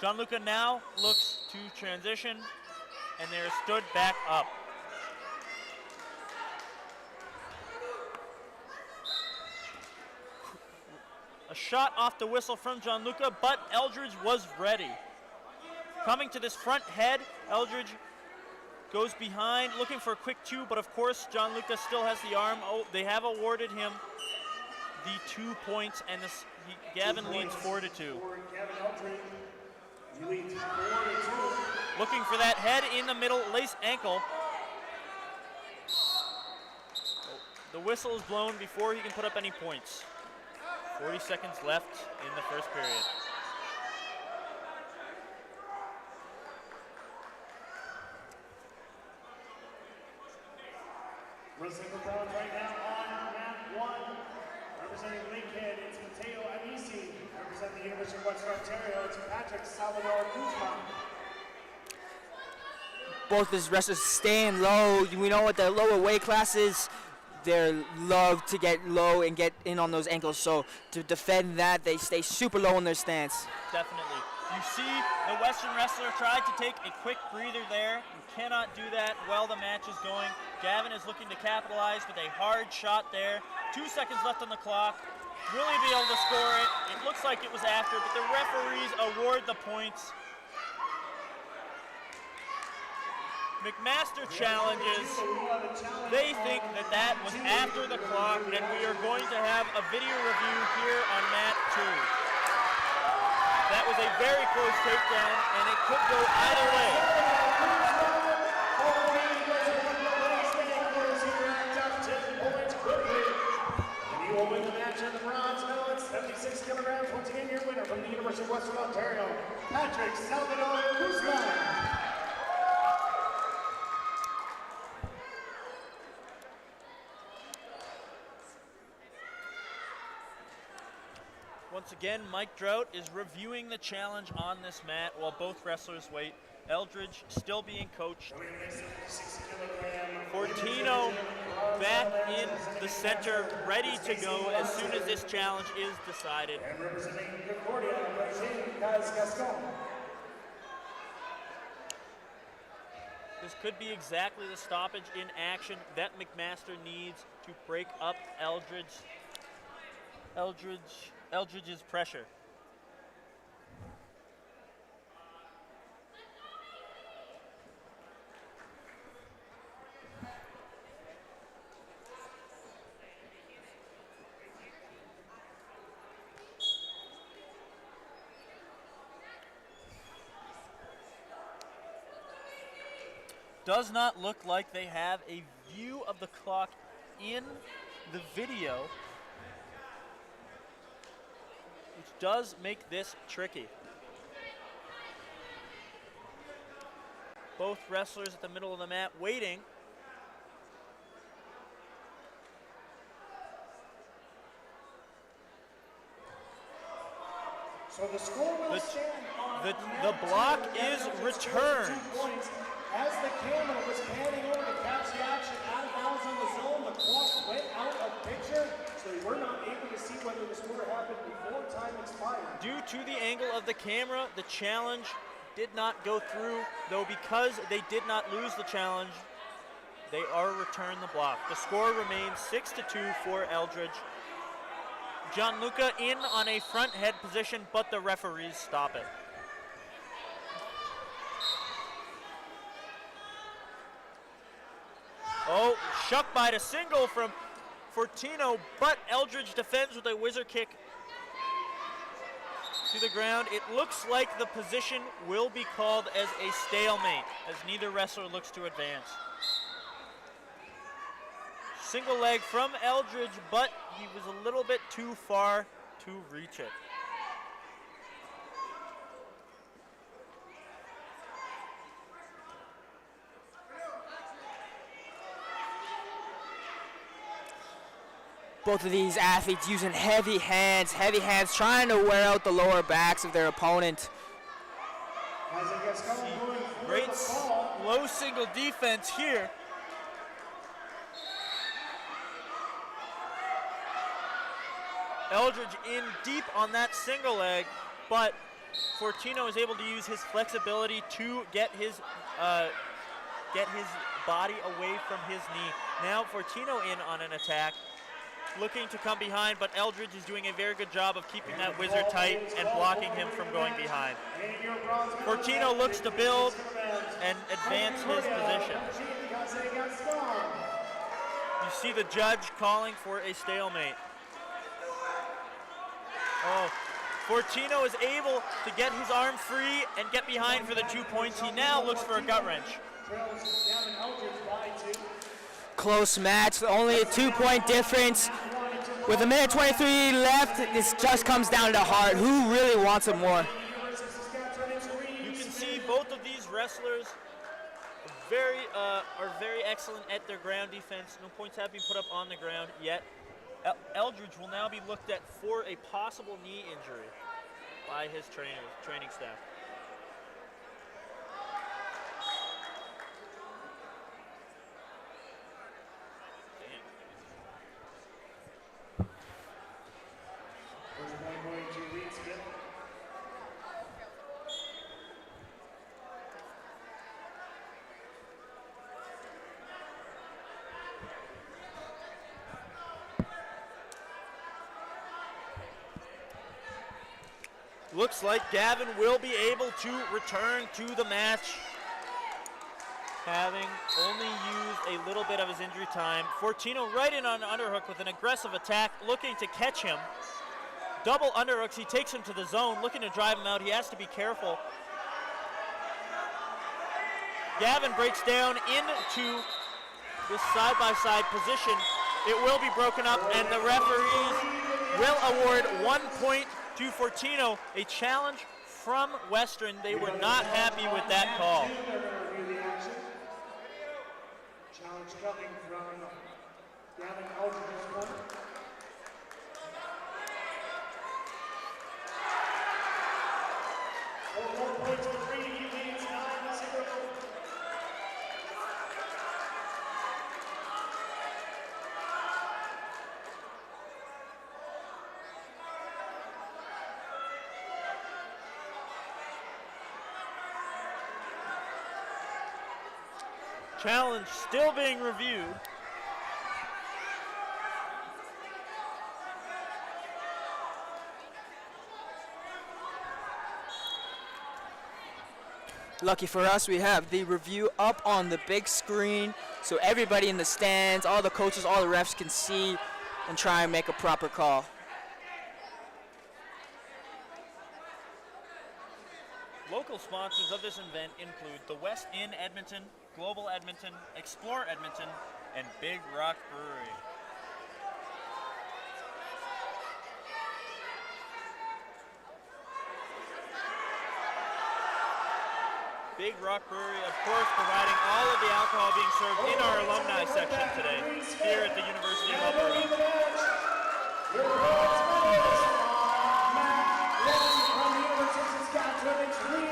Gianluca now looks to transition, and they're stood back up. A shot off the whistle from Gianluca, but Eldridge was ready. Coming to this front head, Eldridge goes behind, looking for a quick 2, but of course Gianluca still has the arm. Oh, they have awarded him the 2 points, and Gavin leads 4-2. Looking for that head in the middle, lace ankle. The whistle is blown before he can put up any points. 40 seconds left in the first period. Wrestling for bronze right now on mat 1. Representing Lakehead, it's Mateo Anisi. Representing the University of Western Ontario, it's Patrick Salvador Guzman. Both these wrestlers staying low. We know what the lower weight classes, they love to get low and get in on those ankles. So to defend that, they stay super low in their stance. Definitely. You see the Western wrestler tried to take a quick breather there. You cannot do that while the match is going. Gavin is looking to capitalize with a hard shot there. 2 seconds left on the clock. Will he be able to score it? It looks like it was after, but the referees award the points. McMaster challenges. They think that that was after the clock, and we are going to have a video review here on mat 2. That was a very close takedown, and it could go either way. And you will win the match in the bronze medal at 76 kilograms. Once again, your winner from the University of Western Ontario, Patrick Salvador Guzman. Once again, Mike Drought is reviewing the challenge on this mat while both wrestlers wait. Eldridge still being coached. Fortino back in the center, ready to go as soon as this challenge is decided. And representing Concordia, Gaston. This could be exactly the stoppage in action that McMaster needs to break up Eldridge's pressure. Does not look like they have a view of the clock in the video, which does make this tricky. Both wrestlers at the middle of the mat waiting. So the score will stand on the block is returned. Points. As the camera was panning over to catch the action out of bounds on the zone, the clock went out of picture, so they were not able to see whether the score happened before time expired. Due to the angle of the camera, the challenge did not go through, though because they did not lose the challenge, they are returned the block. The score remains 6-2 for Eldridge. Gianluca in on a front head position, but the referees stop it. Oh, shuck by the single from Fortino, but Eldridge defends with a whizzer kick. to the ground. It looks like the position will be called as a stalemate, as neither wrestler looks to advance. Single leg from Eldridge, but he was a little bit too far to reach it. Both of these athletes using heavy hands, trying to wear out the lower backs of their opponent. Great low single defense here. Eldridge in deep on that single leg, but Fortino is able to use his flexibility to get his body away from his knee. Now Fortino in on an attack, looking to come behind, but Eldridge is doing a very good job of keeping that wizard tight and blocking him from going behind. Fortino looks to build and advance his position. You see the judge calling for a stalemate. Oh, Fortino is able to get his arm free and get behind for the 2 points. He now looks for a gut wrench. Close match, only a 2-point difference. With a minute 23 left, this just comes down to heart. Who really wants it more? You can see both of these wrestlers are very excellent at their ground defense. No points have been put up on the ground yet. Eldridge will now be looked at for a possible knee injury by his training staff. Looks like Gavin will be able to return to the match, having only used a little bit of his injury time. Fortino right in on underhook with an aggressive attack, looking to catch him. Double underhooks, he takes him to the zone, looking to drive him out. He has to be careful. Gavin breaks down into this side-by-side position. It will be broken up, and the referees will award 1 point to Fortino, a challenge from Western. They were not happy with that call. Challenge coming from Gavin Eldridge's corner. For 1 point to three, he leads 9-0. Challenge still being reviewed. Lucky for us, we have the review up on the big screen, so everybody in the stands, all the coaches, all the refs can see and try and make a proper call. Local sponsors of this event include the West Inn Edmonton, Global Edmonton, Explore Edmonton, and Big Rock Brewery. Big Rock Brewery, of course, providing all of the alcohol being served in our alumni section today here at the University of Alberta.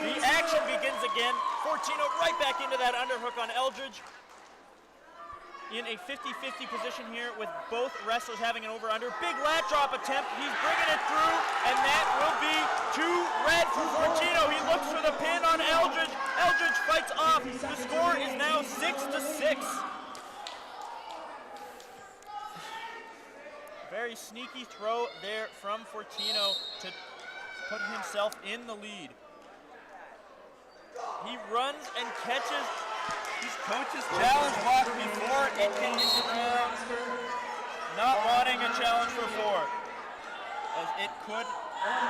The action begins again. Fortino right back into that underhook on Eldridge. In a 50-50 position here with both wrestlers having an over-under. Big lat drop attempt. He's bringing it through, and that will be 2 red for Fortino. He looks for the pin on Eldridge. Eldridge fights off. The score is now 6-6. Very sneaky throw there from Fortino to put himself in the lead. He runs and catches his coach's challenge block before it can hit the ground. Not wanting a challenge for 4. as it could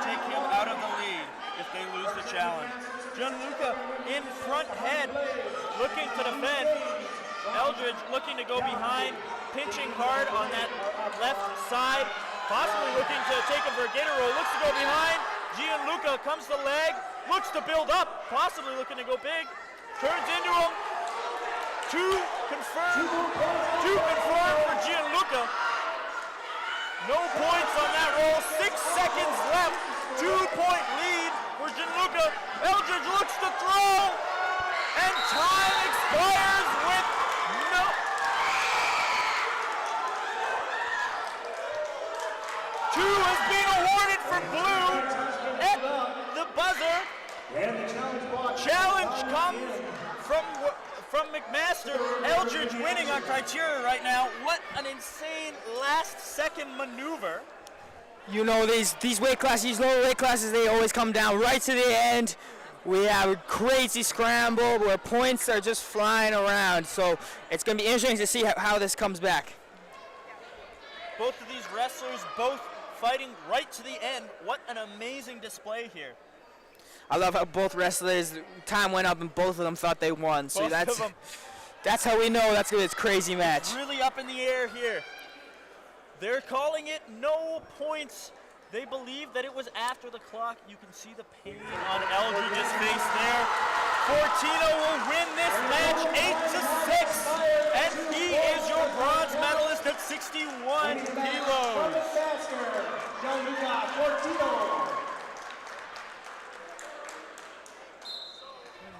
take him out of the lead if they lose the challenge. Gianluca in front head, looking to defend. Eldridge looking to go behind, pinching hard on that left side, possibly looking to take him for a gator roll, looks to go behind. Gianluca comes to leg, looks to build up, possibly looking to go big, turns into him. Two confirmed for Gianluca. No points on that roll, 6 seconds left, 2-point lead for Gianluca. Eldridge looks to throw, and time expires with no. Two has been awarded for blue at the buzzer. Challenge comes from McMaster. Eldridge winning on criteria right now. What an insane last-second maneuver. You know, these weight classes, these lower weight classes, they always come down right to the end. We have a crazy scramble where points are just flying around. So it's going to be interesting to see how this comes back. Both of these wrestlers both fighting right to the end. What an amazing display here. I love how both wrestlers, time went up and both of them thought they won. So that's how we know that's going to be a crazy match. It's really up in the air here. They're calling it no points. They believe that it was after the clock. You can see the pain on Eldridge's face there. Fortino will win this match 8-6, and he is your bronze medalist at 61 kilos.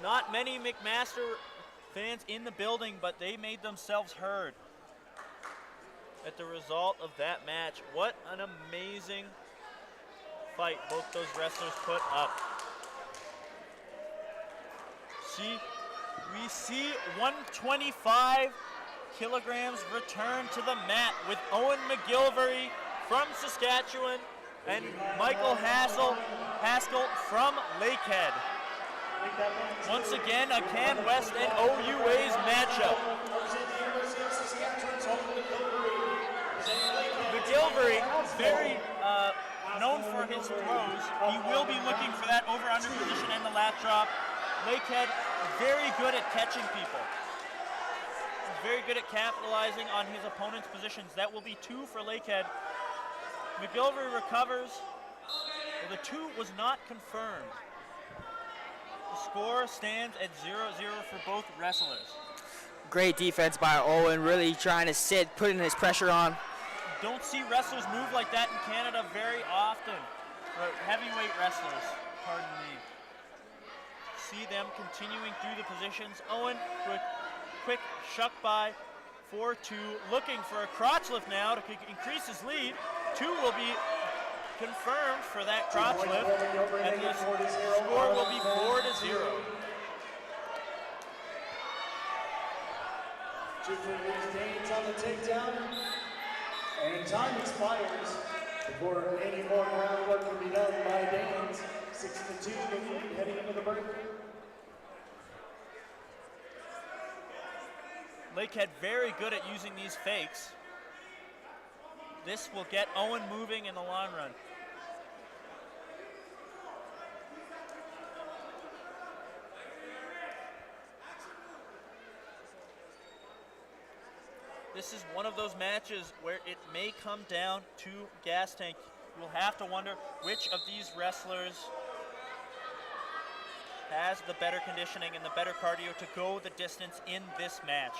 Not many McMaster fans in the building, but they made themselves heard at the result of that match. What an amazing fight both those wrestlers put up. We see 125 kilograms return to the mat with Owen McGilvery from Saskatchewan and Michael Haskell from Lakehead. Once again, a Can West and OUA's matchup. McGilvery, very known for his throws. He will be looking for that over-under position and the lat drop. Lakehead, very good at catching people. He's very good at capitalizing on his opponent's positions. That will be 2 for Lakehead. McGilvery recovers. Well, the 2 was not confirmed. The score stands at 0-0 for both wrestlers. Great defense by Owen, really trying to putting his pressure on. Don't see wrestlers move like that in Canada very often. Heavyweight wrestlers, pardon me. See them continuing through the positions. Owen with quick shuck by 4-2, looking for a crotch lift now to increase his lead. 2 will be confirmed for that crotch lift, and the score will be 4-0. 2 Danes on the takedown, and time expires before any more groundwork can be done by Danes. 6-2 the lead heading into the break. Lakehead very good at using these fakes. This will get Owen moving in the long run. This is one of those matches where it may come down to gas tank. You'll have to wonder which of these wrestlers has the better conditioning and the better cardio to go the distance in this match.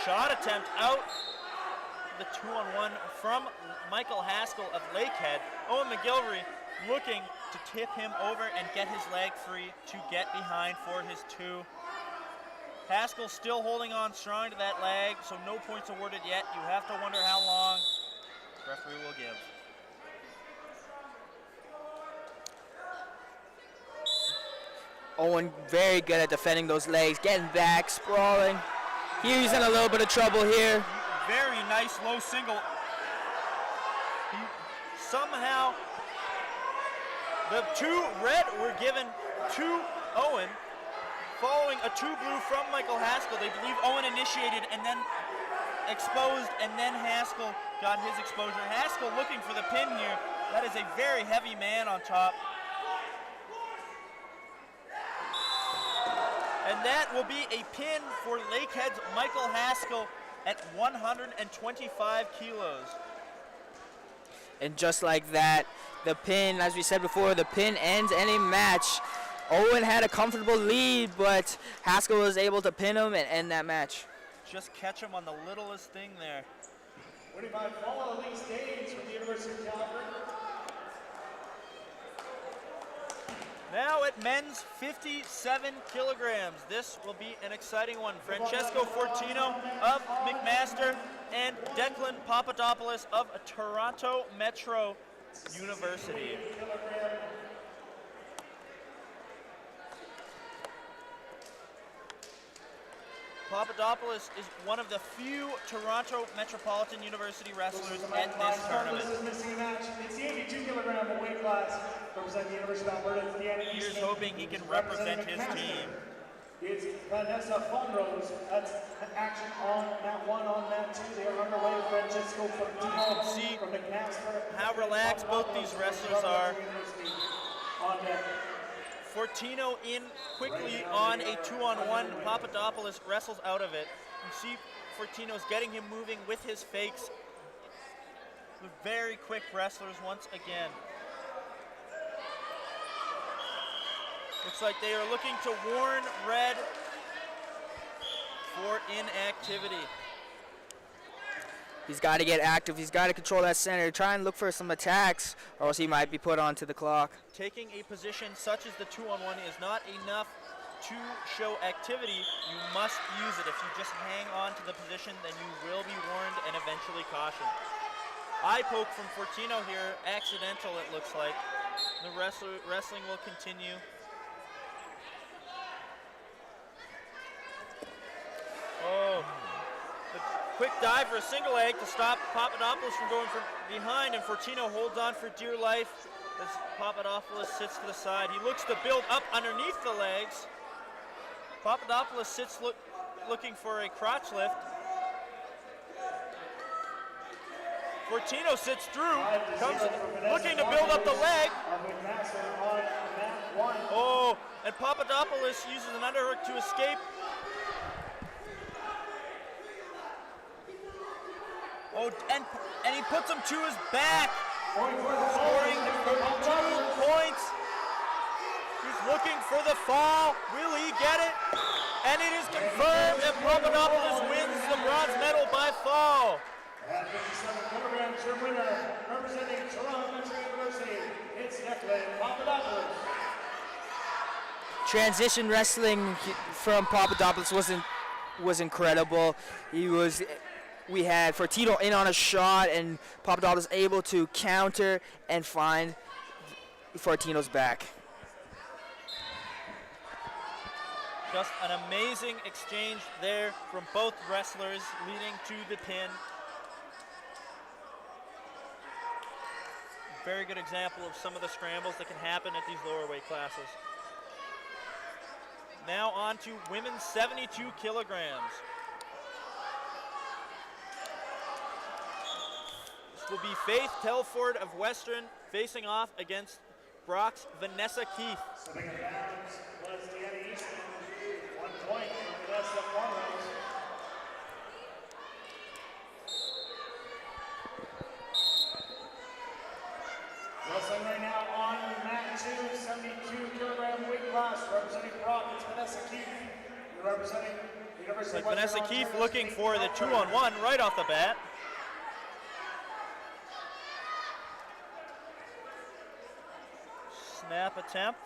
Shot attempt out. The 2-on-1 from Michael Haskell of Lakehead. Owen McGilvery looking to tip him over and get his leg free to get behind for his 2. Haskell still holding on strong to that leg, so no points awarded yet. You have to wonder how long the referee will give. Owen very good at defending those legs, getting back, sprawling. He's in a little bit of trouble here. Very nice low single. Somehow, the 2 red were given to Owen, following a 2 blue from Michael Haskell. They believe Owen initiated, and then exposed, and then Haskell got his exposure. Haskell looking for the pin here. That is a very heavy man on top. And that will be a pin for Lakehead's Michael Haskell at 125 kilos. And just like that, the pin, as we said before, the pin ends any match. Owen had a comfortable lead, but Haskell was able to pin him and end that match. Just catch him on the littlest thing there. Winning by fall, Elise Gaines from the University of Calgary. Now at men's 57 kilograms. This will be an exciting one. Francesco Fortino of McMaster and Declan Papadopoulos of Toronto Metro University. Papadopoulos is one of the few Toronto Metropolitan University wrestlers at this tournament. It's the 82 kilogram weight class representing the University of Alberta. Here's hoping he can represent his team. It's Vanessa Funrose. That's action on mat 1, on mat 2. They are underway. Francesco Fortino See from McMaster. how relaxed both these wrestlers are. On deck. Fortino in quickly on a 2-on-1. Papadopoulos wrestles out of it. You see Fortino's getting him moving with his fakes. They're very quick wrestlers once again. Looks like they are looking to warn red for inactivity. He's got to get active. He's got to control that center. Try and look for some attacks, or else he might be put onto the clock. Taking a position such as the 2-on-1 is not enough to show activity. You must use it. If you just hang on to the position, then you will be warned and eventually cautioned. Eye poke from Fortino here, accidental it looks like. The wrestling will continue. Oh, the quick dive for a single leg to stop Papadopoulos from going from behind, and Fortino holds on for dear life as Papadopoulos sits to the side. He looks to build up underneath the legs. Papadopoulos sits looking for a crotch lift. Fortino sits through, comes looking to build up the leg. Oh, and Papadopoulos uses an underhook to escape. Oh, and he puts him to his back, scoring 2 points. He's looking for the fall. Will he get it? And it is confirmed that Papadopoulos wins the bronze medal by fall. At 57 kilograms, your winner, representing Toronto Metro University, it's Declan Papadopoulos. Transition wrestling from Papadopoulos was incredible. We had Fortino in on a shot, and Papadopoulos able to counter and find Fortino's back. Just an amazing exchange there from both wrestlers, leading to the pin. Very good example of some of the scrambles that can happen at these lower weight classes. Now on to women's 72 kilograms. This will be Faith Telford of Western facing off against Brock's Vanessa Keith. Stepping in bounds was Deanna Easton. 1 point for Vanessa Funrose. Wrestling right now on mat 2, 72 kilogram weight class, representing Brock, it's Vanessa Keith. You're representing the University of Vanessa Western Keith Ontario looking State for the Alberta. 2-on-1 right off the bat. Snap attempt.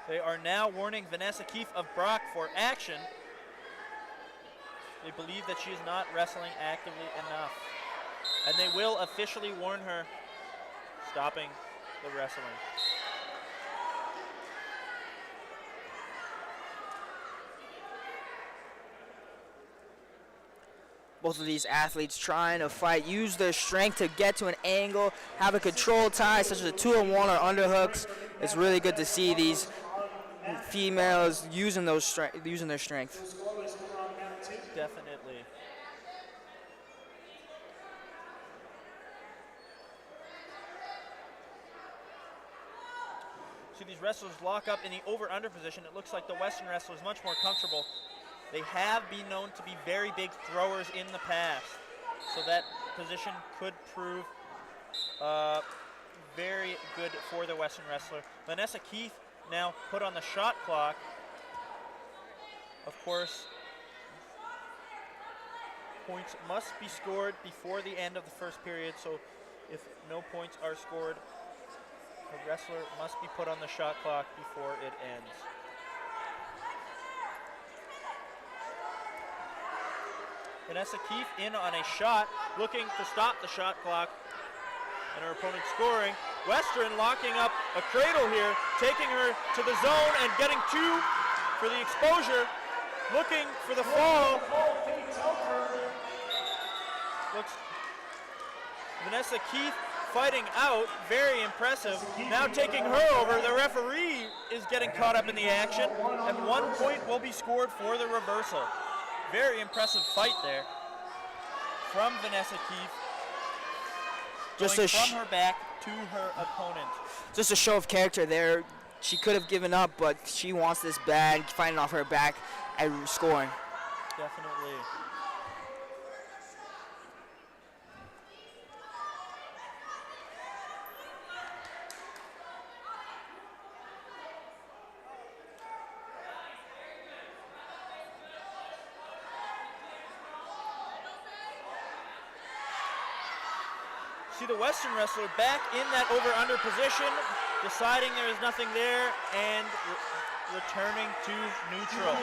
They are now warning Vanessa Keith of Brock for action. They believe that she is not wrestling actively enough. And they will officially warn her, stopping the wrestling. Both of these athletes trying to fight, use their strength to get to an angle, have a controlled tie such as a 2-on-1 or underhooks. It's really good to see these females using their strength. Definitely. See these wrestlers lock up in the over-under position. It looks like the Western wrestler is much more comfortable. They have been known to be very big throwers in the past, so that position could prove very good for the Western wrestler. Vanessa Keith now put on the shot clock. Of course, points must be scored before the end of the first period, so if no points are scored, the wrestler must be put on the shot clock before it ends. Vanessa Keith in on a shot, looking to stop the shot clock and her opponent scoring. Western locking up a cradle here, taking her to the zone and getting 2 for the exposure, looking for the fall. Looks Vanessa Keith fighting out, very impressive. Now taking her over, the referee is getting caught up in the action, and 1 point will be scored for the reversal. Very impressive fight there from Vanessa Keith. Going from her back to her opponent. Just a show of character there. She could have given up, but she wants this bag, fighting off her back and scoring. Definitely. See the Western wrestler back in that over-under position, deciding there is nothing there and returning to neutral.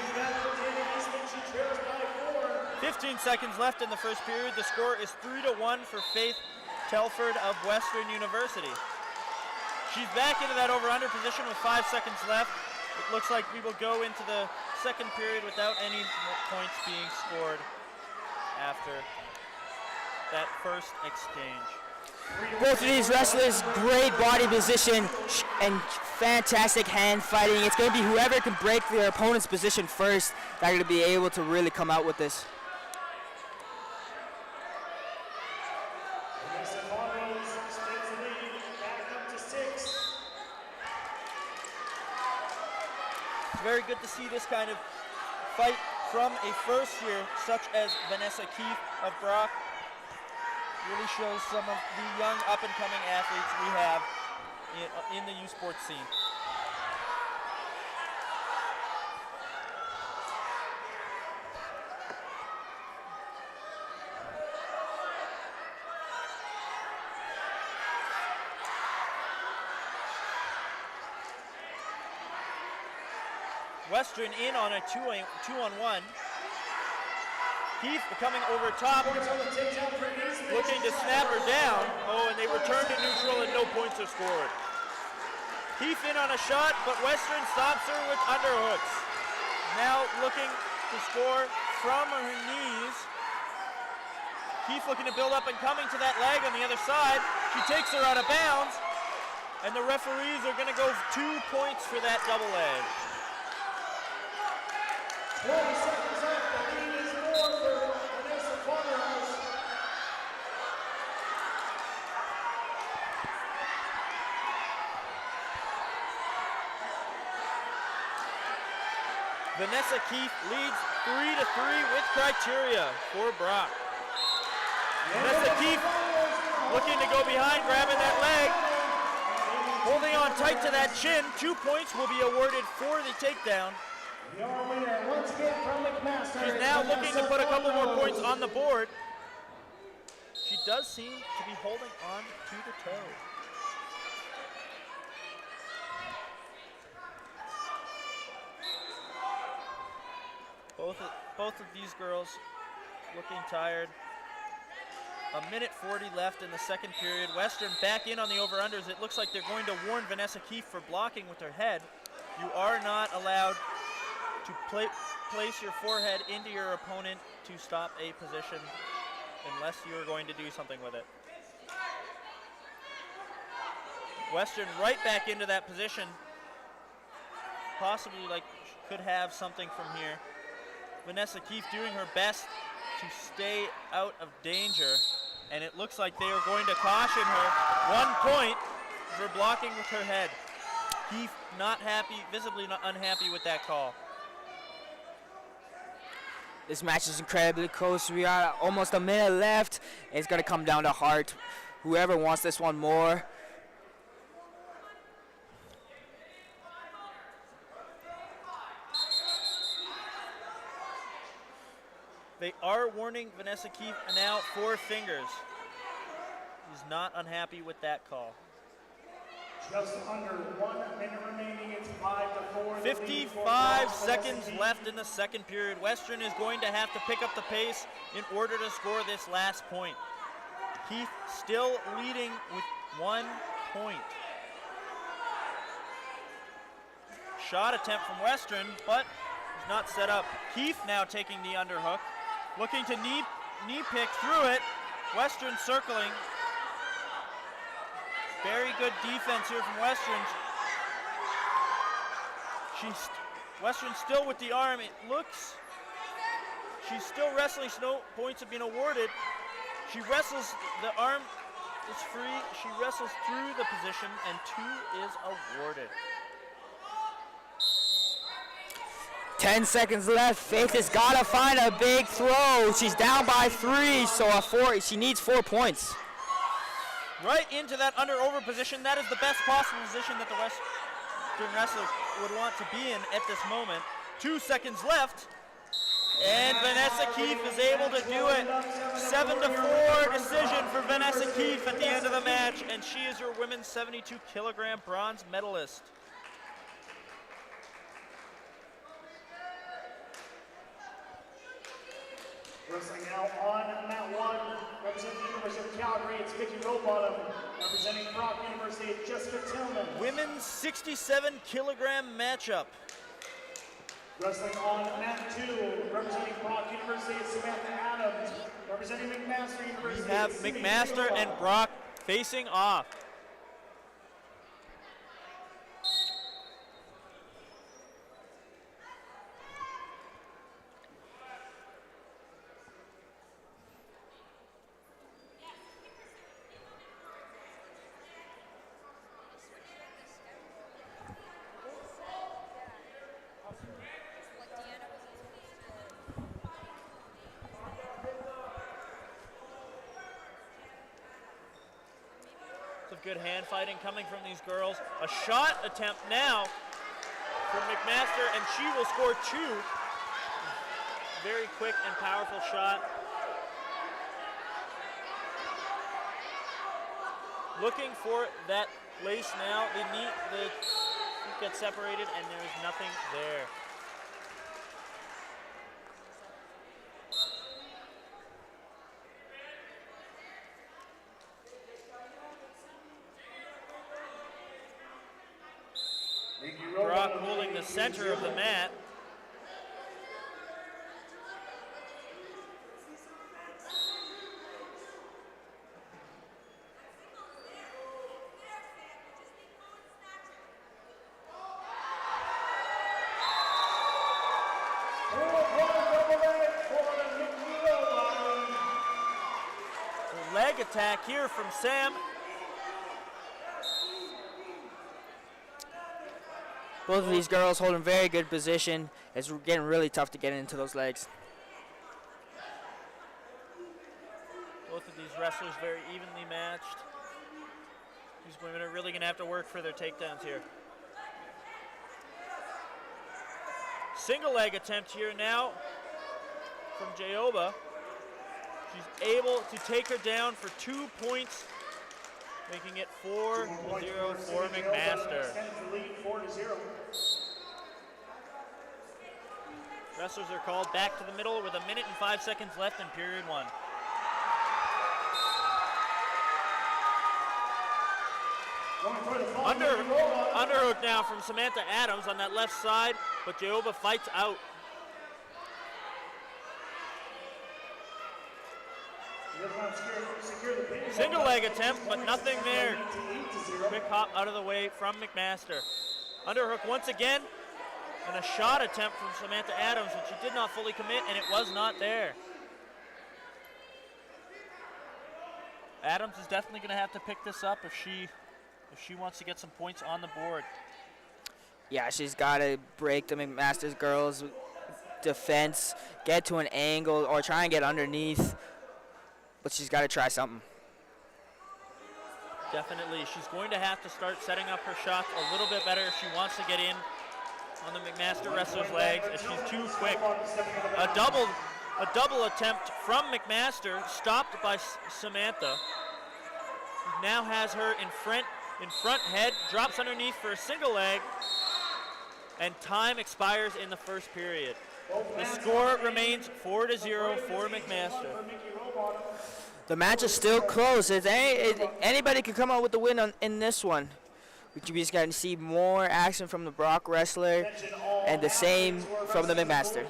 15 seconds left in the first period. The score is 3-1 for Faith Telford of Western University. She's back into that over-under position with 5 seconds left. It looks like we will go into the second period without any points being scored after that first exchange. Both of these wrestlers, great body position and fantastic hand fighting. It's going to be whoever can break their opponent's position first that are going to be able to really come out with this. It's very good to see this kind of fight from a first year such as Vanessa Keith of Brock. Really shows some of the young up-and-coming athletes we have in the U Sports scene. Western in on a two-on-one. Keith coming over top, looking to snap her down. Oh, and they return to neutral and no points are scored. Keith in on a shot, but Western stops her with underhooks. Now looking to score from her knees. Keith looking to build up and coming to that leg on the other side. She takes her out of bounds, and the referees are going to go 2 points for that double leg. 20 seconds left. The lead is more for Vanessa Farmhouse. Vanessa Keith leads 3-3 with criteria for Brock. Vanessa Keith looking to go behind, grabbing that leg, holding on tight to that chin. 2 points will be awarded for the takedown. Your winner, once again from McMaster. She's now looking to put a couple more points on the board. She does seem to be holding on to the toe. Both of these girls looking tired. 1:40 left in the second period. Western back in on the over-unders. It looks like they're going to warn Vanessa Keith for blocking with her head. You are not allowed to place your forehead into your opponent to stop a position unless you're going to do something with it. Western right back into that position. Possibly could have something from here. Vanessa Keefe doing her best to stay out of danger. And it looks like they are going to caution her 1 point for blocking with her head. Keefe not happy, visibly not unhappy with that call. This match is incredibly close. We are almost a minute left. It's going to come down to heart. Whoever wants this one more. They are warning Vanessa Keefe now 4 fingers. He's not unhappy with that call. Just under 1 minute remaining. It's 5-4. 55 seconds left in the second period. Western is going to have to pick up the pace in order to score this last point. Keefe still leading with 1 point. Shot attempt from Western, but it's not set up. Keefe now taking the underhook. Looking to knee pick through it. Western circling. Very good defense here from Western. Western still with the arm. It looks she's still wrestling. No points have been awarded. She wrestles. The arm is free. She wrestles through the position, and 2 is awarded. 10 seconds left. Faith has got to find a big throw. She's down by 3, so she needs 4 points. Right into that under-over position. That is the best possible position that the Western wrestler would want to be in at this moment. 2 seconds left, and Vanessa Keefe is able to do it. 7-4 decision for Vanessa Keefe at the end of the match, and she is your women's 72-kilogram bronze medalist. Wrestling now on mat 1, representing the University of Calgary, it's Vicky Rowbottom. Representing Brock University, it's Jessica Tillman. Women's 67-kilogram matchup. Wrestling on mat 2, representing Brock University, it's Samantha Adams. Representing McMaster University, We have it's Cindy McMaster Rowbottom. and Brock facing off. Some good hand fighting coming from these girls. A shot attempt now from McMaster, and she will score 2. Very quick and powerful shot. Looking for that lace now. The feet get separated, and there is nothing there. Brock holding the center of the mat. Leg attack here from Sam. Both of these girls holding very good position. It's getting really tough to get into those legs. Both of these wrestlers very evenly matched. These women are really going to have to work for their takedowns here. Single leg attempt here now from Jayoba. She's able to take her down for 2 points, making it 4-0 for McMaster. Wrestlers are called back to the middle with 1 minute and 5 seconds left in period 1. Underhook now from Samantha Adams on that left side, but Jayoba fights out. Single leg attempt, but nothing there. Quick hop out of the way from McMaster. Underhook once again, and a shot attempt from Samantha Adams, which she did not fully commit, and it was not there. Adams is definitely going to have to pick this up if she wants to get some points on the board. Yeah, she's got to break the McMaster's girls' defense, get to an angle, or try and get underneath. But she's got to try something. Definitely. She's going to have to start setting up her shots a little bit better if she wants to get in on the McMaster wrestler's legs, as she's too quick. A double attempt from McMaster, stopped by Samantha. Now has her in front head, drops underneath for a single leg, and time expires in the first period. The score remains 4-0 for McMaster. The match is still close. Anybody could come out with the win in this one. We just got to see more action from the Brock wrestler and the same from the McMaster.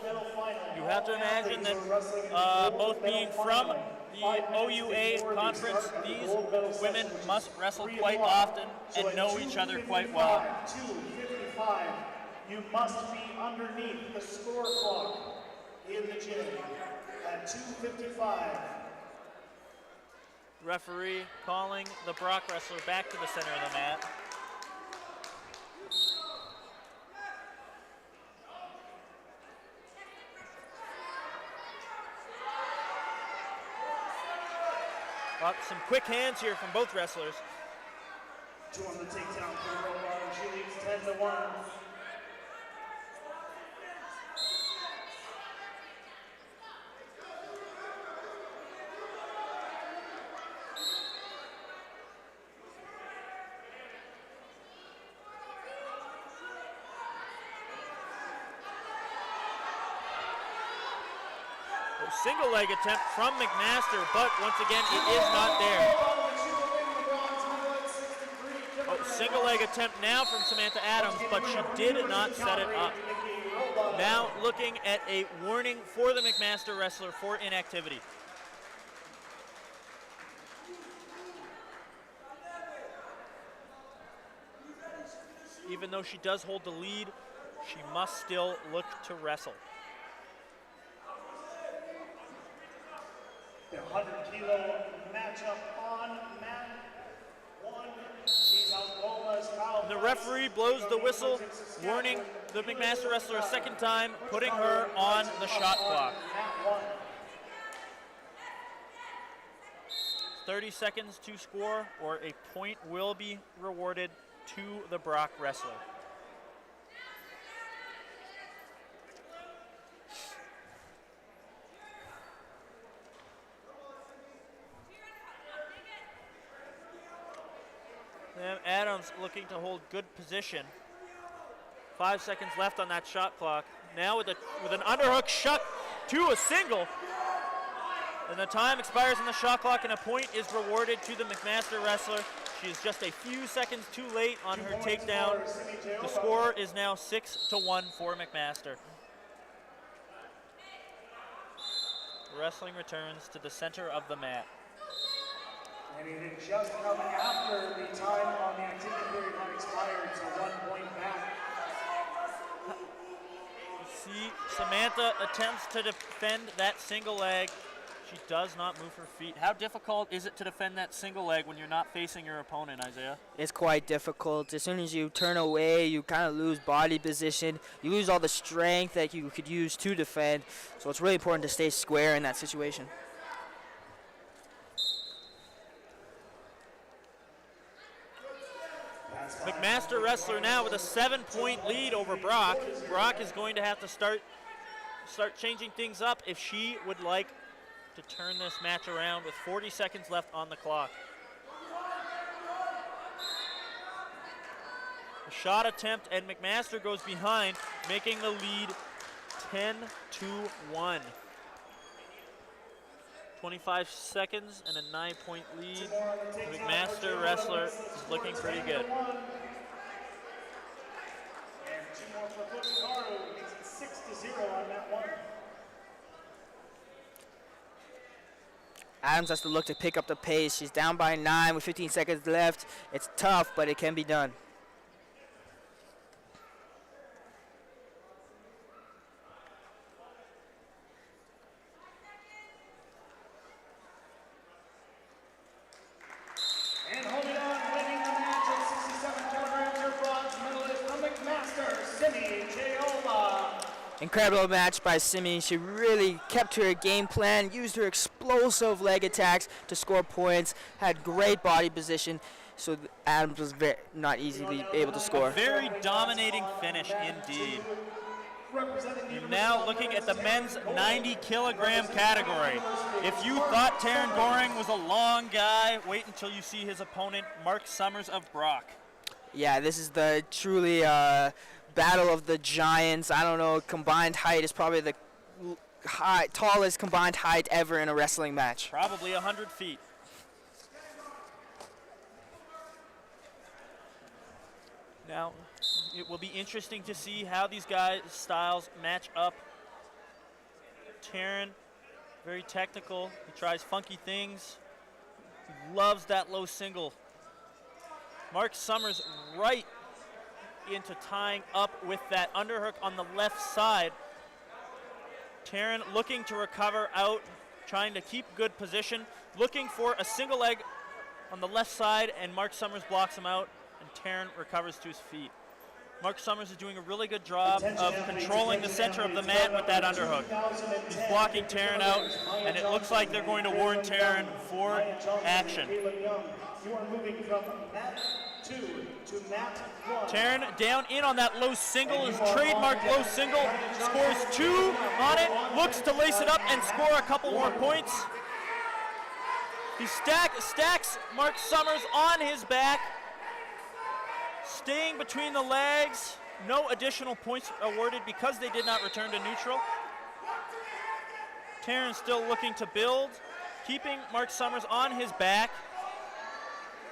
You have to imagine that both being from the OUA conference, these women must wrestle quite often and know each other quite well. 2:55. You must be underneath the score clock in the gym at 2:55. Referee calling the Brock wrestler back to the center of the mat. Some quick hands here from both wrestlers. 2 on the takedown for the robot, and she leads 10-1. Single leg attempt from McMaster, but once again, it is not there. Single leg attempt now from Samantha Adams, but she did not set it up. Now looking at a warning for the McMaster wrestler for inactivity. Even though she does hold the lead, she must still look to wrestle. The 100-kilo matchup on mat 1. The referee blows the whistle, warning the McMaster wrestler a second time, putting her on the shot clock. 30 seconds to score, or a point will be rewarded to the Brock wrestler. Adams looking to hold good position. 5 seconds left on that shot clock. Now with an underhook shot to a single. And the time expires on the shot clock, and a point is rewarded to the McMaster wrestler. She is just a few seconds too late on her takedown. The score is now 6-1 for McMaster. Wrestling returns to the center of the mat. And it had just come after the time on the activity period had expired, so 1 point back. See, Samantha attempts to defend that single leg. She does not move her feet. How difficult is it to defend that single leg when you're not facing your opponent, Isaiah? It's quite difficult. As soon as you turn away, you kind of lose body position. You lose all the strength that you could use to defend. So it's really important to stay square in that situation. McMaster wrestler now with a 7-point lead over Brock. Brock is going to have to start changing things up if she would like to turn this match around with 40 seconds left on the clock. A shot attempt, and McMaster goes behind, making the lead 10-1. 25 seconds and a 9-point lead. The McMaster wrestler is looking pretty good. And 2 more for Hikaru, makes it 6-0 on that one. Adams has to look to pick up the pace. She's down by 9 with 15 seconds left. It's tough, but it can be done. And holding on, winning the match at 67 kilograms, her bronze medalist, Olympic master, Simi Jayola. Incredible match by Simi. She really kept to her game plan, used her explosive leg attacks to score points, had great body position, so Adams was not easily able to score. Very dominating finish indeed. Now looking at the men's 90 kilogram category. If you thought Taryn Goring was a long guy, wait until you see his opponent, Mark Summers of Brock. Yeah, this is the truly battle of the giants. I don't know, combined height is probably the tallest combined height ever in a wrestling match. Probably 100 feet. Now, it will be interesting to see how these guys' styles match up. Taryn, very technical. He tries funky things. He loves that low single. Mark Summers right into tying up with that underhook on the left side. Taryn looking to recover out, trying to keep good position, looking for a single leg on the left side, and Mark Summers blocks him out, and Taryn recovers to his feet. Mark Summers is doing a really good job of controlling the center of the mat with that underhook. He's blocking Taryn out, and it looks like they're going to warn Taryn for action. You are moving from mat 2 to mat 1. Taryn down in on that low single, his trademark low single, scores 2 on it, looks to lace it up and score a couple more points. He stacks Mark Summers on his back, staying between the legs. No additional points awarded because they did not return to neutral. Taryn still looking to build, keeping Mark Summers on his back.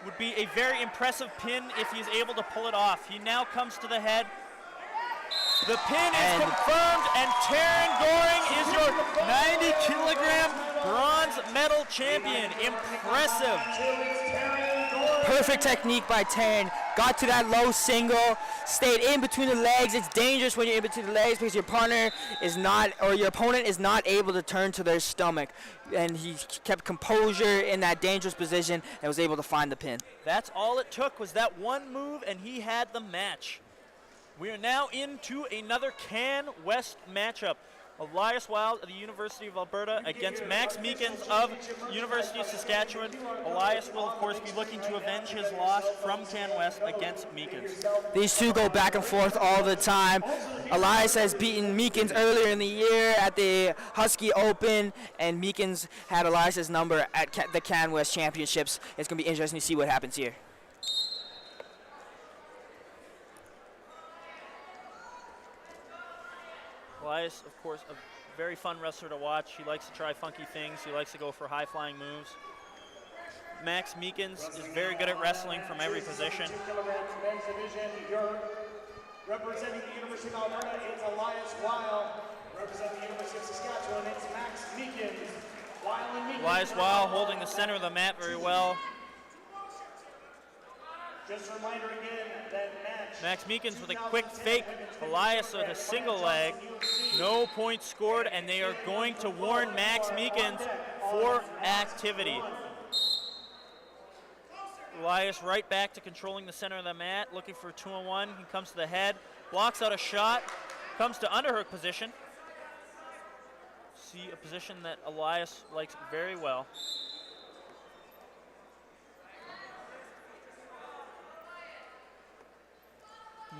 Would be a very impressive pin if he's able to pull it off. He now comes to the head. The pin is confirmed, and Taryn Goring is your 90 kilogram bronze medal champion. Impressive. Perfect technique by Taryn. Got to that low single, stayed in between the legs. It's dangerous when you're in between the legs because your partner is not, or your opponent is not able to turn to their stomach. And he kept composure in that dangerous position and was able to find the pin. That's all it took, was that one move, and he had the match. We are now into another Can West matchup. Elias Wild of the University of Alberta against Max Meekins of University of Saskatchewan. Elias will, of course, be looking to avenge his loss from Can West against Meekins. These two go back and forth all the time. Elias has beaten Meekins earlier in the year at the Husky Open, and Meekins had Elias's number at the Can West Championships. It's going to be interesting to see what happens here. Elias, of course, a very fun wrestler to watch. He likes to try funky things. He likes to go for high-flying moves. Max Meekins is very good at wrestling from every position. Men's division, representing the University of Alberta, it's Elias Weil. Representing the University of Saskatchewan, it's Max Meekins. Weil and Meekins. Elias Weil holding the center of the mat very well. Just a reminder again that match. Max Meekins with a quick fake. Elias with a single leg. No points scored, and they are going to warn Max Meekins for activity. Elias right back to controlling the center of the mat, looking for a 2-on-1. He comes to the head, blocks out a shot, comes to underhook position. See a position that Elias likes very well.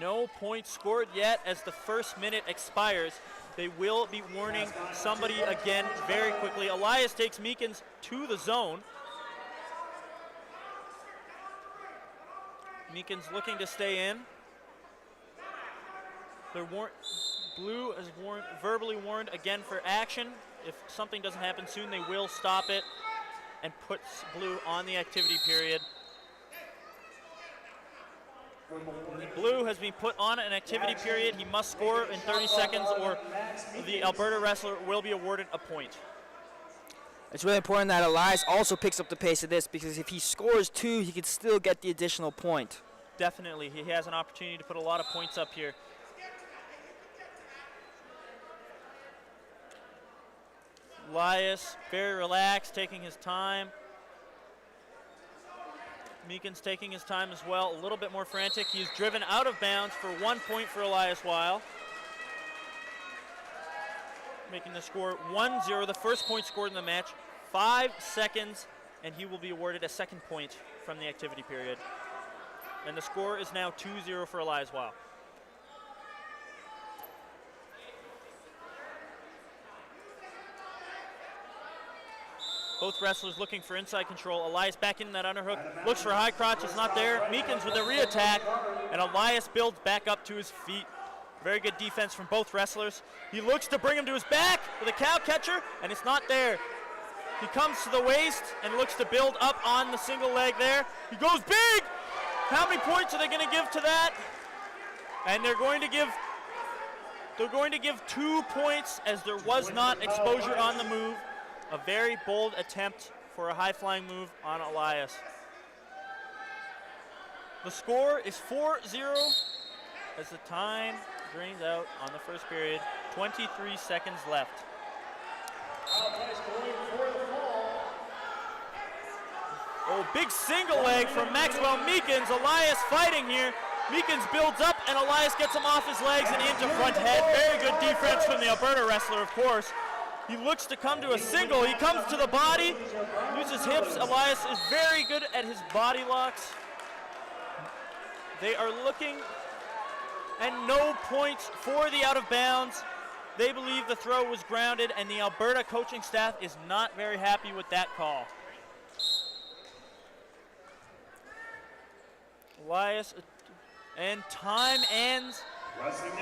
No points scored yet as the first minute expires. They will be warning somebody again very quickly. Elias takes Meekins to the zone. Meekins looking to stay in. Blue is verbally warned again for action. If something doesn't happen soon, they will stop it and put Blue on the activity period. Blue has been put on an activity period. He must score in 30 seconds or the Alberta wrestler will be awarded a point. It's really important that Elias also picks up the pace of this, because if he scores 2, he could still get the additional point. Definitely, he has an opportunity to put a lot of points up here. Elias, very relaxed, taking his time. Meekins taking his time as well, a little bit more frantic. He is driven out of bounds for 1 point for Elias Weil. Making the score 1-0, the first point scored in the match. 5 seconds, and he will be awarded a second point from the activity period. And the score is now 2-0 for Elias Weil. Both wrestlers looking for inside control. Elias back in that underhook, looks for a high crotch, it's not there. Meekins with a re-attack, and Elias builds back up to his feet. Very good defense from both wrestlers. He looks to bring him to his back with a cow catcher, and it's not there. He comes to the waist and looks to build up on the single leg there. He goes big! How many points are they going to give to that? And they're going to give 2 points, as there was not exposure on the move. A very bold attempt for a high-flying move on Elias. The score is 4-0 as the time drains out on the first period. 23 seconds left. Oh, big single leg from Maxwell Meekins. Elias fighting here. Meekins builds up, and Elias gets him off his legs and into front head. Very good defense from the Alberta wrestler, of course. He looks to come to a single. He comes to the body, uses hips. Elias is very good at his body locks. They are looking, and no points for the out of bounds. They believe the throw was grounded, and the Alberta coaching staff is not very happy with that call. Elias, and time ends.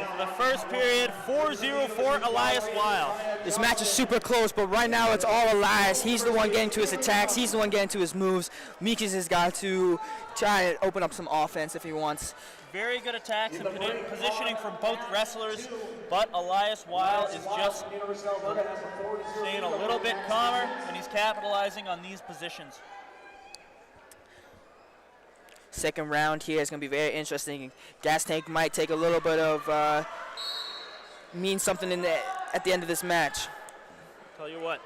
In the first period, 4-0 for Elias Weil. This match is super close, but right now it's all Elias. He's the one getting to his attacks. He's the one getting to his moves. Meekins has got to try and open up some offense if he wants. Very good attacks and positioning from both wrestlers, but Elias Weil is just staying a little bit calmer, and he's capitalizing on these positions. Second round here is going to be very interesting. Gas Tank might take a little bit of mean something at the end of this match. Tell you what,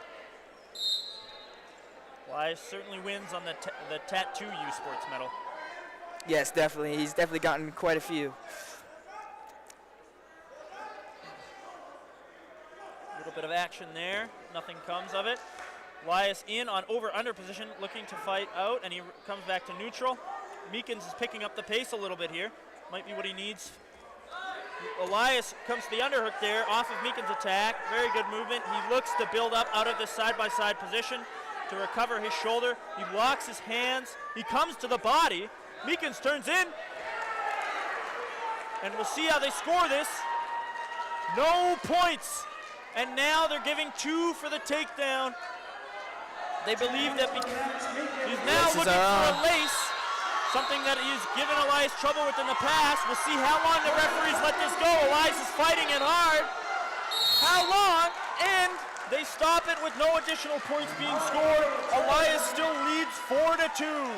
Elias certainly wins on the Tattoo U Sports medal. Yes, definitely. He's definitely gotten quite a few. A little bit of action there. Nothing comes of it. Elias in on over-under position, looking to fight out, and he comes back to neutral. Meekins is picking up the pace a little bit here. Might be what he needs. Elias comes to the underhook there off of Meekins' attack. Very good movement. He looks to build up out of this side-by-side position to recover his shoulder. He locks his hands. He comes to the body. Meekins turns in. And we'll see how they score this. No points. And now they're giving 2 for the takedown. They believe that he's now looking for a lace. Something that he's given Elias trouble with in the past. We'll see how long the referees let this go. Elias is fighting it hard. How long? And they stop it with no additional points being scored. Elias still leads 4-2.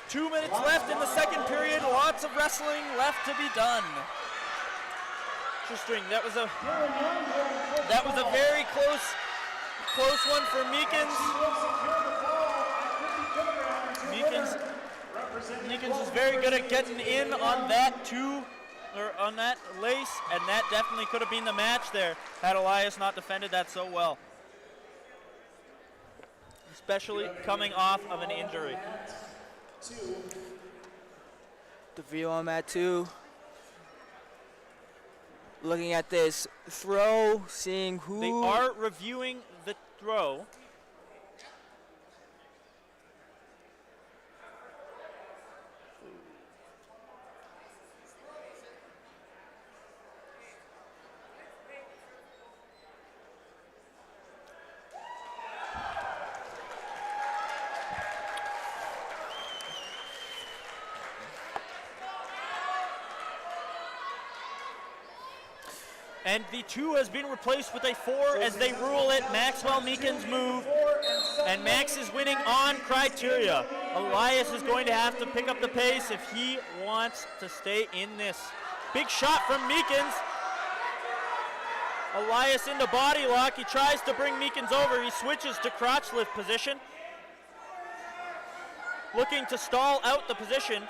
2 minutes left in the second period. Lots of wrestling left to be done. Interesting. That was a very close one for Meekins. Meekins is very good at getting in on that on that lace, and that definitely could have been the match there had Elias not defended that so well. Especially coming off of an injury. The view on that too. Looking at this throw, seeing who... They are reviewing the throw. And the 2 has been replaced with a 4 as they rule it. Maxwell Meekins move, and Max is winning on criteria. Elias is going to have to pick up the pace if he wants to stay in this. Big shot from Meekins. Elias into body lock. He tries to bring Meekins over. He switches to crotch lift position, looking to stall out the position.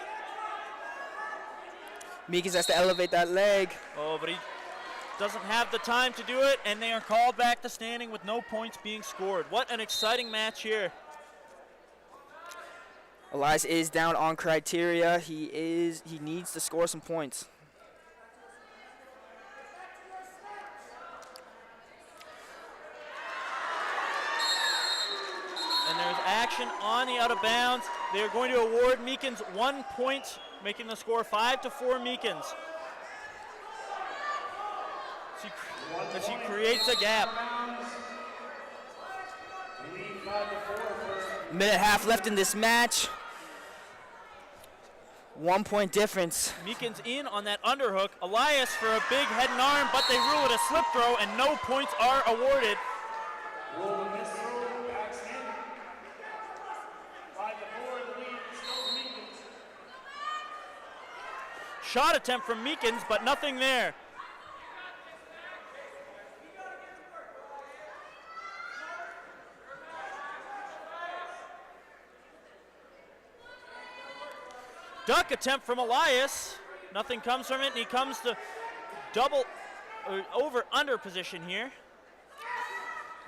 Meekins has to elevate that leg. Oh, but he doesn't have the time to do it, and they are called back to standing with no points being scored. What an exciting match here. Elias is down on criteria. He needs to score some points. And there's action on the out of bounds. They're going to award Meekins 1 point, making the score 5-4 Meekins. As he creates a gap. Minute and a half left in this match. 1 point difference. Meekins in on that underhook. Elias for a big head and arm, but they rule it a slip throw, and no points are awarded. Shot attempt from Meekins, but nothing there. Duck attempt from Elias. Nothing comes from it, and he comes to over-under position here.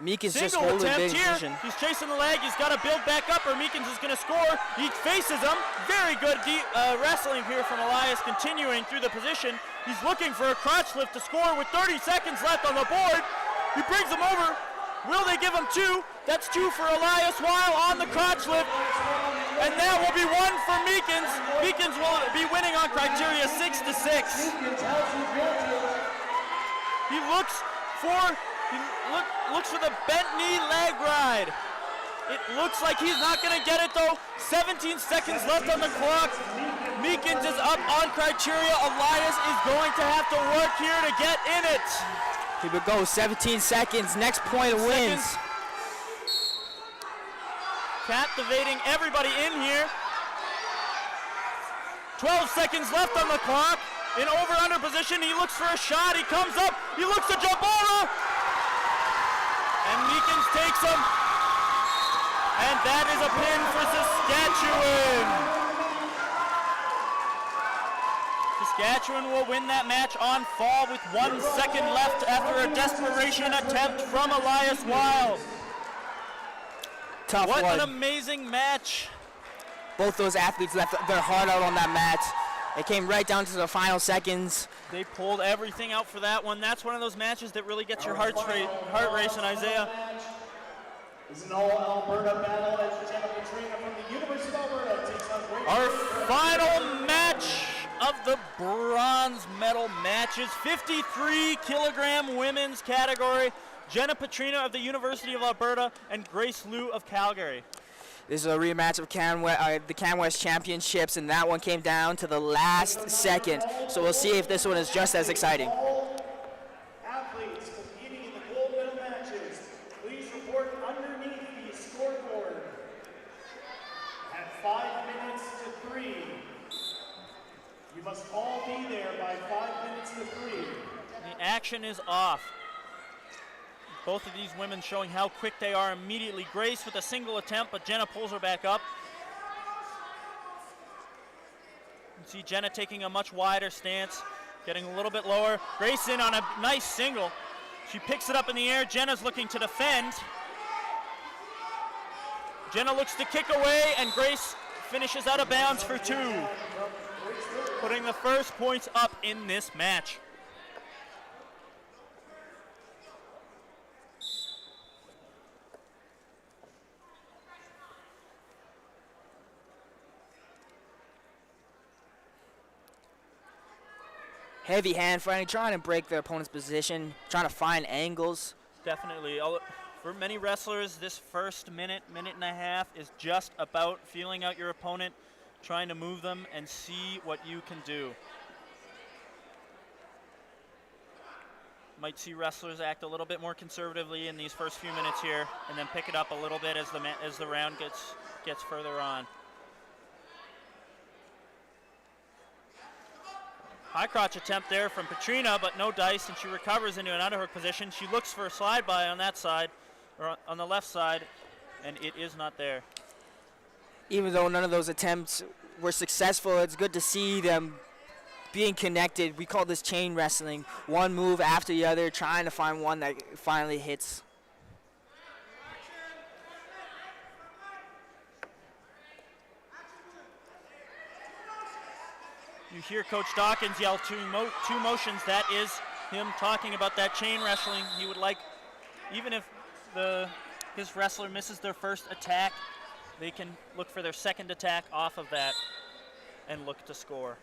Meekins just Single holding attempt big here. position. He's chasing the leg. He's got to build back up, or Meekins is going to score. He faces him. Very good wrestling here from Elias, continuing through the position. He's looking for a crotch lift to score with 30 seconds left on the board. He brings him over. Will they give him 2? That's 2 for Elias while on the crotch lift. And that will be 1 for Meekins. Meekins will be winning on criteria 6-6. He looks for the bent knee leg ride. It looks like he's not going to get it though. 17 seconds left on the clock. Meekins is up on criteria. Elias is going to have to work here to get in it. Here we go, 17 seconds. Next point wins. Captivating everybody in here. 12 seconds left on the clock. In over-under position, he looks for a shot. He comes up. He looks to jump over. And Meekins takes him. And that is a pin for Saskatchewan. Saskatchewan will win that match on fall with 1 second left after a desperation attempt from Elias Wild. Tough what one. An amazing match. Both those athletes left their heart out on that match. It came right down to the final seconds. They pulled everything out for that one. That's one of those matches that really gets your heart racing, Isaiah. It's an all-Alberta battle as Jenna from the University of Alberta takes on our final match of the bronze medal matches, 53-kilogram women's category. Jenna Petrina of the University of Alberta and Grace Liu of Calgary. This is a rematch of the CanWest Championships, and that one came down to the last second. So we'll see if this one is just as exciting. Athletes competing in the gold medal matches, please report underneath the scoreboard. At 5 minutes to 3. You must all be there by 5 minutes to 3. The action is off. Both of these women showing how quick they are immediately. Grace with a single attempt, but Jenna pulls her back up. You can see Jenna taking a much wider stance, getting a little bit lower. Grace in on a nice single. She picks it up in the air. Jenna's looking to defend. Jenna looks to kick away, and Grace finishes out of bounds for 2, putting the first points up in this match. Heavy hand fighting, trying to break their opponent's position, trying to find angles. Definitely. For many wrestlers, this first minute and a half is just about feeling out your opponent, trying to move them and see what you can do. Might see wrestlers act a little bit more conservatively in these first few minutes here, and then pick it up a little bit as the round gets further on. High crotch attempt there from Petrina, but no dice, and she recovers into an underhook position. She looks for a slide by on that side, or on the left side, and it is not there. Even though none of those attempts were successful, it's good to see them being connected. We call this chain wrestling. One move after the other, trying to find one that finally hits. You hear Coach Dawkins yell two motions. That is him talking about that chain wrestling. He would like, even if his wrestler misses their first attack, they can look for their second attack off of that and look to score.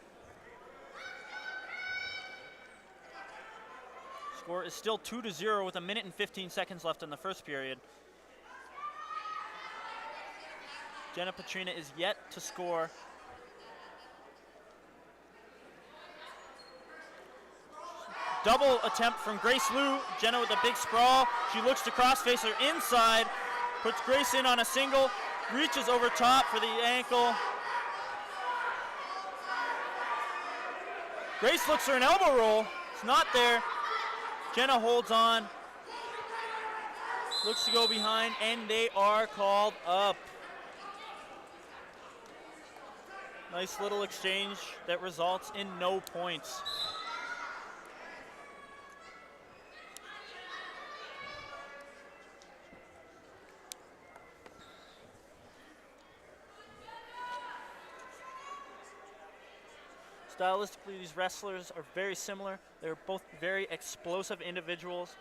Score is still 2-0 with 1 minute and 15 seconds left in the first period. Jenna Petrina is yet to score. Double attempt from Grace Liu. Jenna with a big sprawl. She looks to crossface her inside, puts Grace in on a single, reaches over top for the ankle. Grace looks for an elbow roll. It's not there. Jenna holds on, looks to go behind, and they are called up. Nice little exchange that results in no points. Stylistically, these wrestlers are very similar. They're both very explosive individuals.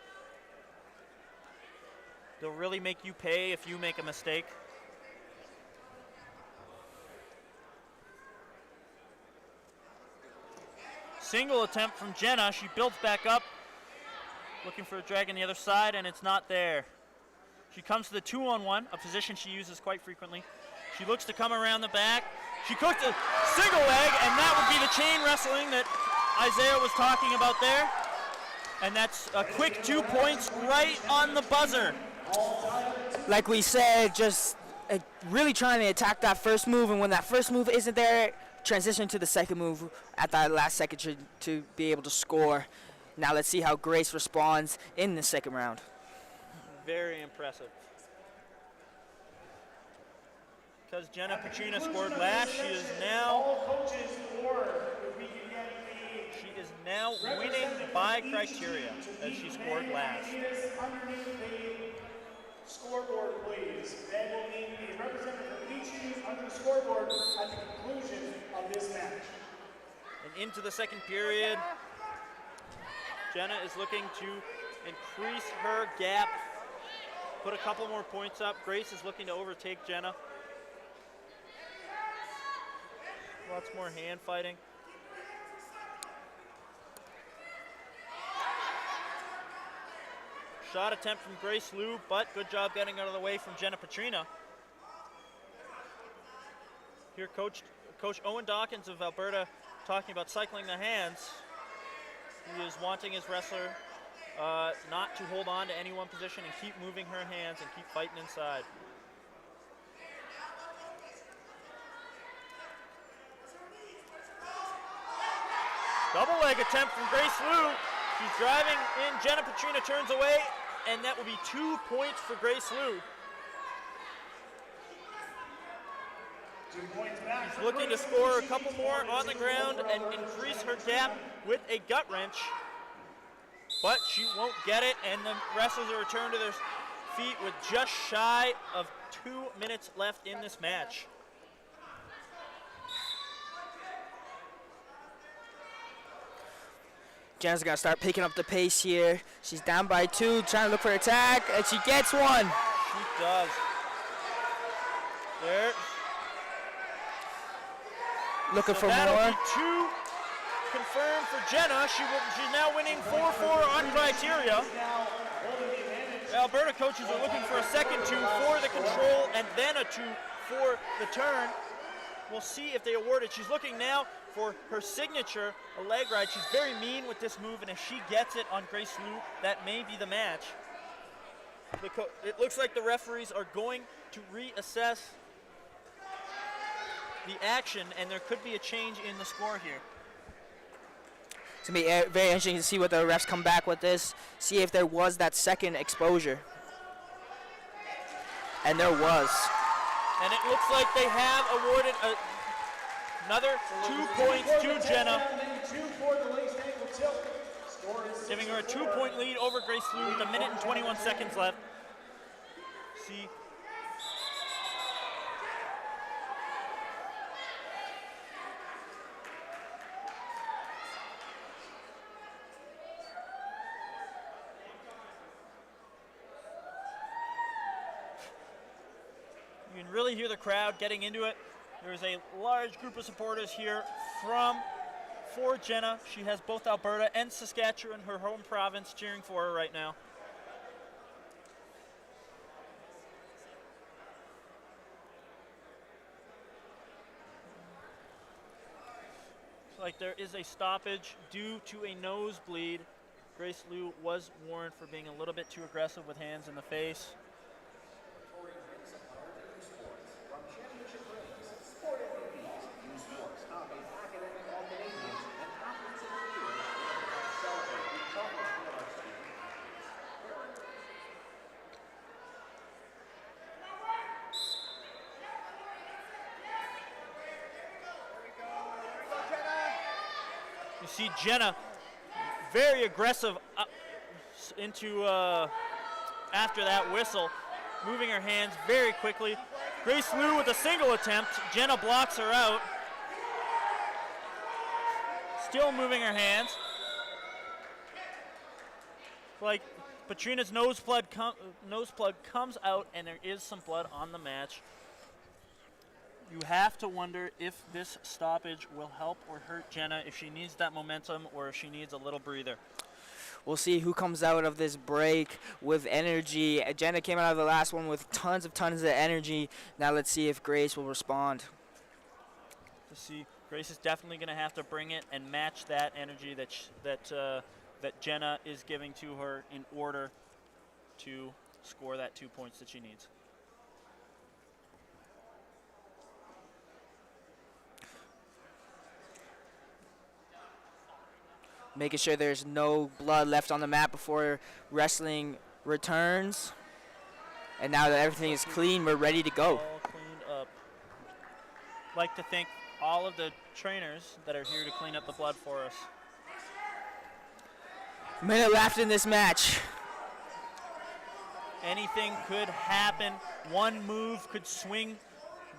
They'll really make you pay if you make a mistake. Single attempt from Jenna. She builds back up, looking for a drag on the other side, and it's not there. She comes to the 2-on-1, a position she uses quite frequently. She looks to come around the back. She cooks a single leg, and that would be the chain wrestling that Isaiah was talking about there. And that's a quick 2 points right on the buzzer. Like we said, just really trying to attack that first move, and when that first move isn't there, transition to the second move at that last second to be able to score. Now let's see how Grace responds in the second round. Very impressive. Because Jenna Petrina scored last, she is now winning by criteria as she scored last. Underneath the scoreboard, please. That will mean a representative from each team under the scoreboard at the conclusion of this match. And into the second period, Jenna is looking to increase her gap, put a couple more points up. Grace is looking to overtake Jenna. Lots more hand fighting. Shot attempt from Grace Liu, but good job getting out of the way from Jenna Petrina. Here Coach Owen Dawkins of Alberta talking about cycling the hands. He is wanting his wrestler not to hold on to any one position and keep moving her hands and keep fighting inside. Double leg attempt from Grace Liu. She's driving in, Jenna Petrina turns away, and that will be 2 points for Grace Liu. 2 points back. She's looking to score a couple more on the ground and increase her gap with a gut wrench, but she won't get it, and the wrestlers are returned to their feet with just shy of 2 minutes left in this match. Jenna's gonna start picking up the pace here. She's down by 2, trying to look for an attack, and she gets one. She does. There. Looking for that'll more. Be 2 confirmed for Jenna. She's now winning 4-4 on criteria. Alberta coaches are looking for a second 2 for the control and then a 2 for the turn. We'll see if they award it. She's looking now for her signature, a leg ride. She's very mean with this move, and if she gets it on Grace Liu, that may be the match. It looks like the referees are going to reassess the action, and there could be a change in the score here. It's going to be very interesting to see what the refs come back with this, see if there was that second exposure. And there was. And it looks like they have awarded another 2 points to Jenna, giving her a 2-point lead over Grace Liu with 1 minute and 21 seconds left. See. You can really hear the crowd getting into it. There's a large group of supporters here for Jenna. She has both Alberta and Saskatchewan, her home province, cheering for her right now. Looks like there is a stoppage due to a nosebleed. Grace Liu was warned for being a little bit too aggressive with hands in the face. You see Jenna very aggressive into after that whistle, moving her hands very quickly. Grace Liu with a single attempt. Jenna blocks her out. Still moving her hands. Like Patrina's nose plug comes out, and there is some blood on the match. You have to wonder if this stoppage will help or hurt Jenna, if she needs that momentum or if she needs a little breather. We'll see who comes out of this break with energy. Jenna came out of the last one with tons of energy. Now let's see if Grace will respond. To see, Grace is definitely going to have to bring it and match that energy that Jenna is giving to her in order to score that 2 points that she needs. Making sure there's no blood left on the mat before wrestling returns. And now that everything is clean, we're ready to go. All cleaned up. I'd like to thank all of the trainers that are here to clean up the blood for us. Minute left in this match. Anything could happen. One move could swing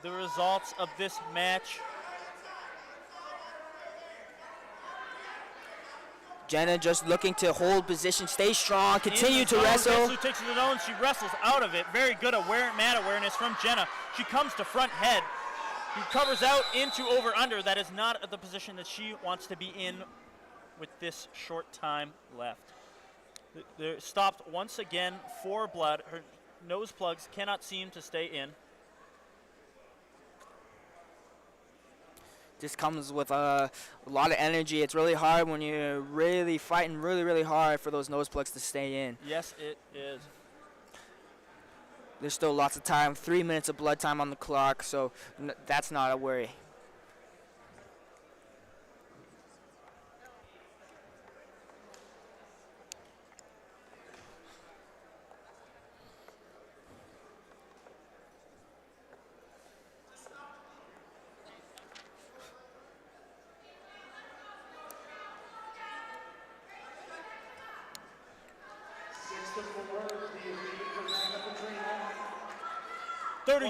the results of this match. Jenna just looking to hold position, stay strong, continue to wrestle. Grace takes it to the zone. She wrestles out of it. Very good mat awareness from Jenna. She comes to front head. He covers out into over-under. That is not the position that she wants to be in with this short time left. They're stopped once again for blood. Her nose plugs cannot seem to stay in. This comes with a lot of energy. It's really hard when you're really fighting really hard for those nose plugs to stay in. Yes, it is. There's still lots of time, 3 minutes of blood time on the clock, so that's not a worry.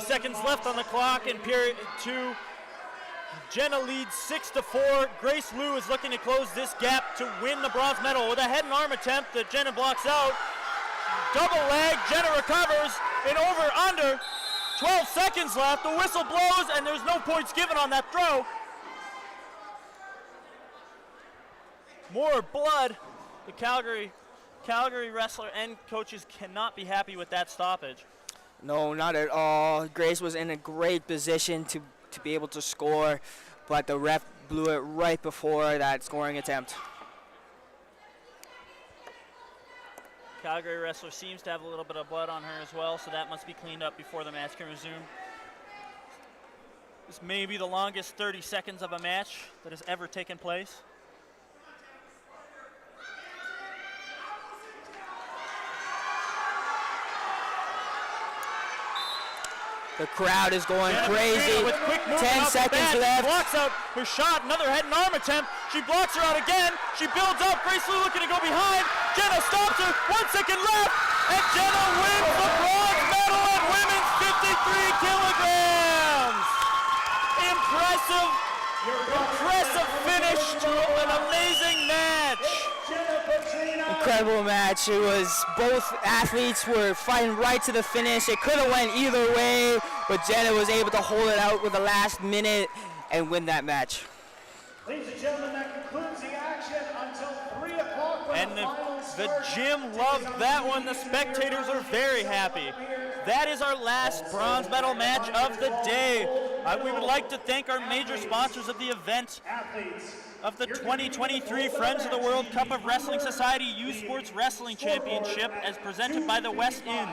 Seconds left on the clock in period 2. Jenna leads 6-4. Grace Liu is looking to close this gap to win the bronze medal with a head and arm attempt that Jenna blocks out. Double leg, Jenna recovers, and over under. 12 seconds left, the whistle blows, and there's no points given on that throw. More blood. The Calgary wrestler and coaches cannot be happy with that stoppage. No, not at all. Grace was in a great position to be able to score, but the ref blew it right before that scoring attempt. Calgary wrestler seems to have a little bit of blood on her as well, so that must be cleaned up before the match can resume. This may be the longest 30 seconds of a match that has ever taken place. The crowd is going crazy. With quick movement 10 off the seconds bat, left. Blocks out her shot, another head and arm attempt. She blocks her out again. She builds up, gracefully looking to go behind. Jenna stops her, 1 second left, and Jenna wins the bronze medal at women's 53 kilograms. Impressive finish to an amazing match. Incredible match. It was both athletes were fighting right to the finish. It could have went either way, but Jenna was able to hold it out with the last minute and win that match. Ladies and gentlemen, that concludes the action until 3 o'clock. And the gym loved that one. The spectators are very happy. That is our last bronze medal match of the day. We would like to thank our major sponsors of the event, of the 2023 Friends of the World Cup of Wrestling Society U Sports Wrestling Championship as presented by the West Inn.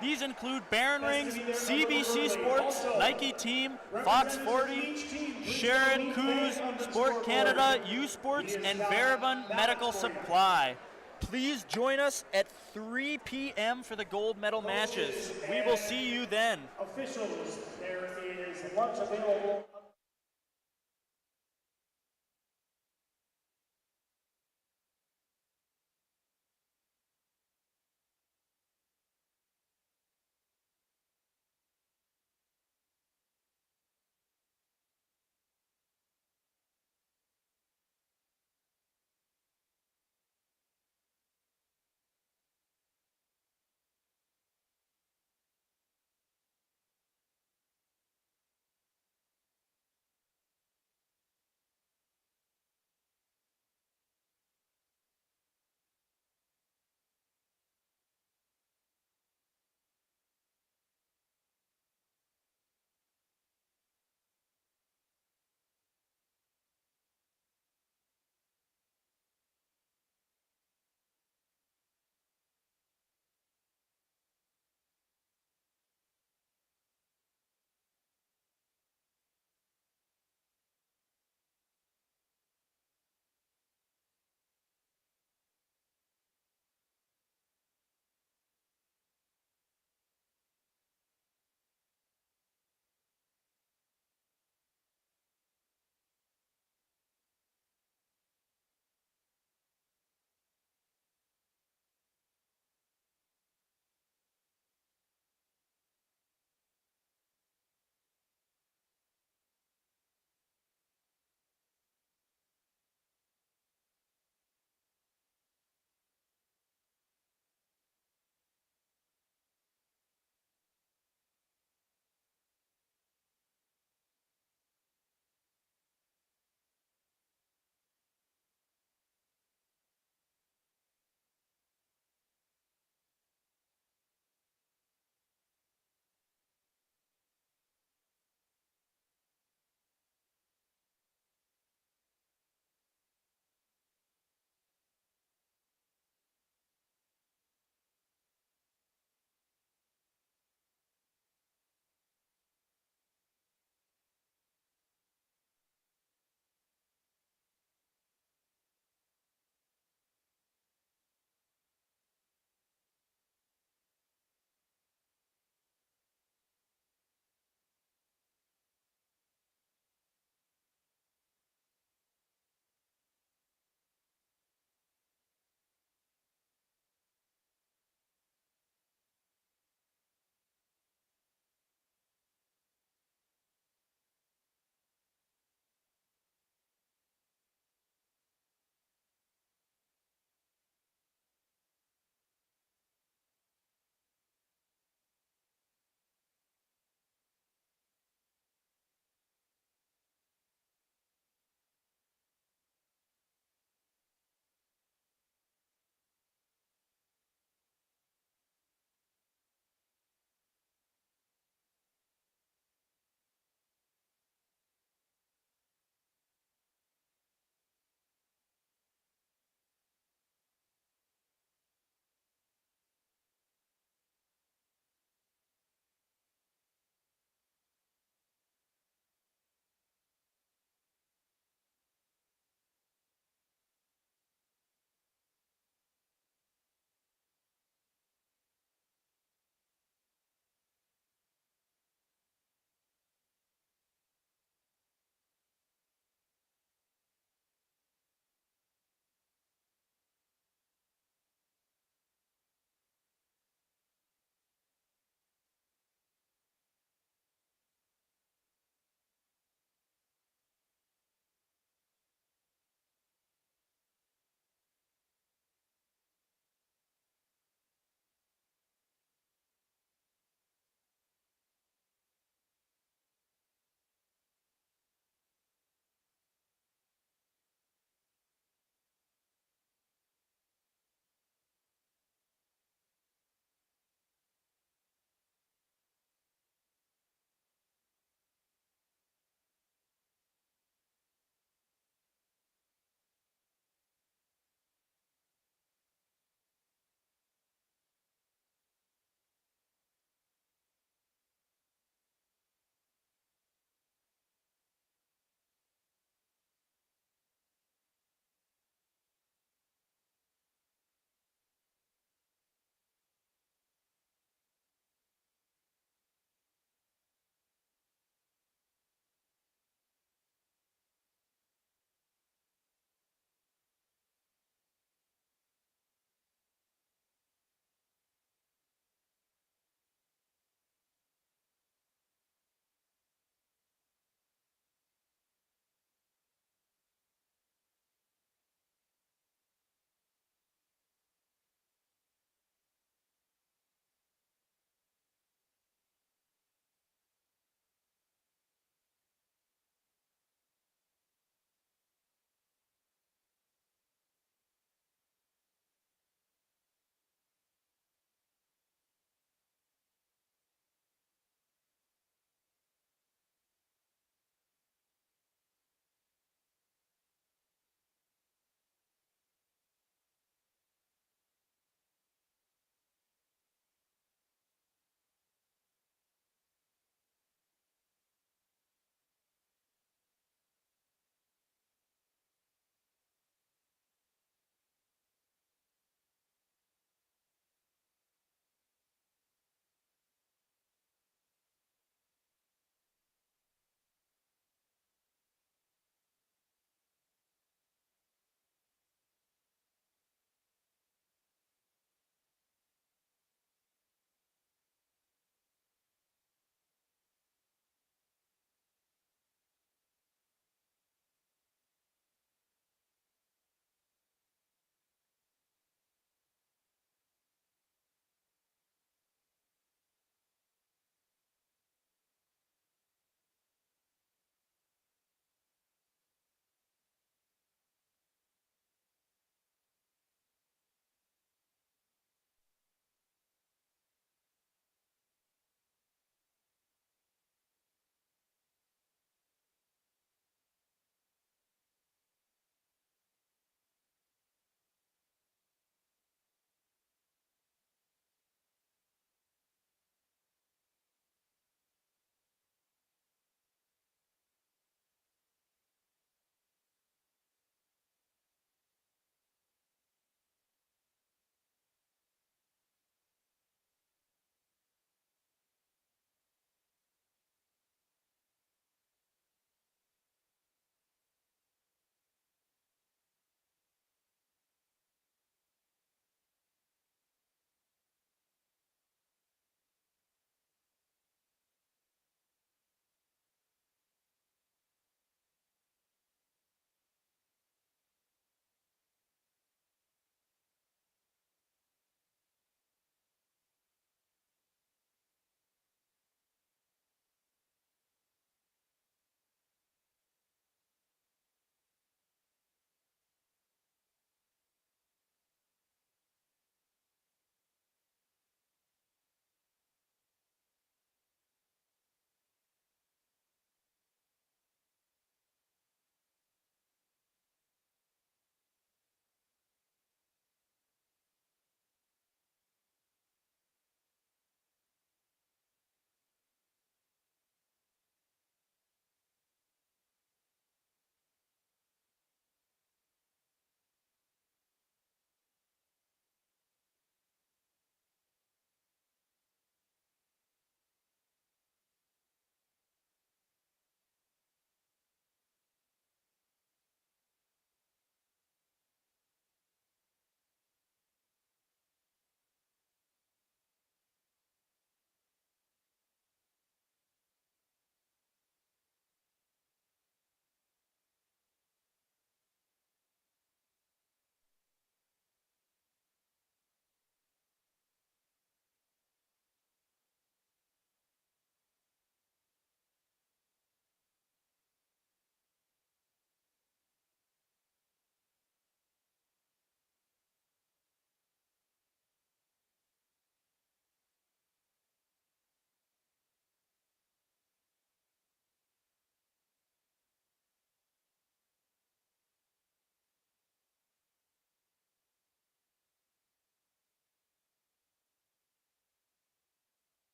These include Baron Rings, CBC Sports, Nike Team, Fox 40, Sharon Coos, Sport Canada, U Sports, and Veribun Medical Supply. Please join us at 3 p.m. for the gold medal matches. We will see you then. Officials, there is lunch available.